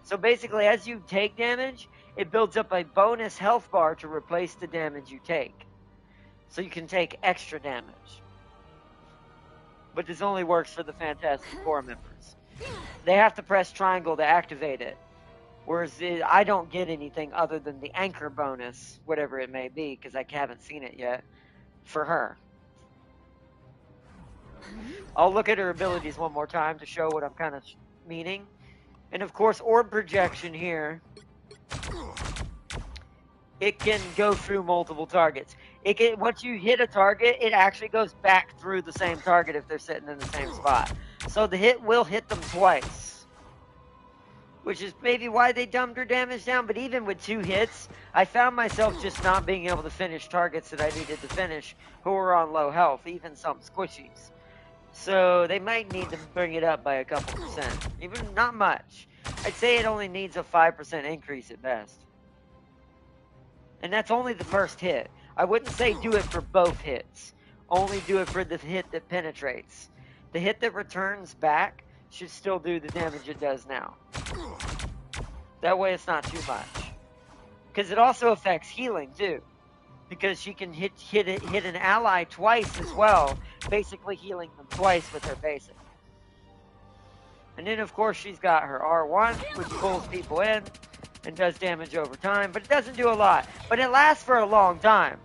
So basically, as you take damage, it builds up a bonus health bar to replace the damage you take. So you can take extra damage. But this only works for the Fantastic Four members. They have to press triangle to activate it. Whereas I don't get anything other than the anchor bonus, whatever it may be, because I haven't seen it yet, for her. I'll look at her abilities one more time to show what I'm kind of meaning. And of course, orb projection here. It can go through multiple targets. Once you hit a target, it actually goes back through the same target if they're sitting in the same spot. So the hit will hit them twice. Which is maybe why they dumbed her damage down. But even with 2 hits, I found myself just not being able to finish targets that I needed to finish who were on low health, even some squishies. So they might need to bring it up by a couple percent. Even not much. I'd say it only needs a 5% increase at best. And that's only the first hit. I wouldn't say do it for both hits. Only do it for the hit that penetrates. The hit that returns back should still do the damage it does now. That way it's not too much. Because it also affects healing too. because she can hit an ally twice as well, basically healing them twice with her basic. And then of course she's got her R1, which pulls people in and does damage over time, but it doesn't do a lot. But it lasts for a long time.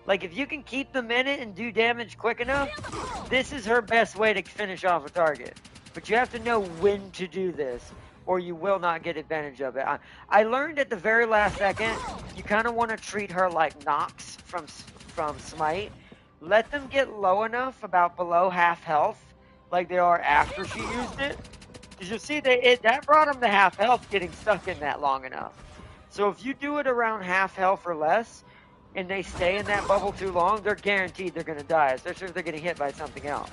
Like, if you can keep them in it and do damage quick enough, this is her best way to finish off a target. But you have to know when to do this, or you will not get advantage of it. I learned at the very last second, you kind of want to treat her like Nox from Smite. Let them get low enough, about below half health, like they are after she used it. Because you'll see that brought them to half health getting stuck in that long enough. So if you do it around half health or less, and they stay in that bubble too long, they're guaranteed they're going to die, especially if they're getting hit by something else.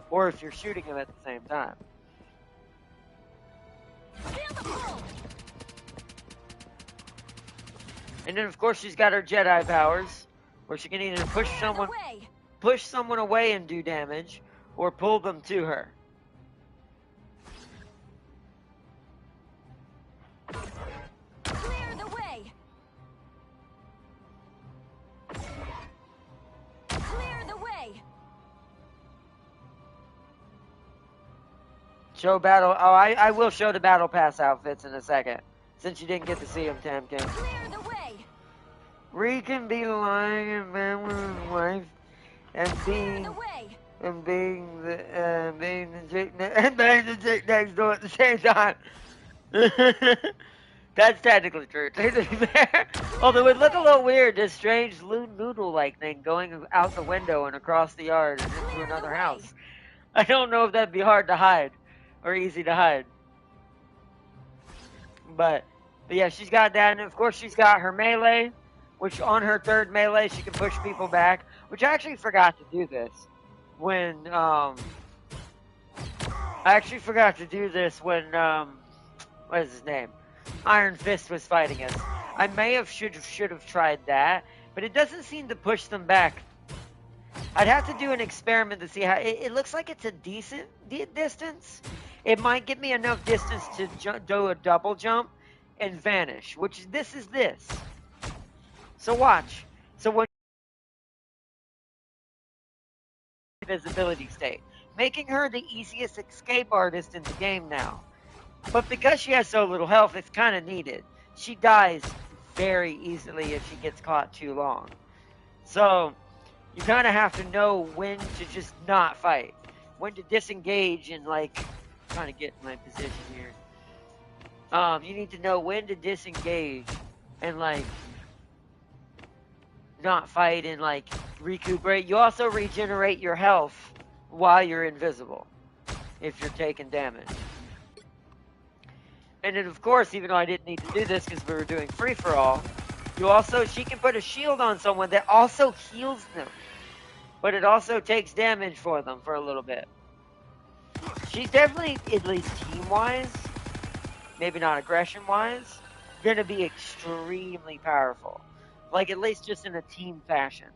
Or if you're shooting them at the same time. And then of course she's got her Jedi powers, where she can either push someone away and do damage, or pull them to her. Clear the way. Clear the way. Show battle. Oh, I will show the battle pass outfits in a second, since you didn't get to see them, Tamkin. Clear the way. Reed can be lying and man with his wife, and Clear the way. being the chick next door at the same time. That's technically true. Although it would look a little weird, this strange noodle-like thing going out the window and across the yard and into another house. I don't know if that'd be hard to hide or easy to hide. But yeah, she's got that, and of course she's got her melee, which on her third melee she can push people back. Which I actually forgot to do this when what is his name? Iron Fist was fighting us. I may have should have tried that, but it doesn't seem to push them back. I'd have to do an experiment to see how. It looks like it's a decent distance. It might give me enough distance to do a double jump and vanish, which this is this. So watch. So when visibility state, making her the easiest escape artist in the game now. But because she has so little health, it's kind of needed. She dies very easily if she gets caught too long. So you kind of have to know when to just not fight, when to disengage and like trying to get my position here. You need to know when to disengage and like not fight and like recuperate. You also regenerate your health while you're invisible if you're taking damage. And then of course, even though I didn't need to do this because we were doing free-for-all, she can put a shield on someone that also heals them. But it also takes damage for them for a little bit. She's definitely, at least team-wise, maybe not aggression-wise, gonna be extremely powerful. Like at least just in a team fashion.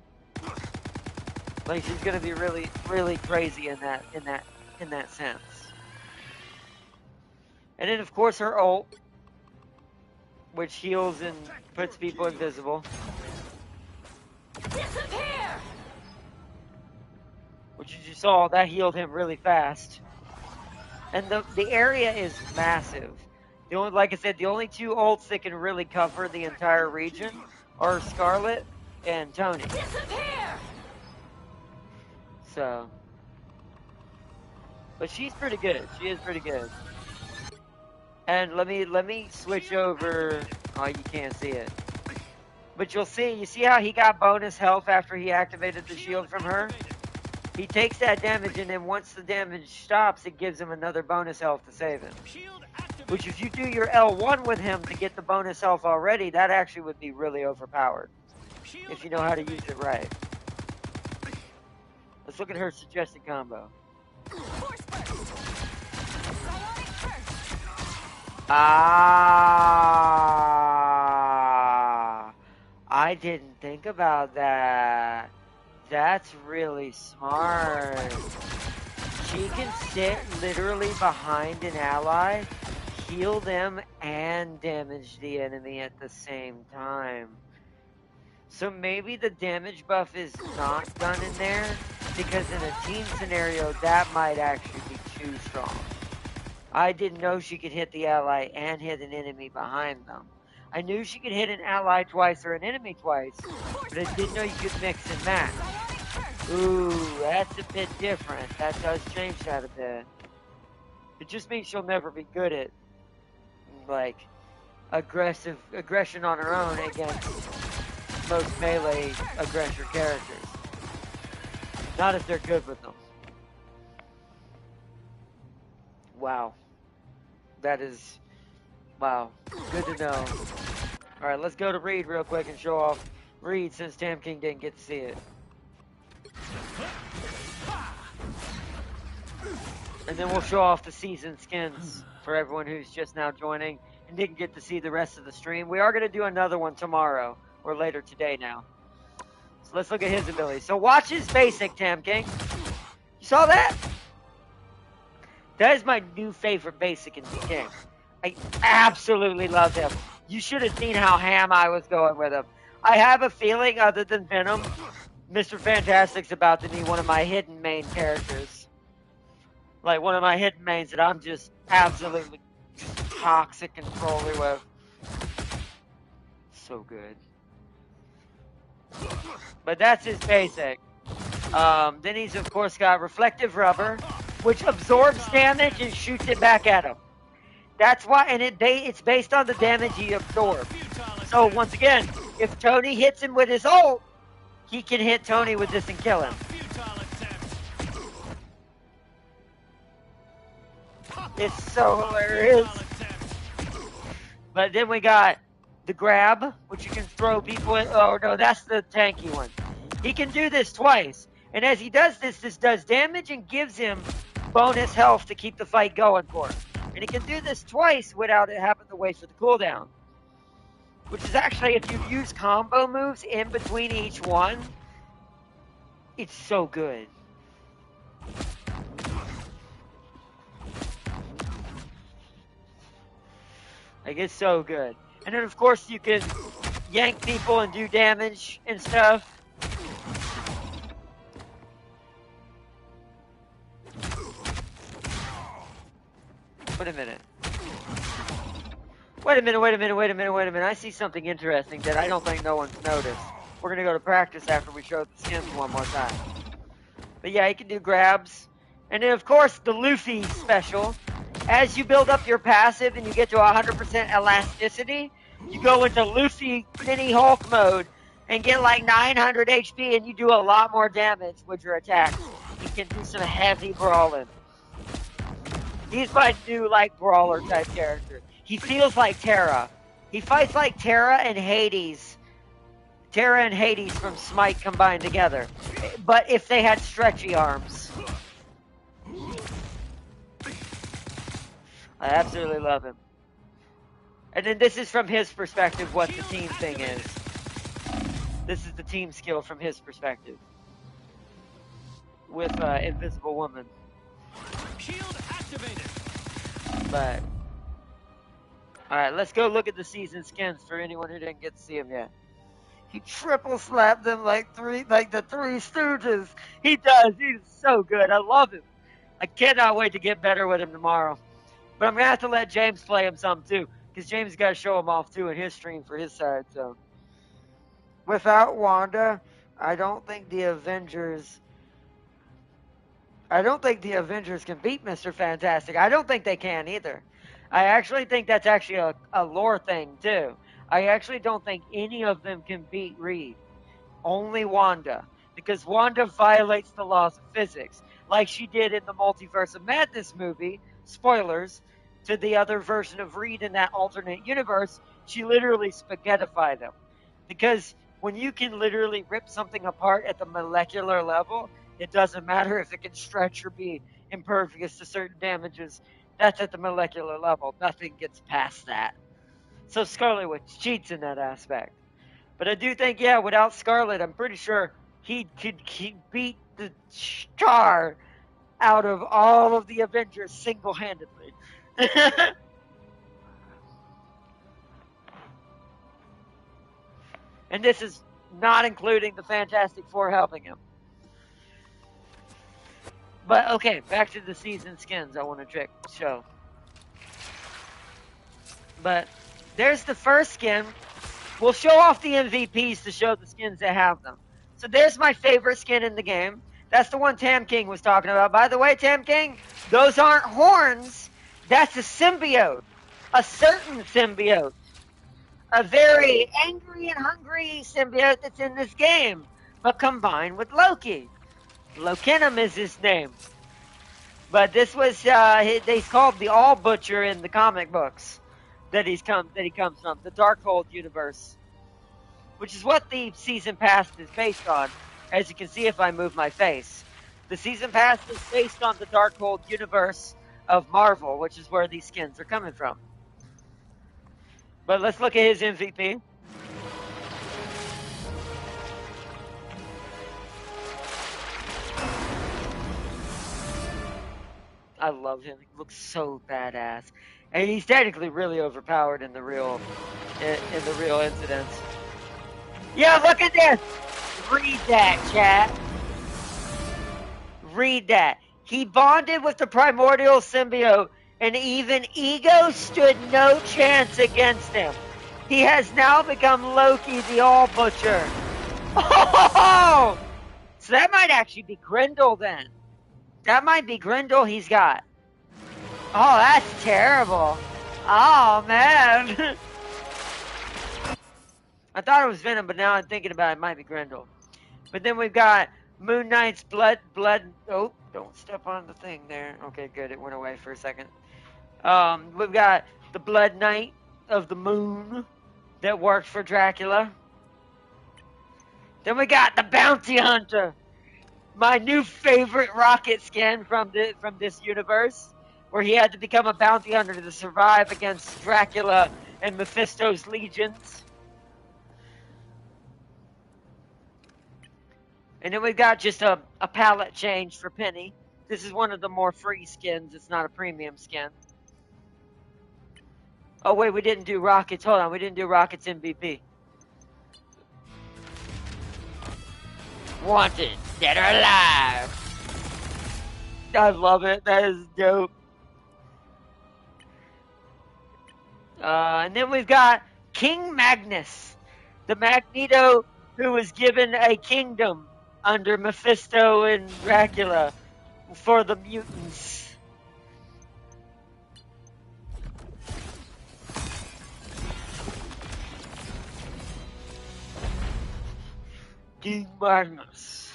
Like she's gonna be really, really crazy in that sense. And then of course her ult, which heals and puts people invisible. Disappear. Which as you saw, that healed him really fast. And the area is massive. Like I said, the only two ults that can really cover the entire region are Scarlet and Tony. Disappear. So, but she's pretty good. She is pretty good. And let me switch over. Oh, you can't see it. But you see how he got bonus health after he activated the shield from her? He takes that damage, and then once the damage stops, it gives him another bonus health to save him. Which if you do your L1 with him to get the bonus health already, that actually would be really overpowered. If you know how to use it right. Let's look at her suggested combo. Force burst. Psionic burst. Ah, I didn't think about that. That's really smart. She can sit literally behind an ally, heal them, and damage the enemy at the same time. So maybe the damage buff is not done in there, because in a team scenario, that might actually be too strong. I didn't know she could hit the ally and hit an enemy behind them. I knew she could hit an ally twice or an enemy twice, but I didn't know you could mix and match. Ooh, that's a bit different. That does change that a bit. It just means she'll never be good at, like, aggression on her own against most melee aggressor characters. Not if they're good with them. Wow. That is, wow. Good to know. Alright, let's go to Reed real quick and show off Reed since Tam King didn't get to see it. And then we'll show off the season skins for everyone who's just now joining and didn't get to see the rest of the stream. We are going to do another one tomorrow or later today now. So let's look at his ability. So watch his basic, Tam King. You saw that? That is my new favorite basic in the game. I absolutely love him. You should have seen how ham I was going with him. I have a feeling, other than Venom, Mr. Fantastic's about to be one of my hidden main characters. Like one of my hidden mains that I'm just absolutely toxic and trolly with. So good. But that's his basic. Then he's of course got reflective rubber, which absorbs damage and shoots it back at him. That's why, and it's based on the damage he absorbs. So once again, if Tony hits him with his ult, he can hit Tony with this and kill him. It's so hilarious. But then we got the grab, which you can throw people in. Oh no, that's the tanky one. He can do this twice. And as he does this, this does damage and gives him bonus health to keep the fight going for him. And he can do this twice without it having to wait for the cooldown. Which is actually, if you use combo moves in between each one, it's so good. Like, it's so good. And then, of course, you can yank people and do damage and stuff. Wait a minute. Wait a minute. I see something interesting that I don't think no one's noticed. We're going to go to practice after we show the skins one more time. But yeah, he can do grabs. And then, of course, the Luffy special. As you build up your passive and you get to 100% elasticity, you go into Luffy Mini Hulk mode and get like 900 HP and you do a lot more damage with your attacks. You can do some heavy brawling. He's my new, like, brawler type character. He feels like Terra. He fights like Terra and Hades. Terra and Hades from Smite combined together. But if they had stretchy arms. I absolutely love him. And then this is from his perspective what the team thing is. This is the team skill from his perspective. With Invisible Woman. Shield activated. But alright, let's go look at the season skins for anyone who didn't get to see them yet. He triple slapped them like the Three Stooges. He does. He's so good. I love him. I cannot wait to get better with him tomorrow. But I'm going to have to let James play him some too. Because James got to show him off too in his stream for his side. So without Wanda, I don't think the Avengers can beat Mr. Fantastic. I don't think they can either. I actually think that's actually a lore thing too. I actually don't think any of them can beat Reed. Only Wanda. Because Wanda violates the laws of physics. Like she did in the Multiverse of Madness movie. Spoilers. To the other version of Reed in that alternate universe. She literally spaghettified them. Because when you can literally rip something apart at the molecular level, it doesn't matter if it can stretch or be impervious to certain damages. That's at the molecular level. Nothing gets past that. So Scarlet Witch cheats in that aspect. But I do think, yeah, without Scarlet, I'm pretty sure he could beat the star out of all of the Avengers single-handedly. And this is not including the Fantastic Four helping him. But okay, back to the season skins I want to show. But there's the first skin. We'll show off the MVPs to show the skins that have them. So there's my favorite skin in the game. That's the one Tam King was talking about. By the way, Tam King, those aren't horns. That's a symbiote. A certain symbiote. A very angry and hungry symbiote that's in this game, but combined with Loki. Lokinum is his name. But this was, he's called the All Butcher in the comic books that he comes from, the Darkhold universe, which is what the season pass is based on. As you can see if I move my face, the season pass is based on the Darkhold universe of Marvel, which is where these skins are coming from. But let's look at his MVP. I love him. He looks so badass, and he's technically really overpowered in the real incidents. Yeah, look at this. Read that, chat. Read that. He bonded with the primordial symbiote, and even Ego stood no chance against him. He has now become Loki the All Butcher. Oh! So that might actually be Grendel then. That might be Grendel he's got. Oh, that's terrible. Oh, man. I thought it was Venom, but now I'm thinking about it, it might be Grendel. But then we've got Moon Knight's blood. Oh, don't step on the thing there. Okay, good. It went away for a second. We've got the Blood Knight of the Moon that worked for Dracula. Then we got the Bounty Hunter, my new favorite Rocket skin from this universe, where he had to become a bounty hunter to survive against Dracula and Mephisto's legions. And then we've got just a palette change for Penny. This is one of the more free skins. It's not a premium skin. Oh, wait, we didn't do Rockets. Hold on, we didn't do Rockets MVP. Wanted, dead or alive. I love it. That is dope. And then we've got King Magnus, the Magneto who was given a kingdom under Mephisto and Dracula for the mutants. King Magnus.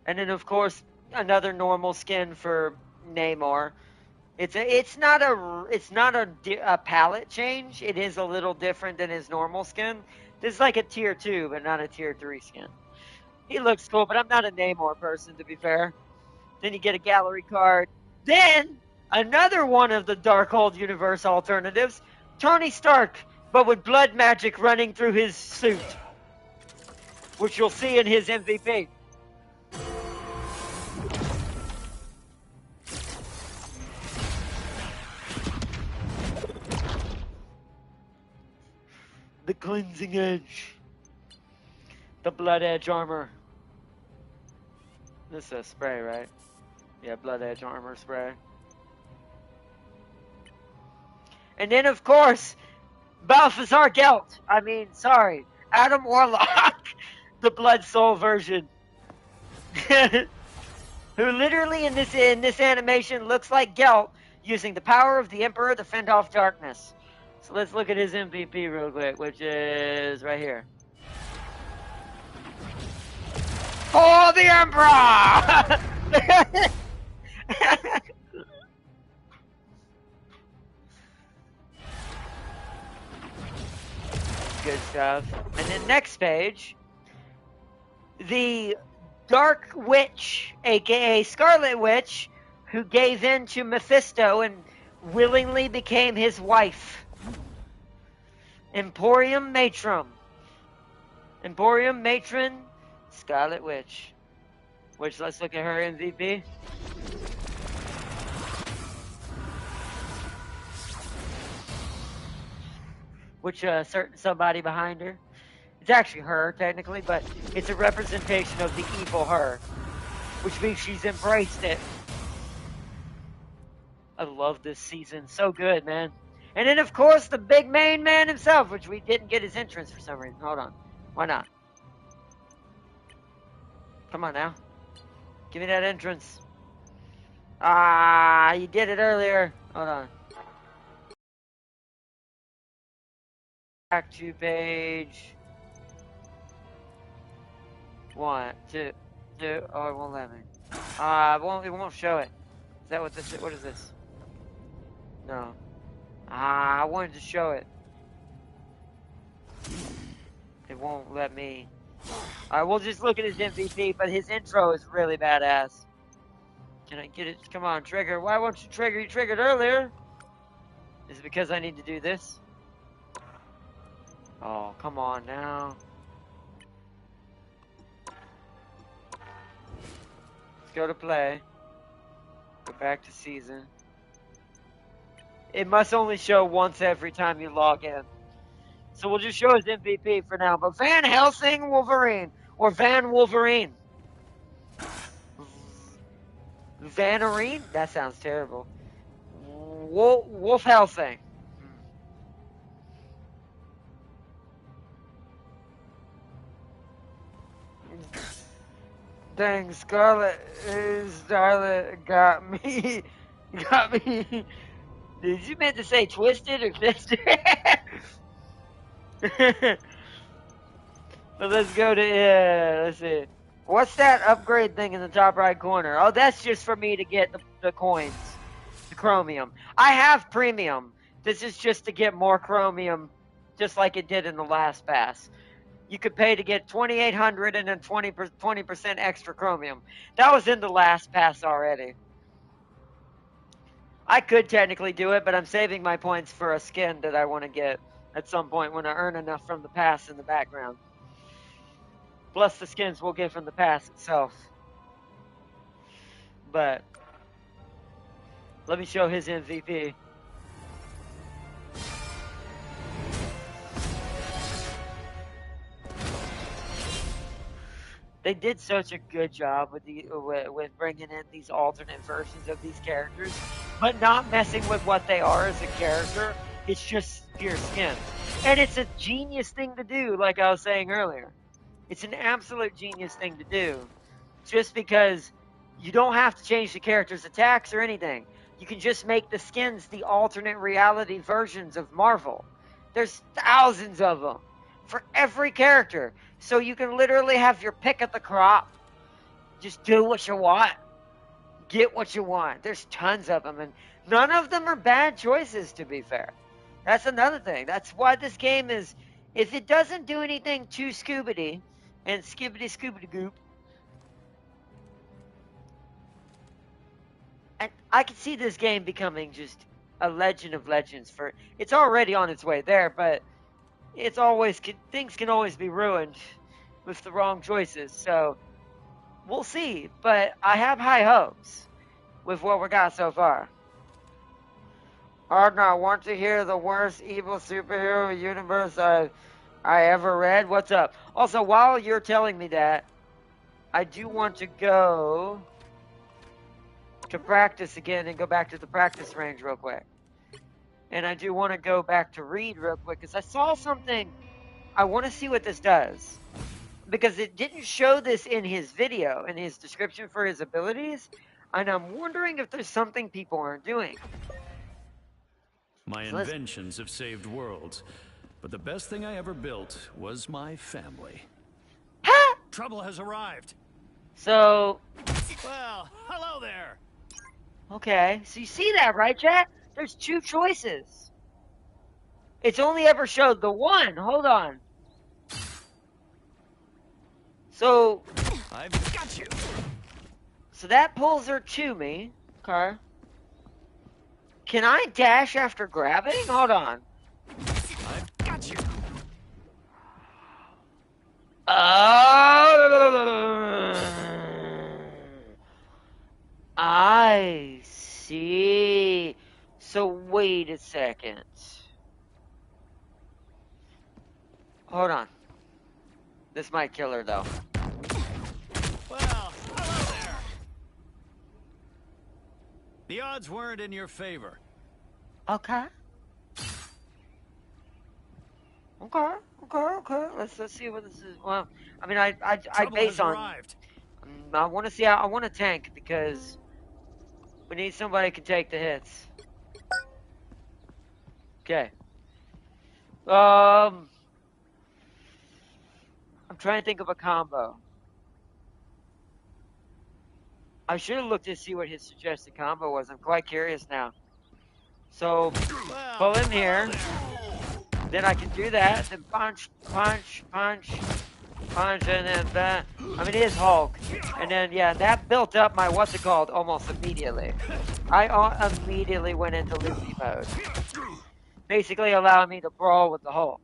And then of course another normal skin for Namor. It's not a palette change. It is a little different than his normal skin. This is like a tier 2, but not a tier 3 skin. He looks cool, but I'm not a Namor person, to be fair. Then you get a gallery card. Then another one of the Darkhold universe alternatives, Tony Stark, but with blood magic running through his suit, which you'll see in his MVP. The Cleansing Edge. The Blood Edge armor. This is a spray, right? Yeah, Blood Edge armor spray. And then, of course, Balthazar Gelt. Adam Warlock. The Blood Soul version. Who literally in this animation looks like Gelt using the power of the Emperor to fend off darkness. So let's look at his MVP real quick, which is right here. For the Emperor! Good stuff. And then next page, the Dark Witch, aka Scarlet Witch, who gave in to Mephisto and willingly became his wife. Emporium Matron, Scarlet Witch. Which, let's look at her MVP. Which, certain somebody behind her. It's actually her, technically, but it's a representation of the evil her, which means she's embraced it. I love this season. So good, man. And then, of course, the big main man himself, which we didn't get his entrance for some reason. Hold on. Why not? Come on now. Give me that entrance. Ah, you did it earlier. Hold on. Back to page 1, 2, 2. Oh, it won't let me. It won't show it. Is that what this is? What is this? No. I wanted to show it. It won't let me. Alright, we'll just look at his MVP, but his intro is really badass. Can I get it? Come on, trigger. Why won't you trigger? You triggered earlier. Is it because I need to do this? Oh, come on now. Let's go to play. Go back to season. It must only show once every time you log in. So we'll just show his MVP for now. But Van Helsing Wolverine. Or Van Wolverine. Vanarine? That sounds terrible. Wolf Helsing. Dang, Scarlet got me. Got me. Did you meant to say twisted or twisted? But let's go to, let's see. What's that upgrade thing in the top right corner? Oh, that's just for me to get the coins. The chromium. I have premium. This is just to get more chromium, just like it did in the last pass. You could pay to get 2,800 and then 20% extra chromium. That was in the last pass already. I could technically do it, but I'm saving my points for a skin that I want to get at some point when I earn enough from the pass in the background. Plus the skins we'll get from the pass itself. But let me show his MVP. They did such a good job with bringing in these alternate versions of these characters, but not messing with what they are as a character. It's just pure skin. And it's a genius thing to do, like I was saying earlier. It's an absolute genius thing to do. Just because you don't have to change the character's attacks or anything. You can just make the skins the alternate reality versions of Marvel. There's thousands of them for every character. So you can literally have your pick of the crop. Just do what you want. Get what you want. There's tons of them, and none of them are bad choices, to be fair. That's another thing. That's why this game is, if it doesn't do anything too Scooby-Doo and Skibbity-Scooby-Goop, I could see this game becoming just a legend of legends. It's already on its way there, but it's always, things can always be ruined with the wrong choices. So we'll see, but I have high hopes with what we got so far. Hard not want to hear the worst evil superhero universe I ever read. What's up? Also, while you're telling me that, I do want to go to practice again and go back to the practice range real quick. And I do want to go back to read real quick because I saw something. I want to see what this does. Because it didn't show this in his video, in his description for his abilities. And I'm wondering if there's something people aren't doing. My inventions have saved worlds, but the best thing I ever built was my family. Trouble has arrived. So, Well, hello there. okay. So you see that, right, chat? There's two choices. It's only ever showed the one. Hold on. So, I've got you. So that pulls her to me. Okay. Can I dash after grabbing? Hold on. I've got you. I see. So wait a second. Hold on. This might kill her, though. Well, hello there. The odds weren't in your favor. Okay. Okay. Let's see what this is. Well, I mean, I base on. Arrived. I want to see how I want to tank because we need somebody who can take the hits. Okay. I'm trying to think of a combo. I should have looked to see what his suggested combo was. I'm quite curious now. So, pull him here. Then I can do that. Then punch, and then that. I mean, it is Hulk. And then, yeah, that built up my what's it called almost immediately. I immediately went into Luffy mode. Basically allowing me to brawl with the Hulk.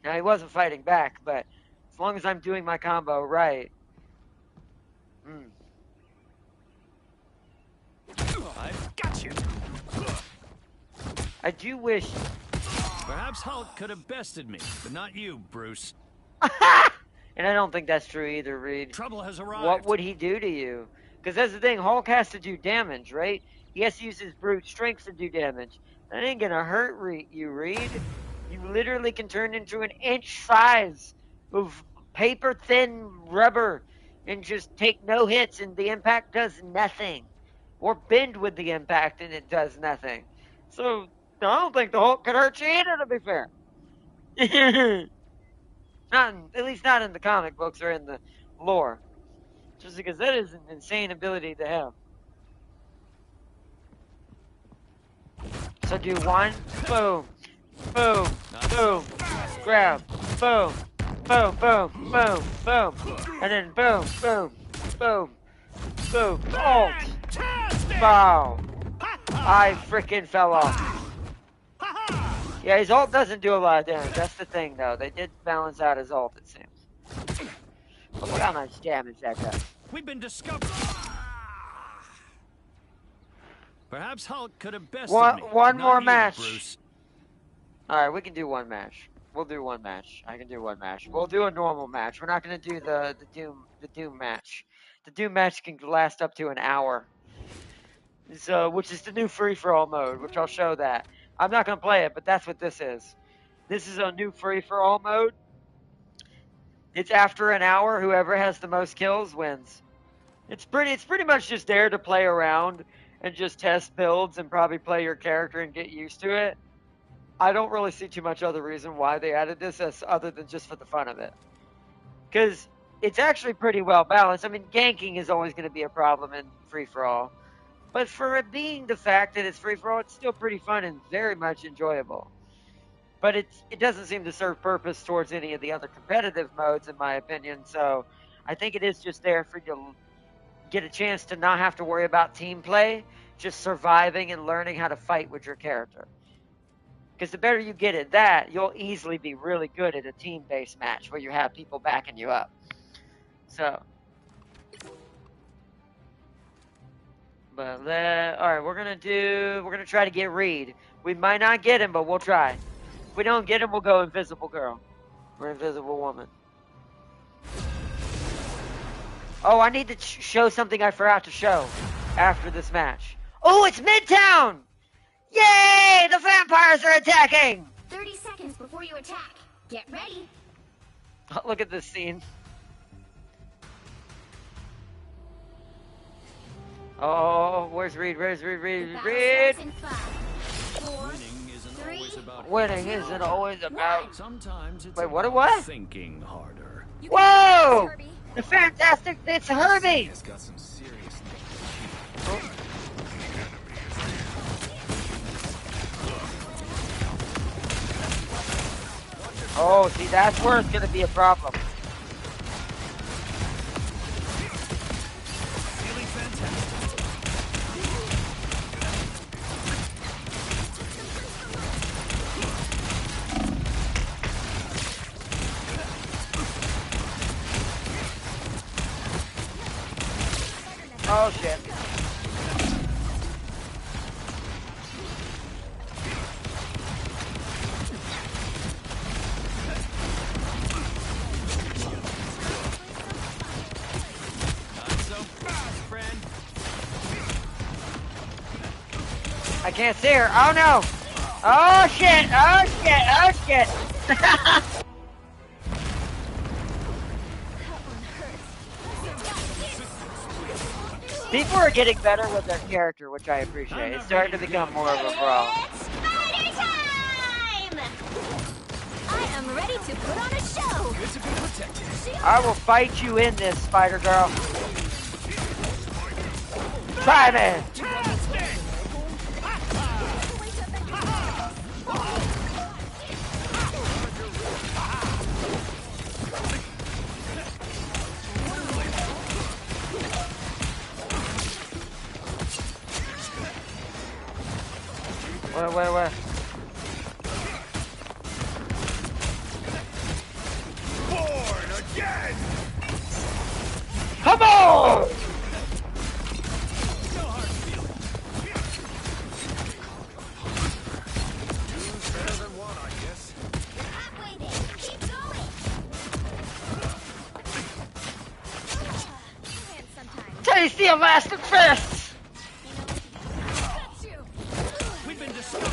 Now, he wasn't fighting back, but as long as I'm doing my combo right. I've got you. I do wish. Perhaps Hulk could have bested me, but not you, Bruce. And I don't think that's true either, Reed. Trouble has arrived. What would he do to you? Because that's the thing, Hulk has to do damage, right? He has to use his brute strength to do damage. That ain't gonna hurt you, Reed. You literally can turn into an inch size of paper-thin rubber and just take no hits and the impact does nothing. Or bend with the impact and it does nothing. So, I don't think the Hulk could hurt you either, to be fair. At least not in the comic books or in the lore. Just because that is an insane ability to have. So do one, boom, boom, boom, grab, boom, boom, boom, boom, boom, and then boom, boom, boom, boom, ult. Wow. I freaking fell off. Yeah, his ult doesn't do a lot of damage. That's the thing, though. They did balance out his ult, it seems. But look how much damage that does. We've been discovered. Perhaps Hulk could have bested me. One more you, match. Bruce. All right, we can do one match. We'll do one match. I can do one match. We'll do a normal match. We're not going to do the Doom match. The Doom match can last up to an hour. So, which is the new free-for-all mode, which I'll show that. I'm not going to play it, but that's what this is. This is a new free-for-all mode. It's after an hour. Whoever has the most kills wins. It's pretty much just there to play around and just test builds and probably play your character and get used to it. I don't really see too much other reason why they added this other than just for the fun of it. Because it's actually pretty well balanced. I mean, ganking is always going to be a problem in free-for-all. But for it being the fact that it's free-for-all, it's still pretty fun and very much enjoyable. But it doesn't seem to serve purpose towards any of the other competitive modes, in my opinion. So I think it is just there for you to get a chance to not have to worry about team play, just surviving and learning how to fight with your character. Because the better you get at that, you'll easily be really good at a team-based match where you have people backing you up. So... But all right, we're gonna try to get Reed. We might not get him, but we'll try. If we don't get him, we'll go Invisible Girl or Invisible Woman. Oh, I need to show something I forgot to show after this match. Oh, it's Midtown! Yay! The vampires are attacking! 30 seconds before you attack. Get ready. Look at this scene. Oh, where's Reed? Reed! Winning isn't always about. Sometimes it's Wait, what? Thinking harder. Whoa! The fantastic! It's Herbie. Oh, see, that's where it's gonna be a problem. Oh shit. I can't see her. Oh no! Oh shit! Oh shit! Oh shit! People are getting better with their character, which I appreciate. It's starting to become more of a brawl. It's Spider time! I am ready to put on a show. Good to be protected. I will fight you in this, Spider Girl. Try me! Where? Born again! Come on! Two's better than one, I guess. Halfway there. Keep going. Tasty elastic fists! We've been discovered.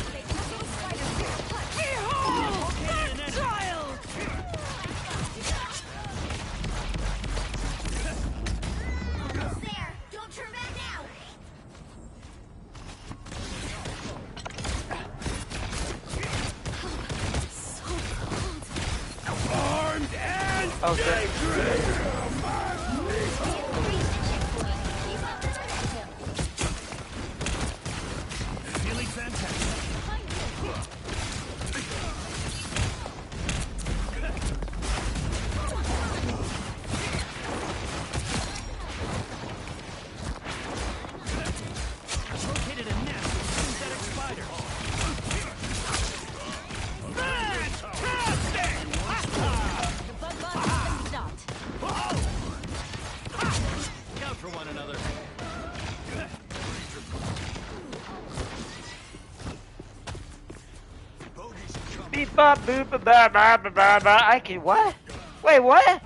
There. Don't turn back now. Armed and Oh shit. Feeling fantastic. Located a nest of synthetic spiders. The bug buzz has been stopped. Look out for one another. Beep bop boop ba ba ba ba ba ba. I can what? Wait, what?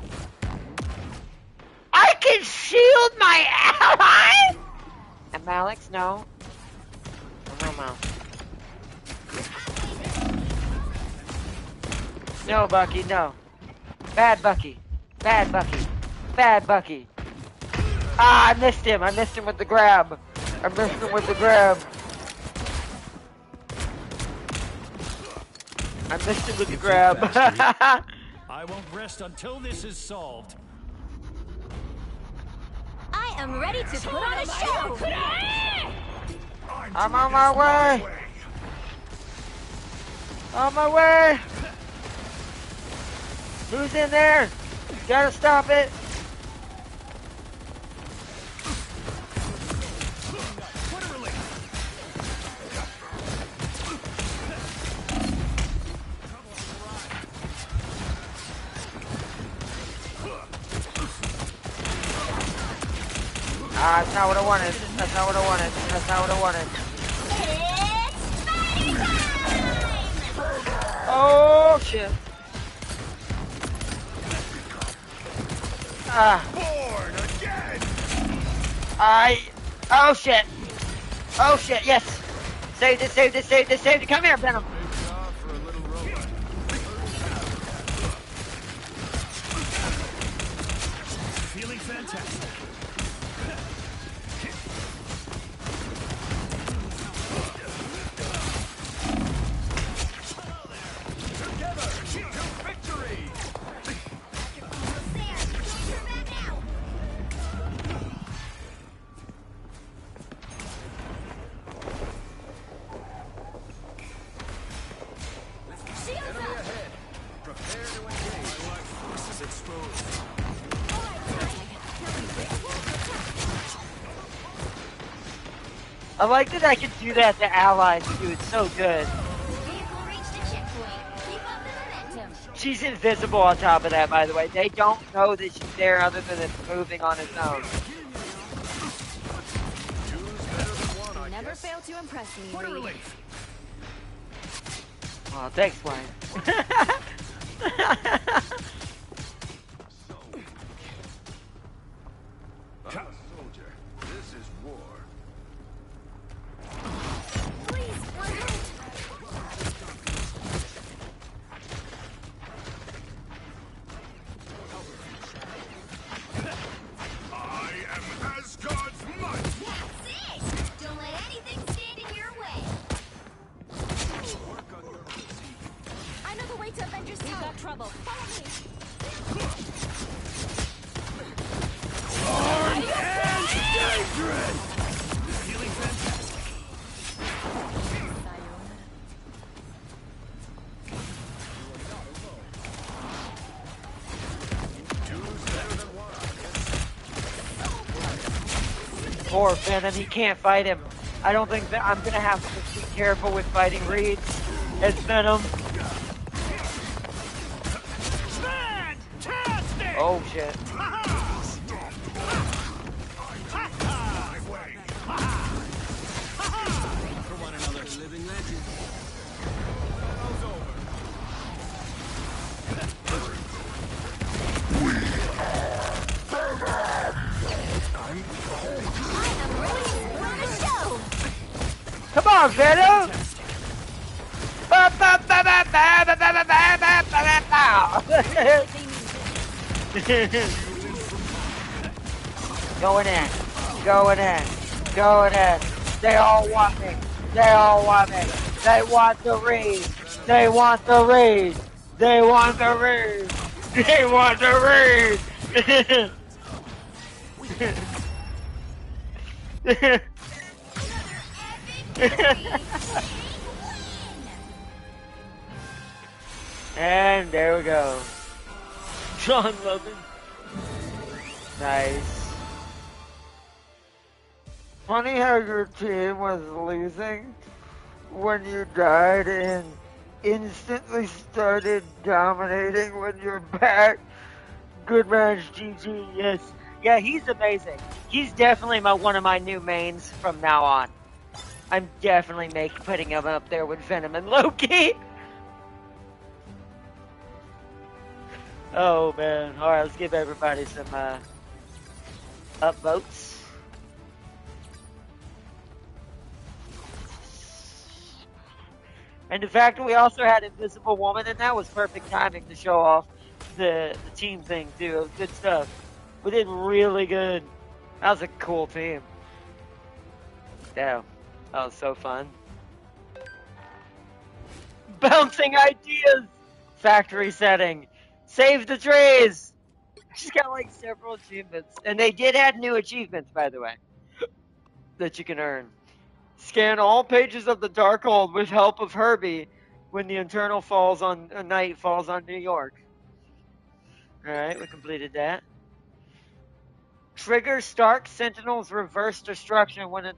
I can shield my ally? And Alex, no. No. No, Bucky, no. Bad Bucky. Bad Bucky. Bad Bucky. Ah, I missed him. I missed him with the grab. I missed him with the grab. I missed him with the grab. I won't rest until this is solved. I am ready to put on a show. I'm on my way. On my way. Who's in there? Gotta stop it. Ah, that's not what I wanted. That's not what I wanted. That's not what I wanted. Oh shit. Ah. born again! Oh shit. Oh shit, yes. Saved it, saved it, saved it, saved it. Come here, Venom. Big job for a little robot. Feeling fantastic. Together to victory! Enemy ahead. Prepare to engage. Forces exposed. I like that I can do that to allies too. It's so good. Vehicle reached the checkpoint. Keep up the momentum. She's invisible on top of that, by the way. They don't know that she's there other than it's moving on its own. Two's better than one, I Never guess. fail to impress me, What a Reed. relief. Oh, thanks, Wayne. I'm a soldier. This is war. Please Poor Venom, he can't fight him. I don't think that I'm gonna have to be careful with fighting Reeds as Venom. Fantastic! Oh shit. For one another. Living legend. I'm ready to run a show. Come on, Venom! Going in, going in, going in. They all want me. They all want me. They want the read. They want the read. They want the read. They want the read. And there we go. John Logan. Nice. Funny how your team was losing when you died and instantly started dominating when you're back. Good match, GG, yes. Yeah, he's amazing. He's definitely one of my new mains from now on. I'm definitely putting him up there with Venom and Loki. Oh man! All right, let's give everybody some upvotes. And the fact that we also had Invisible Woman, and that was perfect timing to show off the team thing too. It was good stuff. We did really good. That was a cool team. Yeah, that was so fun. Bouncing ideas. Factory setting. Save the trees. She's got like several achievements, and they did add new achievements, by the way, that you can earn. Scan all pages of the Darkhold with help of Herbie when the Eternal falls on night falls on New York. All right, we completed that. Trigger Stark Sentinel's reverse destruction when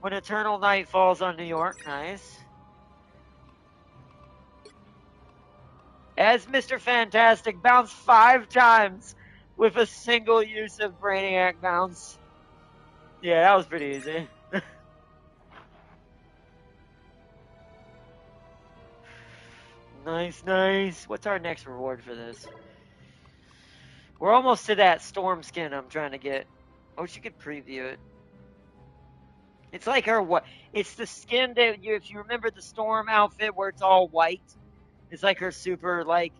Eternal Night falls on New York. Nice. As Mr. Fantastic, bounce 5 times with a single use of Brainiac bounce. Yeah, that was pretty easy. Nice, nice. What's our next reward for this? We're almost to that storm skin I'm trying to get. Oh, she could preview it. It's like her what? It's the skin that if you remember the storm outfit where it's all white. It's like her super like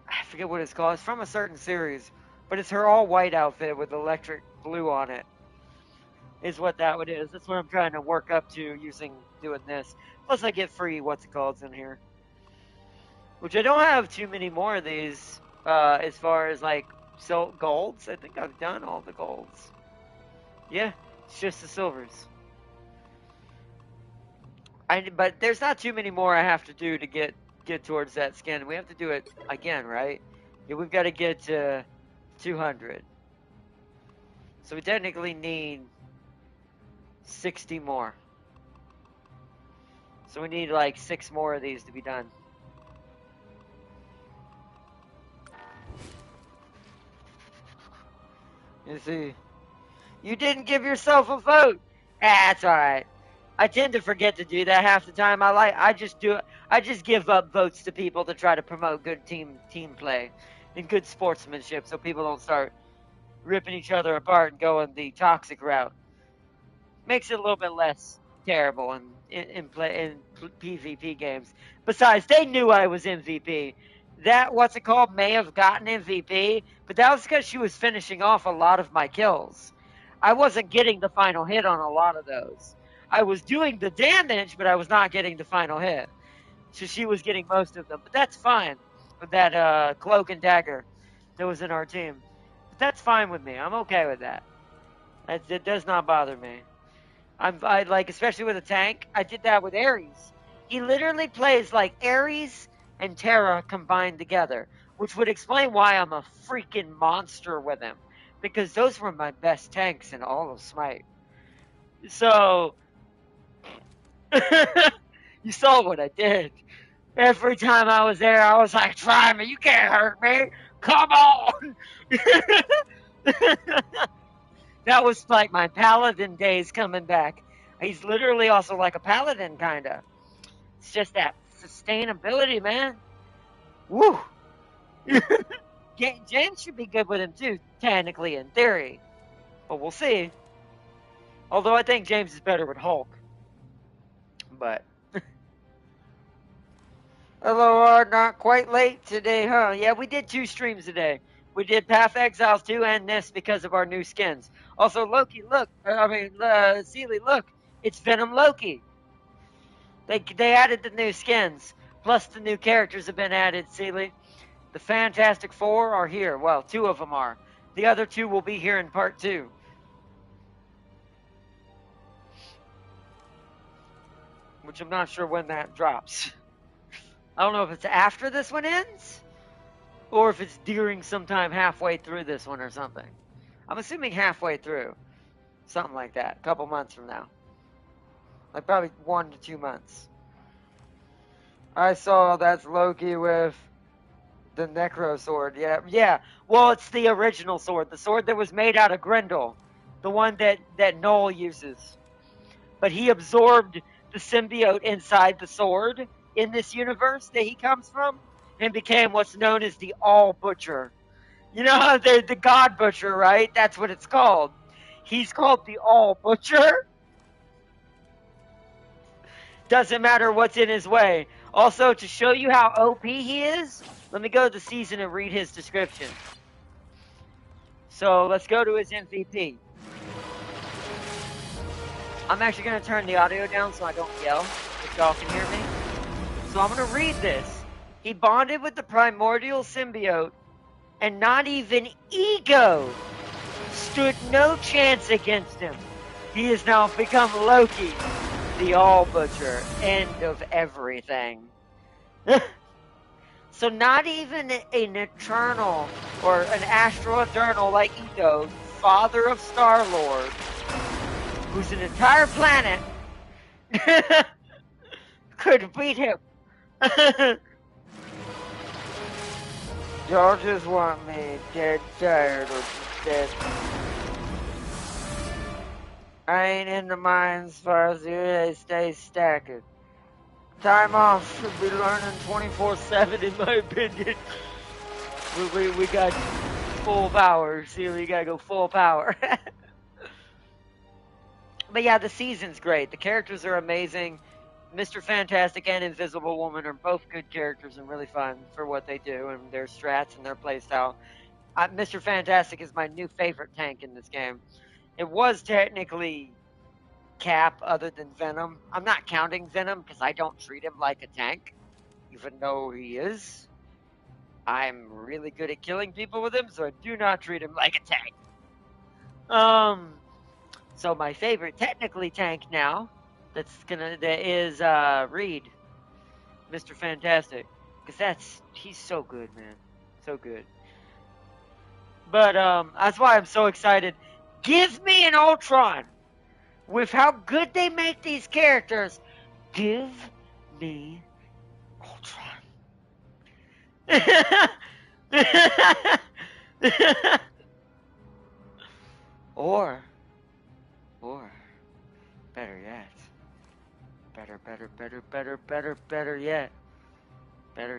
I forget what it's called. It's from a certain series, but it's her all white outfit with electric blue on it. Is what that one is. That's what I'm trying to work up to doing this. Plus I get free what's it called in here. Which I don't have too many more of these as far as like golds. I think I've done all the golds. Yeah, it's just the silvers. But there's not too many more I have to do to get towards that skin. We have to do it again, right? Yeah, we've got to get to 200. So we technically need 60 more. So we need like 6 more of these to be done. You see, you didn't give yourself a vote. That's all right. I tend to forget to do that half the time. I just give up votes to people to try to promote good team play and good sportsmanship, so people don't start ripping each other apart and going the toxic route. Makes it a little bit less terrible in PvP games. Besides, they knew I was MVP. That may have gotten MVP, but that was because she was finishing off a lot of my kills. I wasn't getting the final hit on a lot of those. I was doing the damage, but I was not getting the final hit. So she was getting most of them. But that's fine with that cloak and dagger that was in our team. But that's fine with me. I'm okay with that. It does not bother me. I like, especially with a tank, I did that with Ares. He literally plays like Ares and Terra combined together, which would explain why I'm a freaking monster with him. because those were my best tanks in all of Smite. So, you saw what I did. Every time I was there, I was like, try me, you can't hurt me. Come on. That was like my paladin days coming back. He's literally also like a paladin, kind of. It's just that sustainability, man. Woo! James should be good with him too, technically, in theory. But we'll see. Although I think James is better with Hulk. But. Hello, not quite late today, huh? Yeah, we did 2 streams today. We did Path Exiles 2 and this because of our new skins. Also, Loki, look. Sealy, look. It's Venom Loki. They added the new skins. Plus the new characters have been added, Sealy. The Fantastic Four are here. Well, 2 of them are. The other 2 will be here in part 2. Which I'm not sure when that drops. I don't know if it's after this one ends, or if it's during sometime halfway through this one or something. I'm assuming halfway through. Something like that. A couple months from now. Like probably 1 to 2 months. I saw that's Loki with the Necro sword. Yeah. Well, it's the original sword. The sword that was made out of Grendel. The one that Noel uses. But he absorbed the symbiote inside the sword in this universe that he comes from and became what's known as the All Butcher. You know, the God Butcher, right? That's what it's called. He's called the All Butcher. Doesn't matter what's in his way. Also, to show you how OP he is, let me go to the season and read his description. So let's go to his MVP. I'm actually going to turn the audio down so I don't yell, if y'all can hear me. So I'm going to read this. He bonded with the primordial symbiote, and not even ego stood no chance against him. He has now become Loki, the All Butcher, end of everything. So not even an eternal or an astral eternal like Ego, father of Star-Lord, who's an entire planet, could beat him. Y'all just want me dead tired or dead. I ain't in the mines as far as they stay stacking. Time off should be learning 24/7 in my opinion. We got full power. See, we gotta go full power. But yeah, the season's great. The characters are amazing. Mr. Fantastic and Invisible Woman are both good characters and really fun for what they do and their strats and their playstyle. Mr. Fantastic is my new favorite tank in this game. It was technically Cap other than Venom. I'm not counting Venom because I don't treat him like a tank, even though he is. I'm really good at killing people with him, so I do not treat him like a tank. So my favorite technically tank now that is Reed, Mr. Fantastic, because he's so good, man, so good. But that's why I'm so excited. Give me an Ultron. With how good they make these characters, give me Ultron. Or, better yet. Better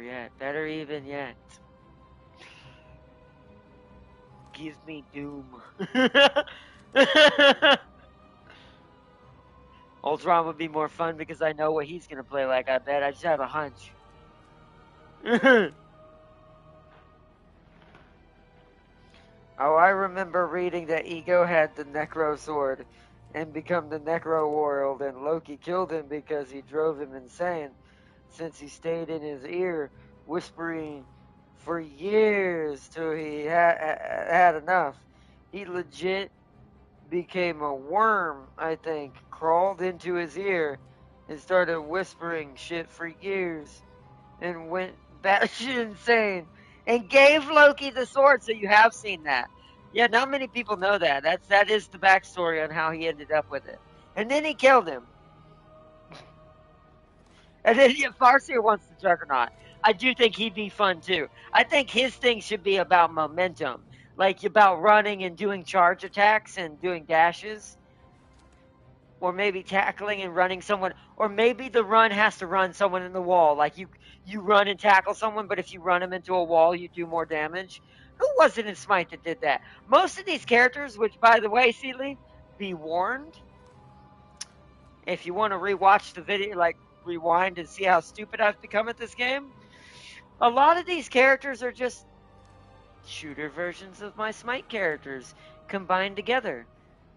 yet. Better even yet. Give me Doom. Ultron would be more fun because I know what he's going to play like, I bet. I just have a hunch. Oh, I remember reading that Ego had the Necro Sword and become the Necro World, and Loki killed him because he drove him insane, since he stayed in his ear, whispering for years till he had enough. He legit became a worm, I think, crawled into his ear and started whispering shit for years and went batshit insane and gave Loki the sword. So you have seen that. Yeah, not many people know that. That is the backstory on how he ended up with it. And then he killed him. And then yeah, Farseer wants the Juggernaut. I do think he'd be fun too. I think his thing should be about momentum, like about running and doing charge attacks and doing dashes, or maybe tackling and running someone, or maybe the run has to run someone in the wall. Like you run and tackle someone, but if you run them into a wall, you do more damage. Who was it in Smite that did that? Most of these characters, which by the way, Seeley, be warned, if you want to rewatch the video, like rewind and see how stupid I've become at this game, a lot of these characters are just shooter versions of my Smite characters combined together.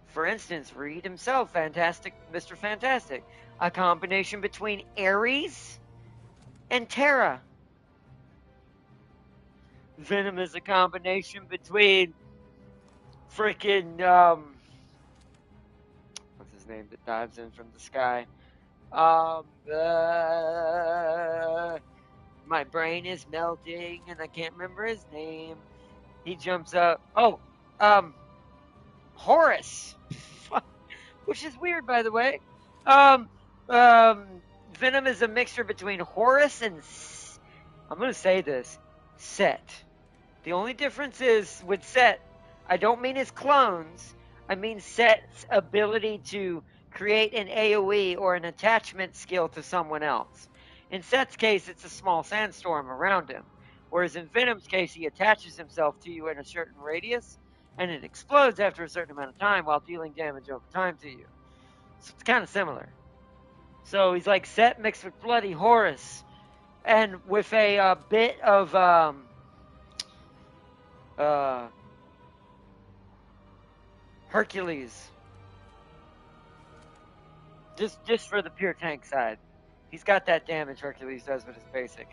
For instance, Reed himself, Fantastic Mr. Fantastic, a combination between Ares and Terra. Venom is a combination between freaking what's his name that dives in from the sky? My brain is melting and I can't remember his name. He jumps up. Oh, Horus, which is weird, by the way. Venom is a mixture between Horus and I'm gonna say this, Set. The only difference is with Set, I don't mean his clones. I mean Set's ability to create an AoE or an attachment skill to someone else. In Set's case, it's a small sandstorm around him. Whereas in Venom's case, he attaches himself to you in a certain radius, and it explodes after a certain amount of time while dealing damage over time to you. So it's kind of similar. So he's like Set mixed with bloody Horus, and with a bit of Hercules. Just for the pure tank side. He's got that damage Hercules does with his basic.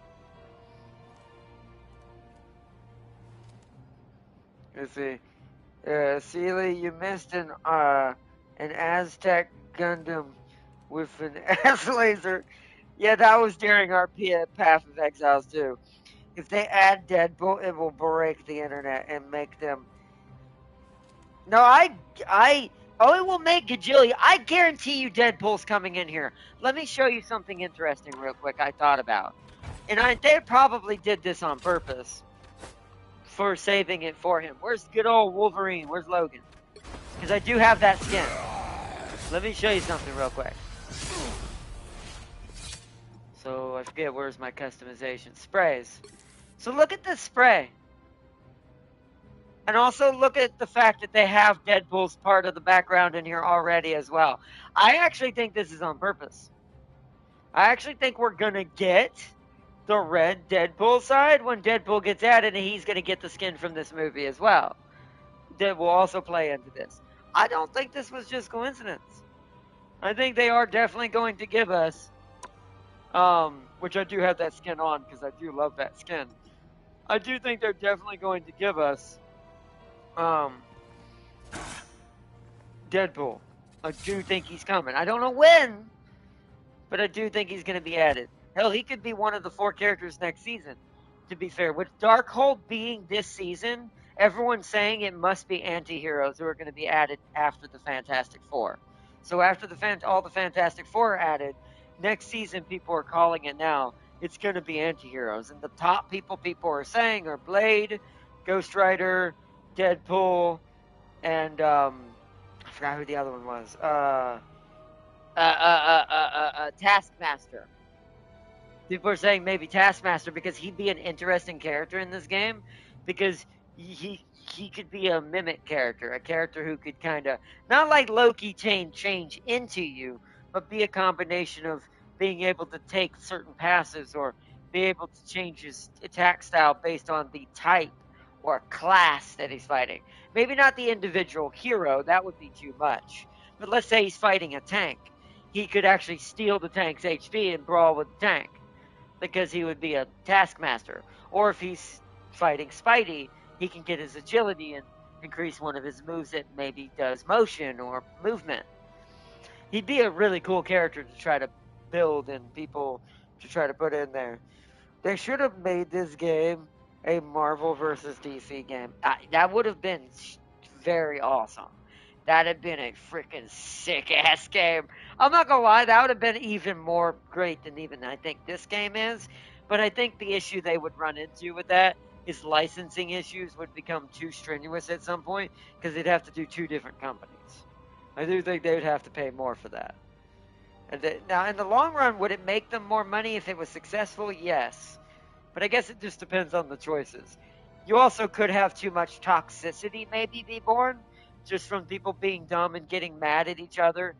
Let's see. Seeley, you missed an Aztec Gundam with an ass laser. Yeah, that was during our Path of Exiles too. If they add Deadpool, it will break the internet and make them. No, it will make Gajillion. I guarantee you Deadpool's coming in here. Let me show you something interesting real quick I thought about. And they probably did this on purpose for saving it for him. Where's good old Wolverine? Where's Logan? Because I do have that skin. Let me show you something real quick. So I forget where's my customization. Sprays. So look at this spray. And also look at the fact that they have Deadpool's part of the background in here already as well. I actually think this is on purpose. I actually think we're going to get the red Deadpool side when Deadpool gets added, and he's going to get the skin from this movie as well. That will also play into this. I don't think this was just coincidence. I think they are definitely going to give us, which I do have that skin on because I do love that skin. I do think they're definitely going to give us Deadpool. I do think he's coming. I don't know when, but I do think he's going to be added. Hell, he could be one of the 4 characters next season, to be fair. With Darkhold being this season, everyone's saying it must be anti-heroes who are going to be added after the Fantastic Four. So after all the Fantastic Four are added, next season people are calling it now, it's going to be anti-heroes. And the top people are saying are Blade, Ghost Rider, Deadpool, and I forgot who the other one was. Taskmaster. People are saying maybe Taskmaster because he'd be an interesting character in this game because he could be a mimic character, a character who could kind of not like Loki change into you, but be a combination of being able to take certain passives or be able to change his attack style based on the type or class that he's fighting. Maybe not the individual hero, that would be too much. But let's say he's fighting a tank. He could actually steal the tank's HP and brawl with the tank because he would be a Taskmaster. Or if he's fighting Spidey, he can get his agility and increase one of his moves that maybe does motion or movement. He'd be a really cool character to try to build and people to try to put in there. They should have made this game a Marvel versus DC game. That would have been very awesome. That'd have been a freaking sick ass game. I'm not gonna lie, that would have been even more great than even I think this game is. But I think the issue they would run into with that is licensing issues would become too strenuous at some point because they'd have to do 2 different companies. I do think they would have to pay more for that. Now, in the long run, would it make them more money if it was successful? Yes. But I guess it just depends on the choices. You also could have too much toxicity maybe be born, just from people being dumb and getting mad at each other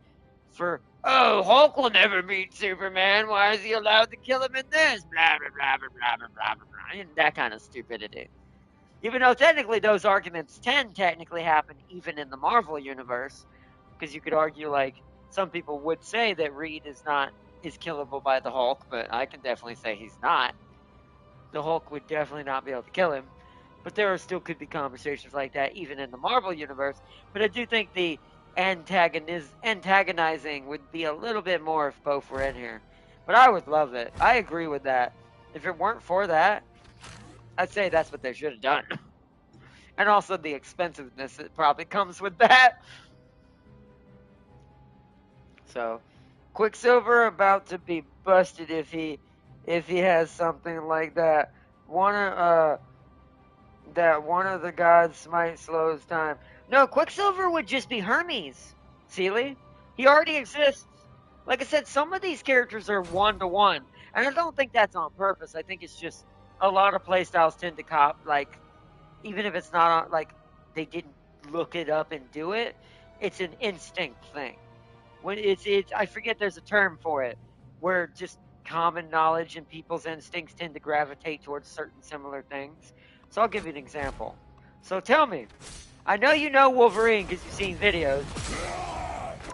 for, oh, Hulk will never beat Superman. Why is he allowed to kill him in this? Blah, blah, blah, blah, blah, blah, blah, blah. And that kind of stupidity. Even though technically those arguments can technically happen even in the Marvel universe, because you could argue, like, some people would say that Reed is killable by the Hulk, but I can definitely say he's not. The Hulk would definitely not be able to kill him. But there still could be conversations like that even in the Marvel universe. But I do think the antagonizing would be a little bit more if both were in here. But I would love it. I agree with that. If it weren't for that, I'd say that's what they should have done. And also the expensiveness that probably comes with that. So, Quicksilver about to be busted if he has something like that. One of the gods might slow his time. No, Quicksilver would just be Hermes, Seeley. He already exists. Like I said, some of these characters are 1-to-1, and I don't think that's on purpose. I think it's just a lot of playstyles tend to cop, like, even if it's not on, like, they didn't look it up and do it, it's an instinct thing. When it's I forget there's a term for it, where just common knowledge and people's instincts tend to gravitate towards certain similar things. So I'll give you an example. So tell me, I know you know Wolverine because you've seen videos.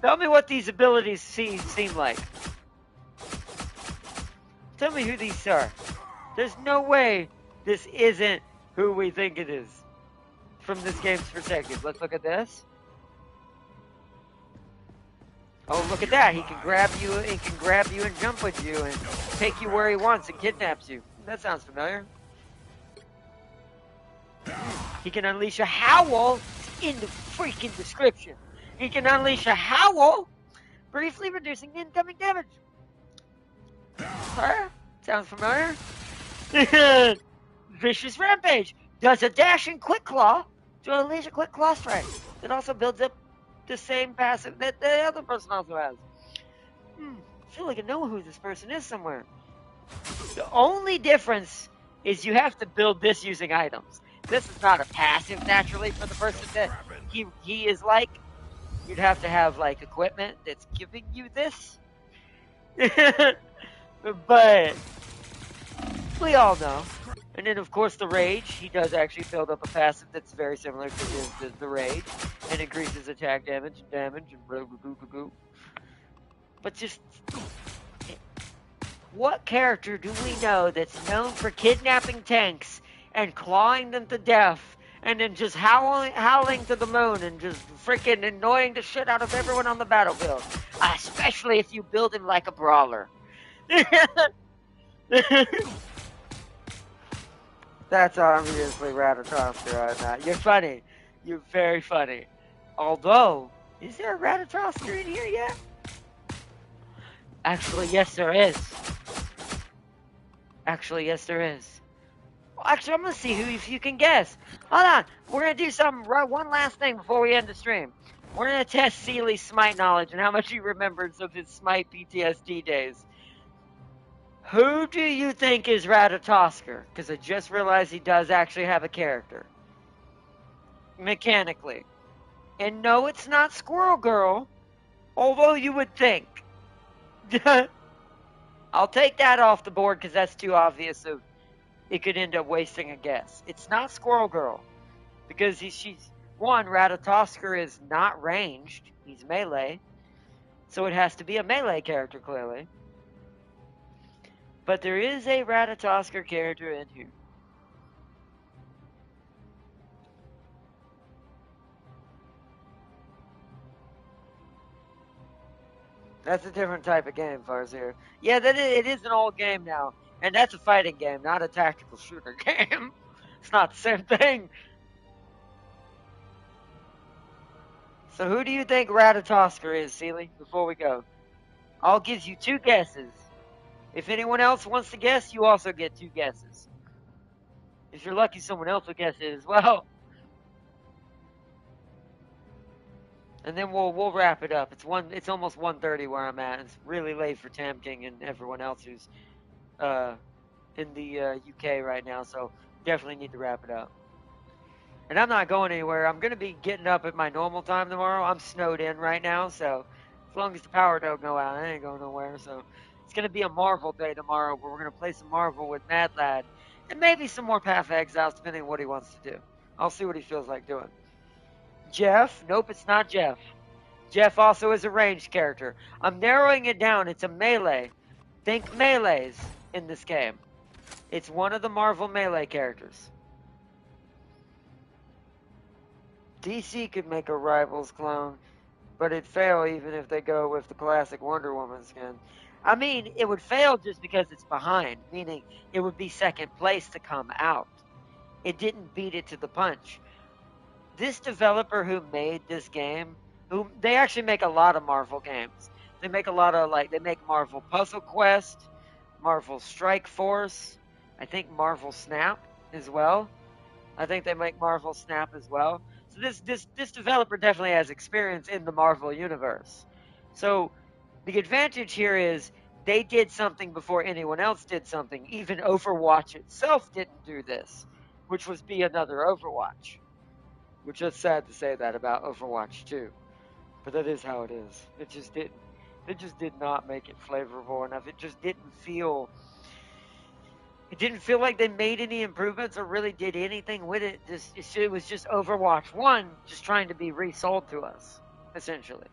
Tell me what these abilities seem like. Tell me who these are. There's no way this isn't who we think it is from this game's perspective. Let's look at this. Oh, look at that. He can grab you and jump with you and take you where he wants and kidnaps you. That sounds familiar. He can unleash a howl in the freaking description. He can unleash a howl, briefly reducing incoming damage. Huh? Sounds familiar? Vicious Rampage does a dash and quick claw to unleash a quick claw strike. It also builds up the same passive that the other person also has. I feel like I know who this person is somewhere. The only difference is you have to build this using items. This is not a passive naturally for the person that he is like. You'd have to have like equipment that's giving you this. But we all know. And then of course the Rage, he does actually build up a passive that's very similar to the Rage and increases attack damage and but just what character do we know that's known for kidnapping tanks and clawing them to death and then just howling to the moon and just freaking annoying the shit out of everyone on the battlefield? Especially if you build him like a brawler. That's obviously Ratatoskr right now. You're funny. You're very funny. Although, is there a Ratatoskr in here yet? Actually, yes there is. Actually, yes there is. Well, actually, I'm gonna see if you can guess. Hold on. We're gonna do something, one last thing before we end the stream. We're gonna test Seeley's Smite knowledge and how much he remembers of his Smite PTSD days. Who do you think is Ratatoskr? Because I just realized he does actually have a character. Mechanically. And no, it's not Squirrel Girl. Although you would think. I'll take that off the board because that's too obvious. So it could end up wasting a guess. It's not Squirrel Girl. Because Ratatoskr is not ranged. He's melee. So it has to be a melee character, clearly. But there is a Ratatoskr character in here. That's a different type of game, Farseer. Yeah, it is an old game now. And that's a fighting game, not a tactical shooter game. It's not the same thing. So who do you think Ratatosker is, Sealy, before we go? I'll give you 2 guesses. If anyone else wants to guess, you also get 2 guesses. If you're lucky, someone else will guess it as well. And then we'll wrap it up. It's almost 1:30 where I'm at. It's really late for Tam King and everyone else who's in the UK right now, so definitely need to wrap it up. And I'm not going anywhere. I'm going to be getting up at my normal time tomorrow. I'm snowed in right now, so as long as the power don't go out, I ain't going nowhere. So it's going to be a Marvel day tomorrow where we're going to play some Marvel with Mad Lad and maybe some more Path of Exiles, depending on what he wants to do. I'll see what he feels like doing. Jeff? Nope, it's not Jeff. Jeff also is a ranged character. I'm narrowing it down. It's a melee. Think melees in this game. It's one of the Marvel melee characters. DC could make a Rivals clone, but it'd fail even if they go with the classic Wonder Woman skin. I mean, it would fail just because it's behind, meaning it would be second place to come out. It didn't beat it to the punch. This developer who made this game, they actually make a lot of Marvel games. They make a lot of, they make Marvel Puzzle Quest, Marvel Strike Force, I think Marvel Snap as well. I think they make Marvel Snap as well. So this developer definitely has experience in the Marvel universe. So the advantage here is they did something before anyone else did something. Even Overwatch itself didn't do this, which was be another Overwatch. Which is sad to say that about Overwatch 2. But that is how it is. It just did not make it flavorful enough. It just didn't feel like they made any improvements or really did anything with it. It was just Overwatch 1 just trying to be resold to us, essentially.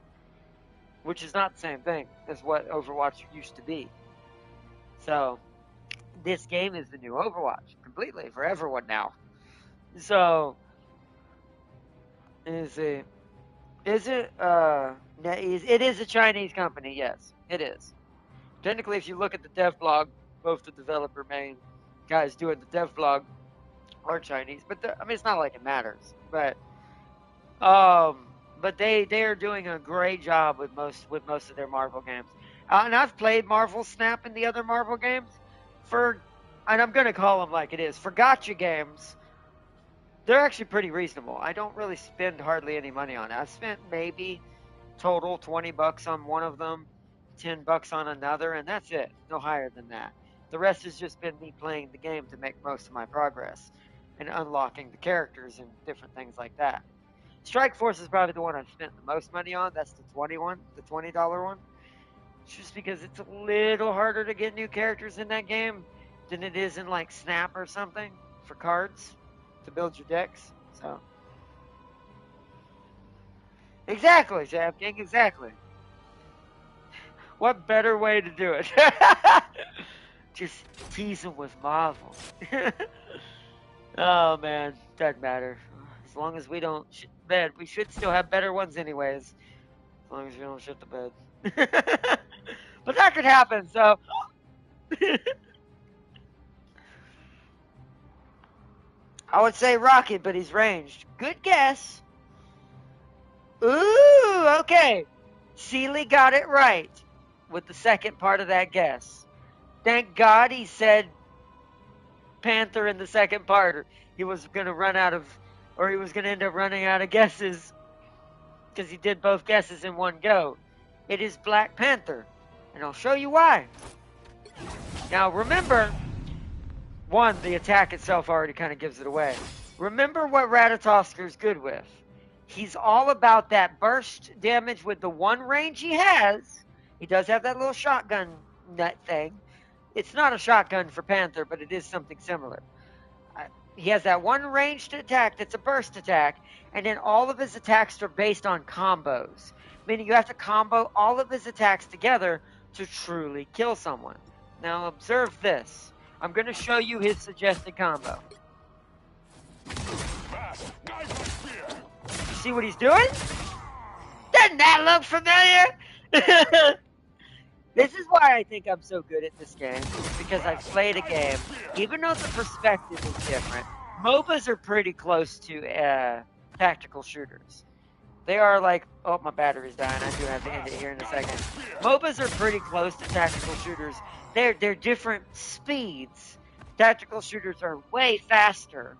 Which is not the same thing as what Overwatch used to be. So, this game is the new Overwatch, completely, for everyone now. So, it is a Chinese company, yes, it is. Technically, if you look at the dev blog, both the developer main guys doing the dev blog are Chinese, but it's not like it matters. But they are doing a great job with most of their Marvel games. And I've played Marvel Snap and the other Marvel games and I'm gonna call them like it is, for gotcha games. They're actually pretty reasonable. I don't really spend hardly any money on it. I've spent maybe total $20 on one of them, $10 on another, and that's it. No higher than that. The rest has just been me playing the game to make most of my progress and unlocking the characters and different things like that. Strike Force is probably the one I've spent the most money on. That's the $20 one. It's just because it's a little harder to get new characters in that game than it is in like Snap or something for cards to build your decks. So exactly, Jab King, exactly. What better way to do it? Just tease them with Marvel. Oh man, doesn't matter. As long as we don't shit the bed, we should still have better ones anyways. As long as we don't shit the bed. But that could happen, so. I would say Rocket, but he's ranged. Good guess. Ooh, okay. Sealy got it right with the second part of that guess. Thank God he said Panther in the second part, or he was going to end up running out of guesses because he did both guesses in one go. It is Black Panther, and I'll show you why. Now remember, one, the attack itself already kind of gives it away. Remember what Ratatosker's good with. He's all about that burst damage with the one range he has. He does have that little shotgun nut thing. It's not a shotgun for Panther, but it is something similar. He has that one ranged attack that's a burst attack, and then all of his attacks are based on combos. Meaning you have to combo all of his attacks together to truly kill someone. Now observe this. I'm going to show you his suggested combo. You see what he's doing? Doesn't that look familiar? This is why I think I'm so good at this game. It's because I've played a game, even though the perspective is different. MOBAs are pretty close to tactical shooters. They are like, oh, my battery's dying. I do have to end it here in a second. MOBAs are pretty close to tactical shooters. They're different speeds. Tactical shooters are way faster,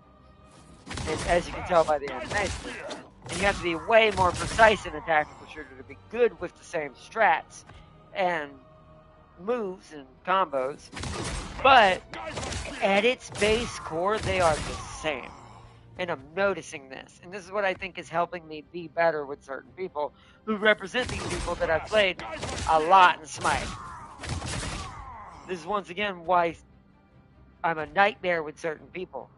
and as you can tell by the animation. And you have to be way more precise in a tactical shooter to be good with the same strats and moves and combos. But at its base core, they are the same. And I'm noticing this. And this is what I think is helping me be better with certain people who represent these people that I've played a lot in Smite. This is once again why I'm a nightmare with certain people.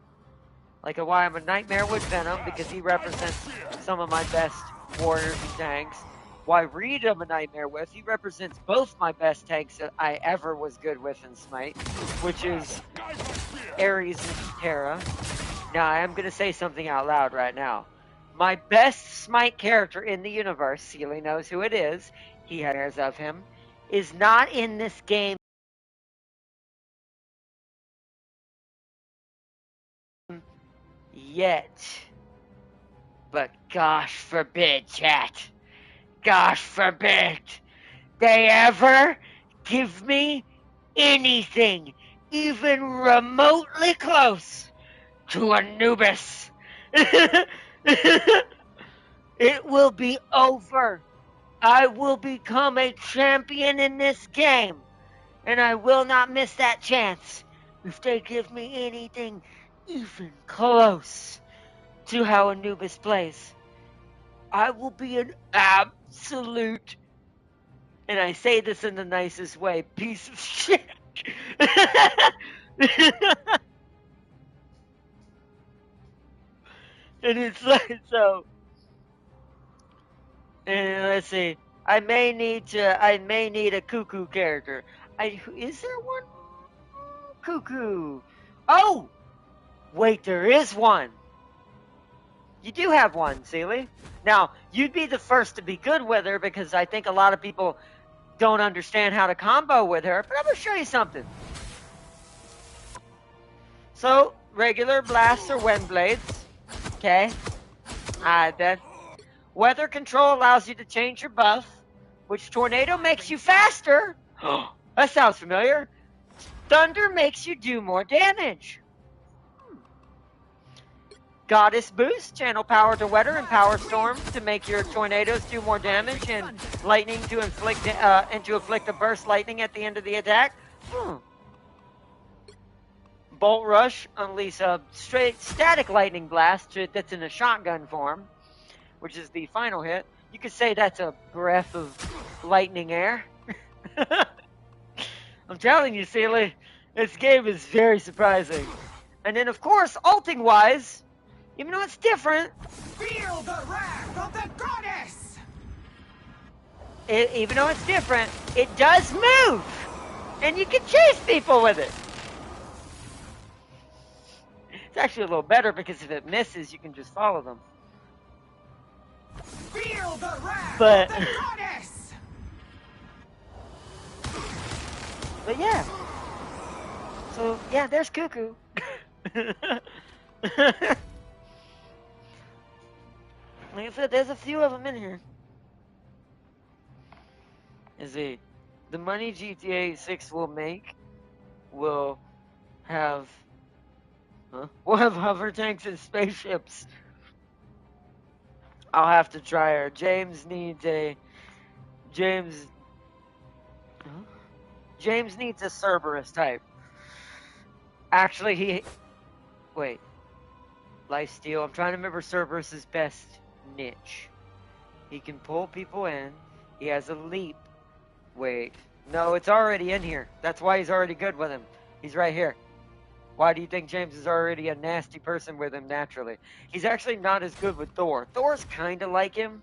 Like why I'm a nightmare with Venom, because he represents some of my best warriors and tanks. Why Reed I'm a nightmare with, he represents both my best tanks that I ever was good with in Smite, which is Ares and Terra. Now, I am going to say something out loud right now. My best Smite character in the universe, Sealy knows who it is, he has of him, is not in this game yet. But gosh forbid, chat. Gosh forbid they ever give me anything even remotely close to Anubis. It will be over. I will become a champion in this game, and I will not miss that chance if they give me anything even close to how Anubis plays. I will be an absolute, and I say this in the nicest way, piece of shit. And it's like, so, and let's see, I may need a cuckoo character. Is there one? Cuckoo. Oh! Wait, there is one. You do have one, Sealy. Now, you'd be the first to be good with her because I think a lot of people don't understand how to combo with her, but I'm going to show you something. So, regular blasts or wind blades. Okay. Then weather control allows you to change your buff, which tornado makes you faster. That sounds familiar. Thunder makes you do more damage. Goddess boost, channel power to weather and power storm to make your tornadoes do more damage, and lightning to inflict a burst lightning at the end of the attack. Bolt rush, unleash a straight static lightning blast that's in a shotgun form, which is the final hit. You could say that's a breath of lightning air. I'm telling you, Sealy, this game is very surprising. And then, of course, ulting wise, even though it's different, Feel the wrath of the goddess! even though it's different, it does move! And you can chase people with it! It's actually a little better because if it misses, you can just follow them. Feel the wrath But, of the goddess! But yeah. So, yeah, there's Cuckoo. Like I said, there's a few of them in here. The money GTA 6 will make will have we'll have hover tanks and spaceships. I'll have to try her. James needs a Cerberus type. Actually, Lifesteal. I'm trying to remember Cerberus's best niche. He can pull people in. He has a leap. Wait. No, it's already in here. That's why he's already good with him. He's right here. Why do you think James is already a nasty person with him naturally? He's actually not as good with Thor. Thor's kind of like him.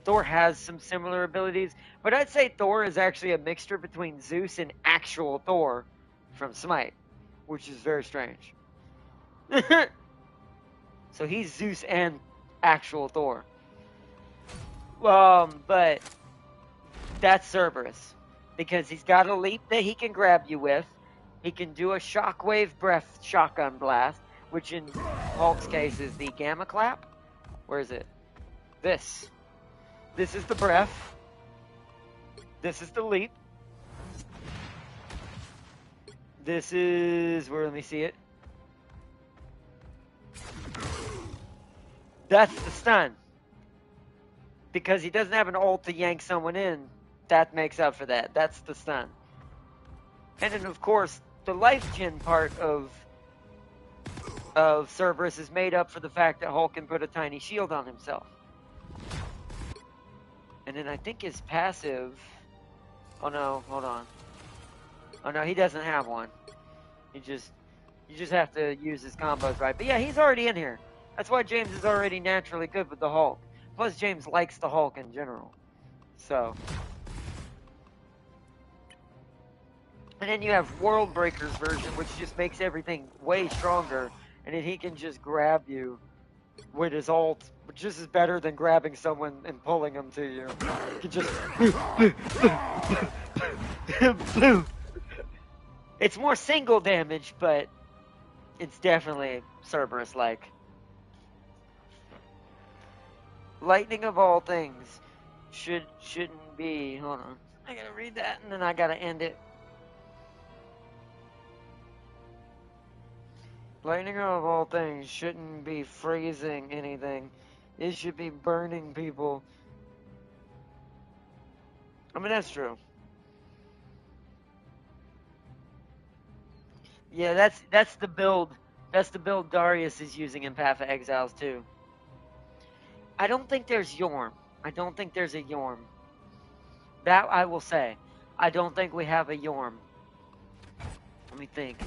Thor has some similar abilities, but I'd say Thor is actually a mixture between Zeus and actual Thor from Smite, which is very strange. So he's Zeus and actual Thor. But that's Cerberus, because he's got a leap that he can grab you with. He can do a shockwave breath shotgun blast, which in Hulk's case is the gamma clap. Where is it? This. This is the breath. This is the leap. This is where, let me see it. That's the stun. Because he doesn't have an ult to yank someone in, that makes up for that. That's the stun. And then, of course, the life gen part of Cerberus is made up for the fact that Hulk can put a tiny shield on himself. And then I think his passive... Oh no, hold on. Oh no, he doesn't have one. You just have to use his combos right. But yeah, he's already in here. That's why James is already naturally good with the Hulk. Plus, James likes the Hulk in general. So. And then you have World Breaker's version, which just makes everything way stronger. And then he can just grab you with his ult, which is better than grabbing someone and pulling them to you. You can just... It's more single damage, but it's definitely Cerberus-like. Lightning of all things shouldn't be... Hold on. I gotta read that, and then I gotta end it. Lightning of all things shouldn't be freezing anything. It should be burning people. I mean, that's true. Yeah, that's the build. That's the build Darius is using in Path of Exiles too. I don't think there's Yorm. I don't think there's a Yorm. That I will say. I don't think we have a Yorm. Let me think.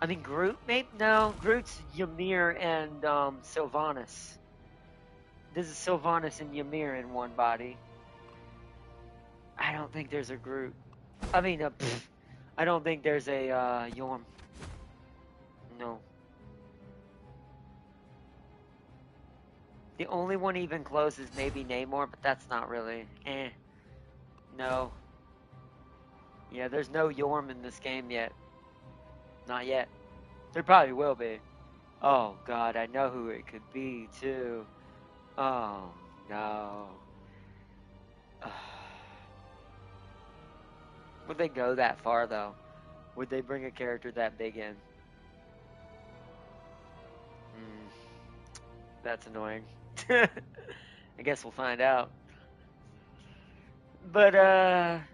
I mean, Groot, maybe? No, Groot's Ymir and Sylvanas. This is Sylvanas and Ymir in one body. I don't think there's a Groot. I mean, I don't think there's a Yorm. No. The only one even close is maybe Namor, but that's not really. No. Yeah, there's no Yorm in this game yet. Not yet. There probably will be. Oh god, I know who it could be too. Oh no. Would they go that far though? Would they bring a character that big in? That's annoying. I guess we'll find out. But,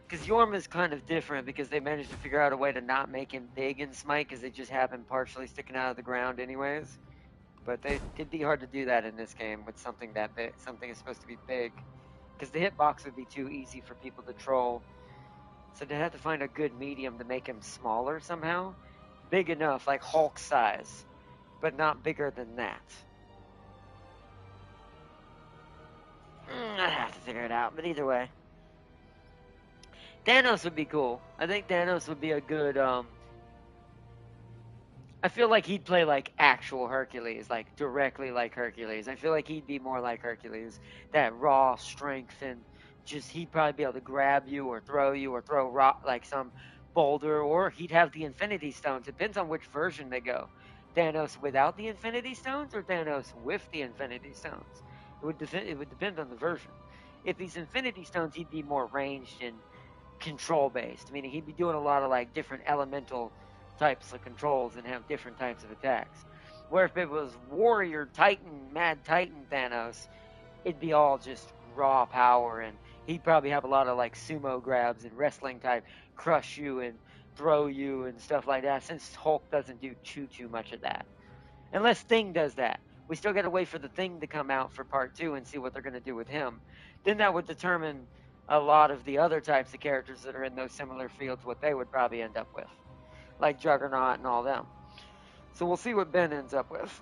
because Yorm is kind of different because they managed to figure out a way to not make him big in Smite because they just have him partially sticking out of the ground anyways. But it'd be hard to do that in this game with something that big, something is supposed to be big. Because the hitbox would be too easy for people to troll. So they'd have to find a good medium to make him smaller somehow. Big enough, like Hulk size, but not bigger than that. I'd have to figure it out, but either way. Thanos would be cool. I think Thanos would be a good, I feel like he'd play like actual Hercules, like directly like Hercules. I feel like he'd be more like Hercules. That raw strength and just, he'd probably be able to grab you or throw rock, like some boulder, or he'd have the Infinity Stones. Depends on which version they go. Thanos without the Infinity Stones or Thanos with the Infinity Stones. It would depend on the version. If he's Infinity Stones, he'd be more ranged and control based, meaning he'd be doing a lot of like different elemental types of controls and have different types of attacks. Where if it was Warrior Titan, Mad Titan Thanos, it'd be all just raw power, and he'd probably have a lot of like sumo grabs and wrestling type, crush you and throw you and stuff like that, since Hulk doesn't do too much of that. Unless Thing does that. We still gotta wait for the Thing to come out for part 2 and see what they're gonna do with him. Then that would determine a lot of the other types of characters that are in those similar fields, what they would probably end up with. Like Juggernaut and all them. So we'll see what Ben ends up with.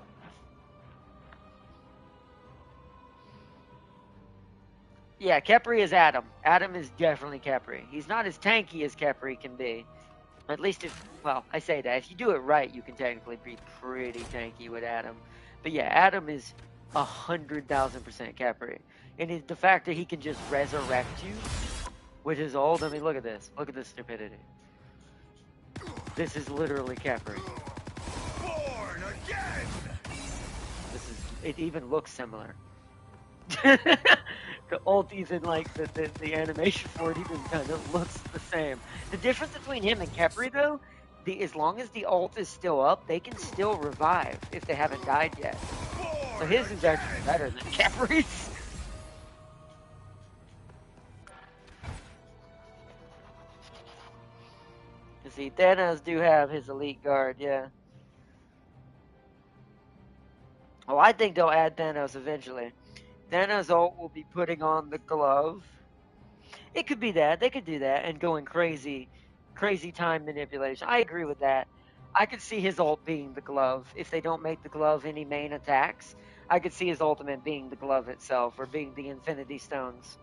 Yeah, Khepri is Adam. Adam is definitely Khepri. He's not as tanky as Khepri can be. At least if, well, I say that. If you do it right, you can technically be pretty tanky with Adam. But yeah, Adam is 100,000% Khepri. And the fact that he can just resurrect you with his ult, I mean, look at this. Look at this stupidity. This is literally Khepri. Born again! It even looks similar. The ult even like the animation for it even kind of looks the same. The difference between him and Kepri though, as long as the ult is still up, they can still revive if they haven't died yet. So his is actually better than Kepri's. You see, Thanos do have his elite guard, yeah. Oh, I think they'll add Thanos eventually. Thanos ult will be putting on the glove. It could be that. They could do that and going crazy, crazy time manipulation. I agree with that. I could see his ult being the glove. If they don't make the glove any main attacks, I could see his ultimate being the glove itself or being the Infinity Stones.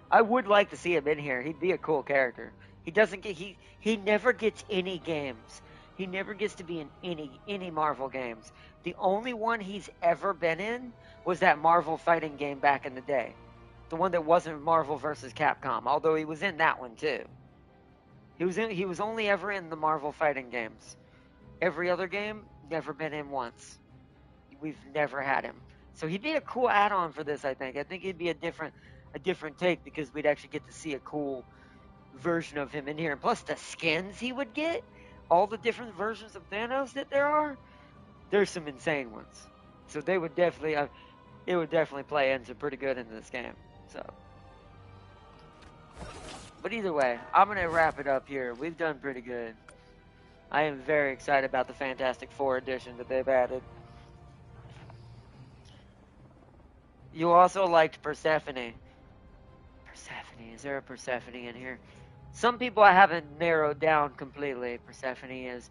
I would like to see him in here. He'd be a cool character. He doesn't get he never gets any games. He never gets to be in any Marvel games. The only one he's ever been in was that Marvel fighting game back in the day. The one that wasn't Marvel versus Capcom, although he was in that one too. He was only ever in the Marvel fighting games. Every other game, never been in once. We've never had him. So he'd be a cool add-on for this, I think. I think he'd be a different take because we'd actually get to see a cool version of him in here. And plus the skins he would get, all the different versions of Thanos that there are, there's some insane ones. So they would definitely, it would definitely play into pretty good in this game. So, but either way, I'm gonna wrap it up here. We've done pretty good. I am very excited about the Fantastic Four edition that they've added. You also liked Persephone. Persephone, is there a Persephone in here? Some people I haven't narrowed down completely. Persephone is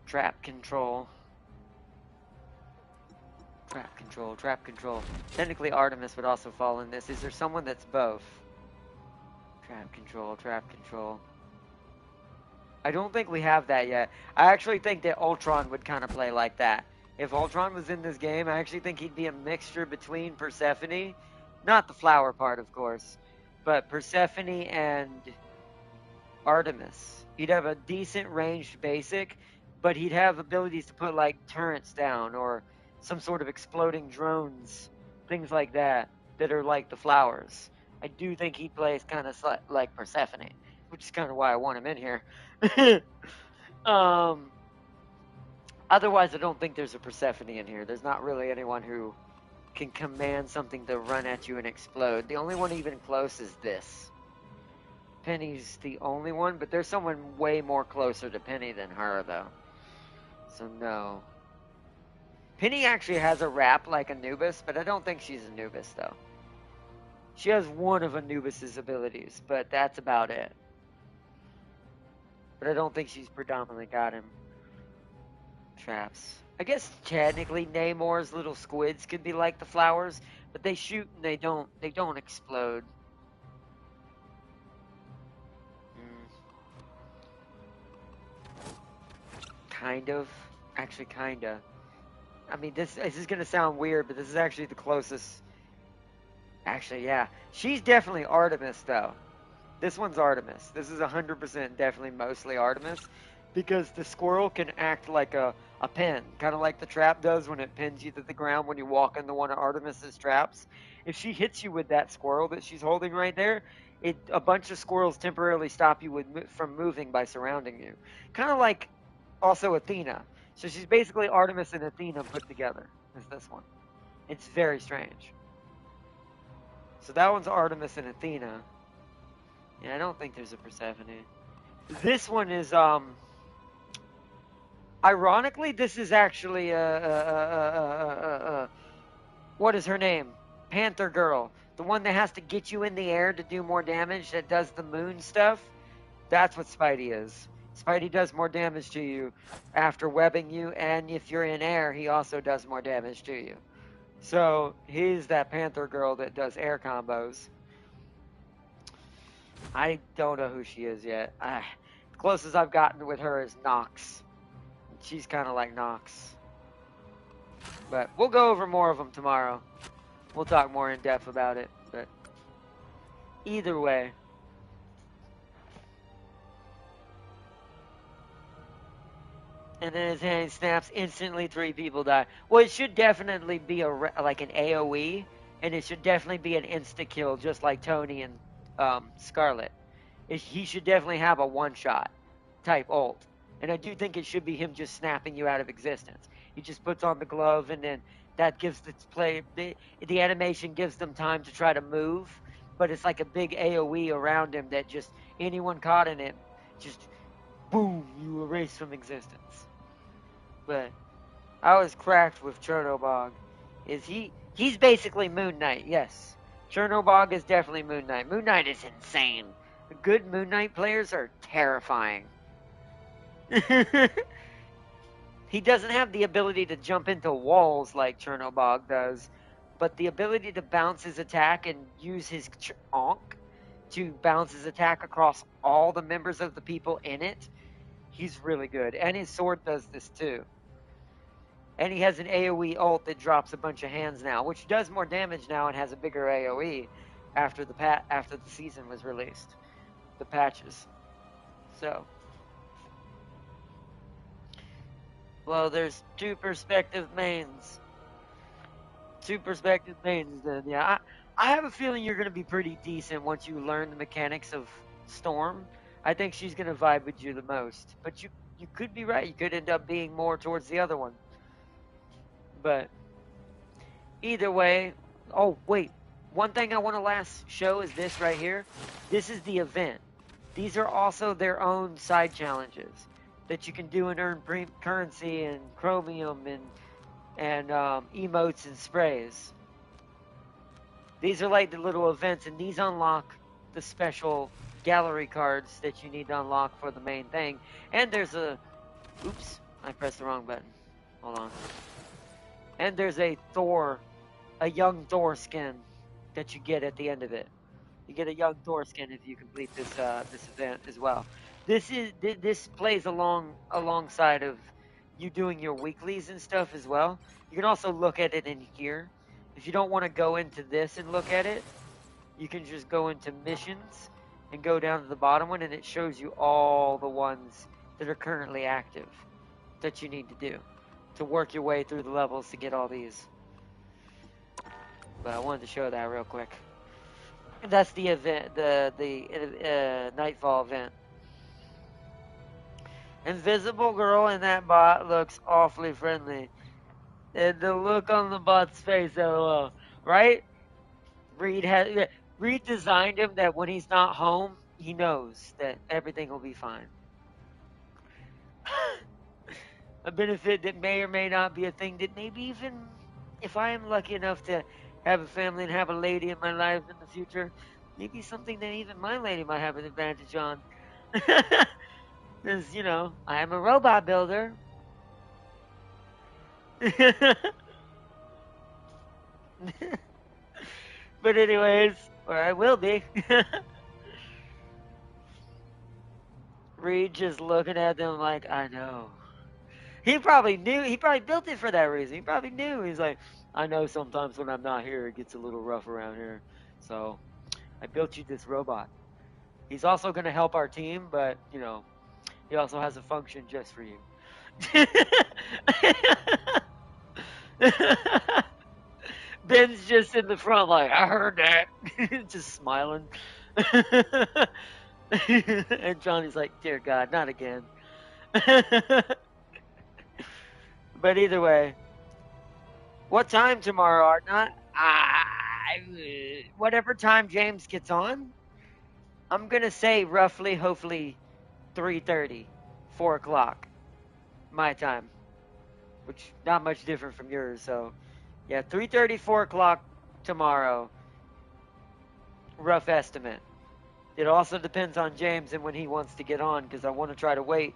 trap control. Trap control, trap control. Technically Artemis would also fall in this. Is there someone that's both? Trap control, trap control. I don't think we have that yet. I actually think that Ultron would kind of play like that. If Ultron was in this game, I actually think he'd be a mixture between Persephone, not the flower part, of course, but Persephone and Artemis. He'd have a decent ranged basic, but he'd have abilities to put like turrets down or some sort of exploding drones, things like that, that are like the flowers. I do think he plays kind of like Persephone, which is kind of why I want him in here. Otherwise, I don't think there's a Persephone in here. There's not really anyone who can command something to run at you and explode. The only one even close is this. Penny's the only one, but there's someone way more closer to Penny than her, though. So, no. Penny actually has a rap like Anubis, but I don't think she's Anubis, though. She has one of Anubis's abilities, but that's about it. But I don't think she's predominantly got him. Traps. I guess technically Namor's little squids could be like the flowers, but they shoot and they don't explode. Kind of. Actually, kinda. I mean, this is gonna sound weird, but this is actually the closest. Actually, yeah. She's definitely Artemis, though. This one's Artemis. This is 100% definitely mostly Artemis, because the squirrel can act like a pin, kind of like the trap does when it pins you to the ground when you walk into one of Artemis's traps. If she hits you with that squirrel that she's holding right there, a bunch of squirrels temporarily stop you from moving by surrounding you. Kind of like also Athena. So she's basically Artemis and Athena put together, is this one. It's very strange. So that one's Artemis and Athena. Yeah, I don't think there's a Persephone. This one is, ironically, this is actually, what is her name? Panther Girl. The one that has to get you in the air to do more damage, that does the moon stuff. That's what Spidey is. Spidey does more damage to you after webbing you, and if you're in air, he also does more damage to you. So, he's that Panther Girl that does air combos. I don't know who she is yet. The closest I've gotten with her is Nox. She's kind of like Nox. But we'll go over more of them tomorrow. We'll talk more in depth about it. But either way. And then his hand snaps, instantly 3 people die. Well, it should definitely be like an AoE, and it should definitely be an insta kill, just like Tony and Scarlet. He should definitely have a one-shot type ult, and I do think it should be him just snapping you out of existence. He just puts on the glove, and then that gives the animation gives them time to try to move, but it's like a big AOE around him that just anyone caught in it, just boom, you erase from existence. But I was cracked with Chernobog. He's basically Moon Knight, yes. Chernobog is definitely Moon Knight. Moon Knight is insane. Good Moon Knight players are terrifying. He doesn't have the ability to jump into walls like Chernobog does, but the ability to bounce his attack and use his Onk to bounce his attack across all the members of the people in it, he's really good. And his sword does this too. And he has an AoE ult that drops a bunch of hands now, which does more damage now and has a bigger AoE after the season was released, the patches. So, well, there's two perspective mains. Then, yeah. I have a feeling you're going to be pretty decent once you learn the mechanics of Storm. I think she's going to vibe with you the most. But you could be right. You could end up being more towards the other one. But either way, oh wait, one thing I want to last show is this right here. This is the event. These are also their own side challenges that you can do and earn currency and chromium and emotes and sprays. These are like the little events, and these unlock the special gallery cards that you need to unlock for the main thing. And there's oops, I pressed the wrong button. Hold on. And there's a young Thor skin that you get at the end of it. You get a young Thor skin if you complete this event as well. This plays alongside of you doing your weeklies and stuff as well. You can also look at it in here. If you don't want to go into this and look at it, you can just go into missions and go down to the bottom one, and it shows you all the ones that are currently active that you need to do to work your way through the levels to get all these. But I wanted to show that real quick. And that's the event, the Nightfall event. Invisible girl in that bot looks awfully friendly. And the look on the bot's face, LOL. Right? Reed designed him that when he's not home, he knows that everything will be fine. A benefit that may or may not be a thing that maybe even if I am lucky enough to have a family and have a lady in my life in the future, maybe something that even my lady might have an advantage on. Because, you know, I am a robot builder. But anyways, or I will be. Reed just looking at them like, I know. He probably knew. He probably built it for that reason. He probably knew. He's like, I know sometimes when I'm not here, it gets a little rough around here. So, I built you this robot. He's also going to help our team, but, you know, he also has a function just for you. Ben's just in the front like, I heard that. Just smiling. And Johnny's like, dear God, not again. But either way, what time tomorrow, Artnot? Whatever time James gets on, I'm going to say roughly, hopefully, 3:30, 4 o'clock, my time. Which, not much different from yours, so... Yeah, 3:30, 4 o'clock tomorrow. Rough estimate. It also depends on James and when he wants to get on, because I want to try to wait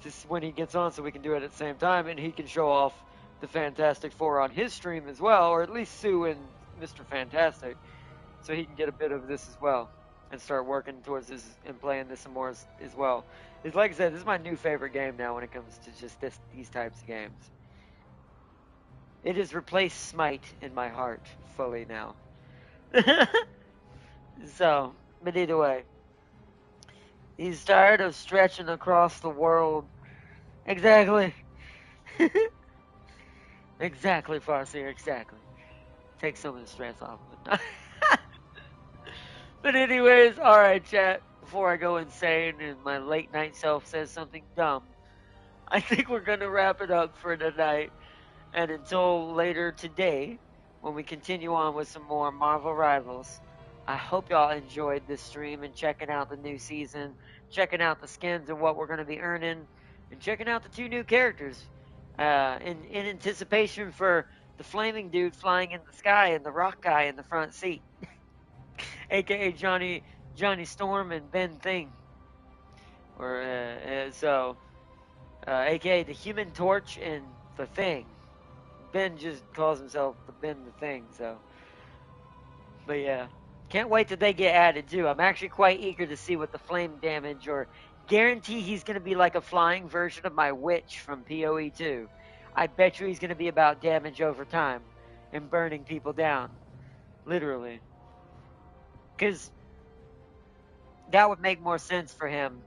just when he gets on so we can do it at the same time, and he can show off the Fantastic Four on his stream as well, or at least Sue and Mr. Fantastic, so he can get a bit of this as well and start working towards this and playing this some more as well. It's like I said, this is my new favorite game now when it comes to just these types of games. It has replaced Smite in my heart fully now. So, but either way. He's tired of stretching across the world. Exactly. Exactly, Farseer, exactly. Take some of the stress off of it. But anyways, alright chat, before I go insane and my late night self says something dumb, I think we're gonna wrap it up for tonight. And until later today, when we continue on with some more Marvel Rivals, I hope y'all enjoyed this stream and checking out the new season, checking out the skins and what we're going to be earning, and checking out the 2 new characters in anticipation for the flaming dude flying in the sky and the rock guy in the front seat, aka Johnny Storm and Ben Thing, or aka the Human Torch and the Thing. Ben just calls himself the Ben the Thing, so. But yeah. Can't wait till they get added too. I'm actually quite eager to see what the flame damage, or guarantee he's going to be like a flying version of my witch from PoE 2. I bet you he's going to be about damage over time and burning people down. Literally. Because that would make more sense for him.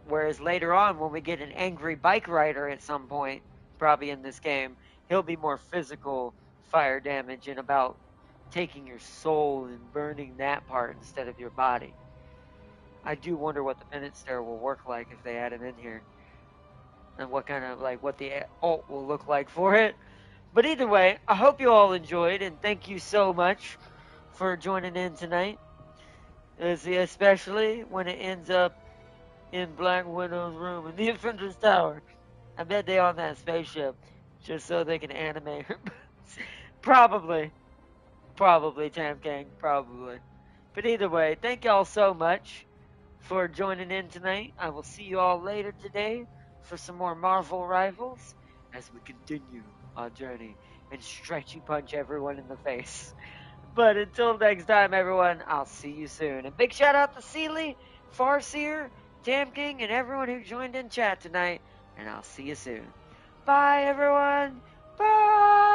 Whereas later on, when we get an angry bike rider at some point, probably in this game, he'll be more physical fire damage and about taking your soul and burning that part instead of your body. I do wonder what the penance stare will work like if they add it in here. And what kind of, like, what the ult will look like for it. But either way, I hope you all enjoyed, and thank you so much for joining in tonight. Especially when it ends up in Black Widow's room in the Offender's Tower. I bet they on that spaceship just so they can animate her. Probably, Tam King, probably. But either way, thank y'all so much for joining in tonight. I will see you all later today for some more Marvel Rivals as we continue our journey and stretchy punch everyone in the face. But until next time, everyone, I'll see you soon. And big shout out to Sealy, Farseer, Tam King, and everyone who joined in chat tonight. And I'll see you soon. Bye, everyone. Bye.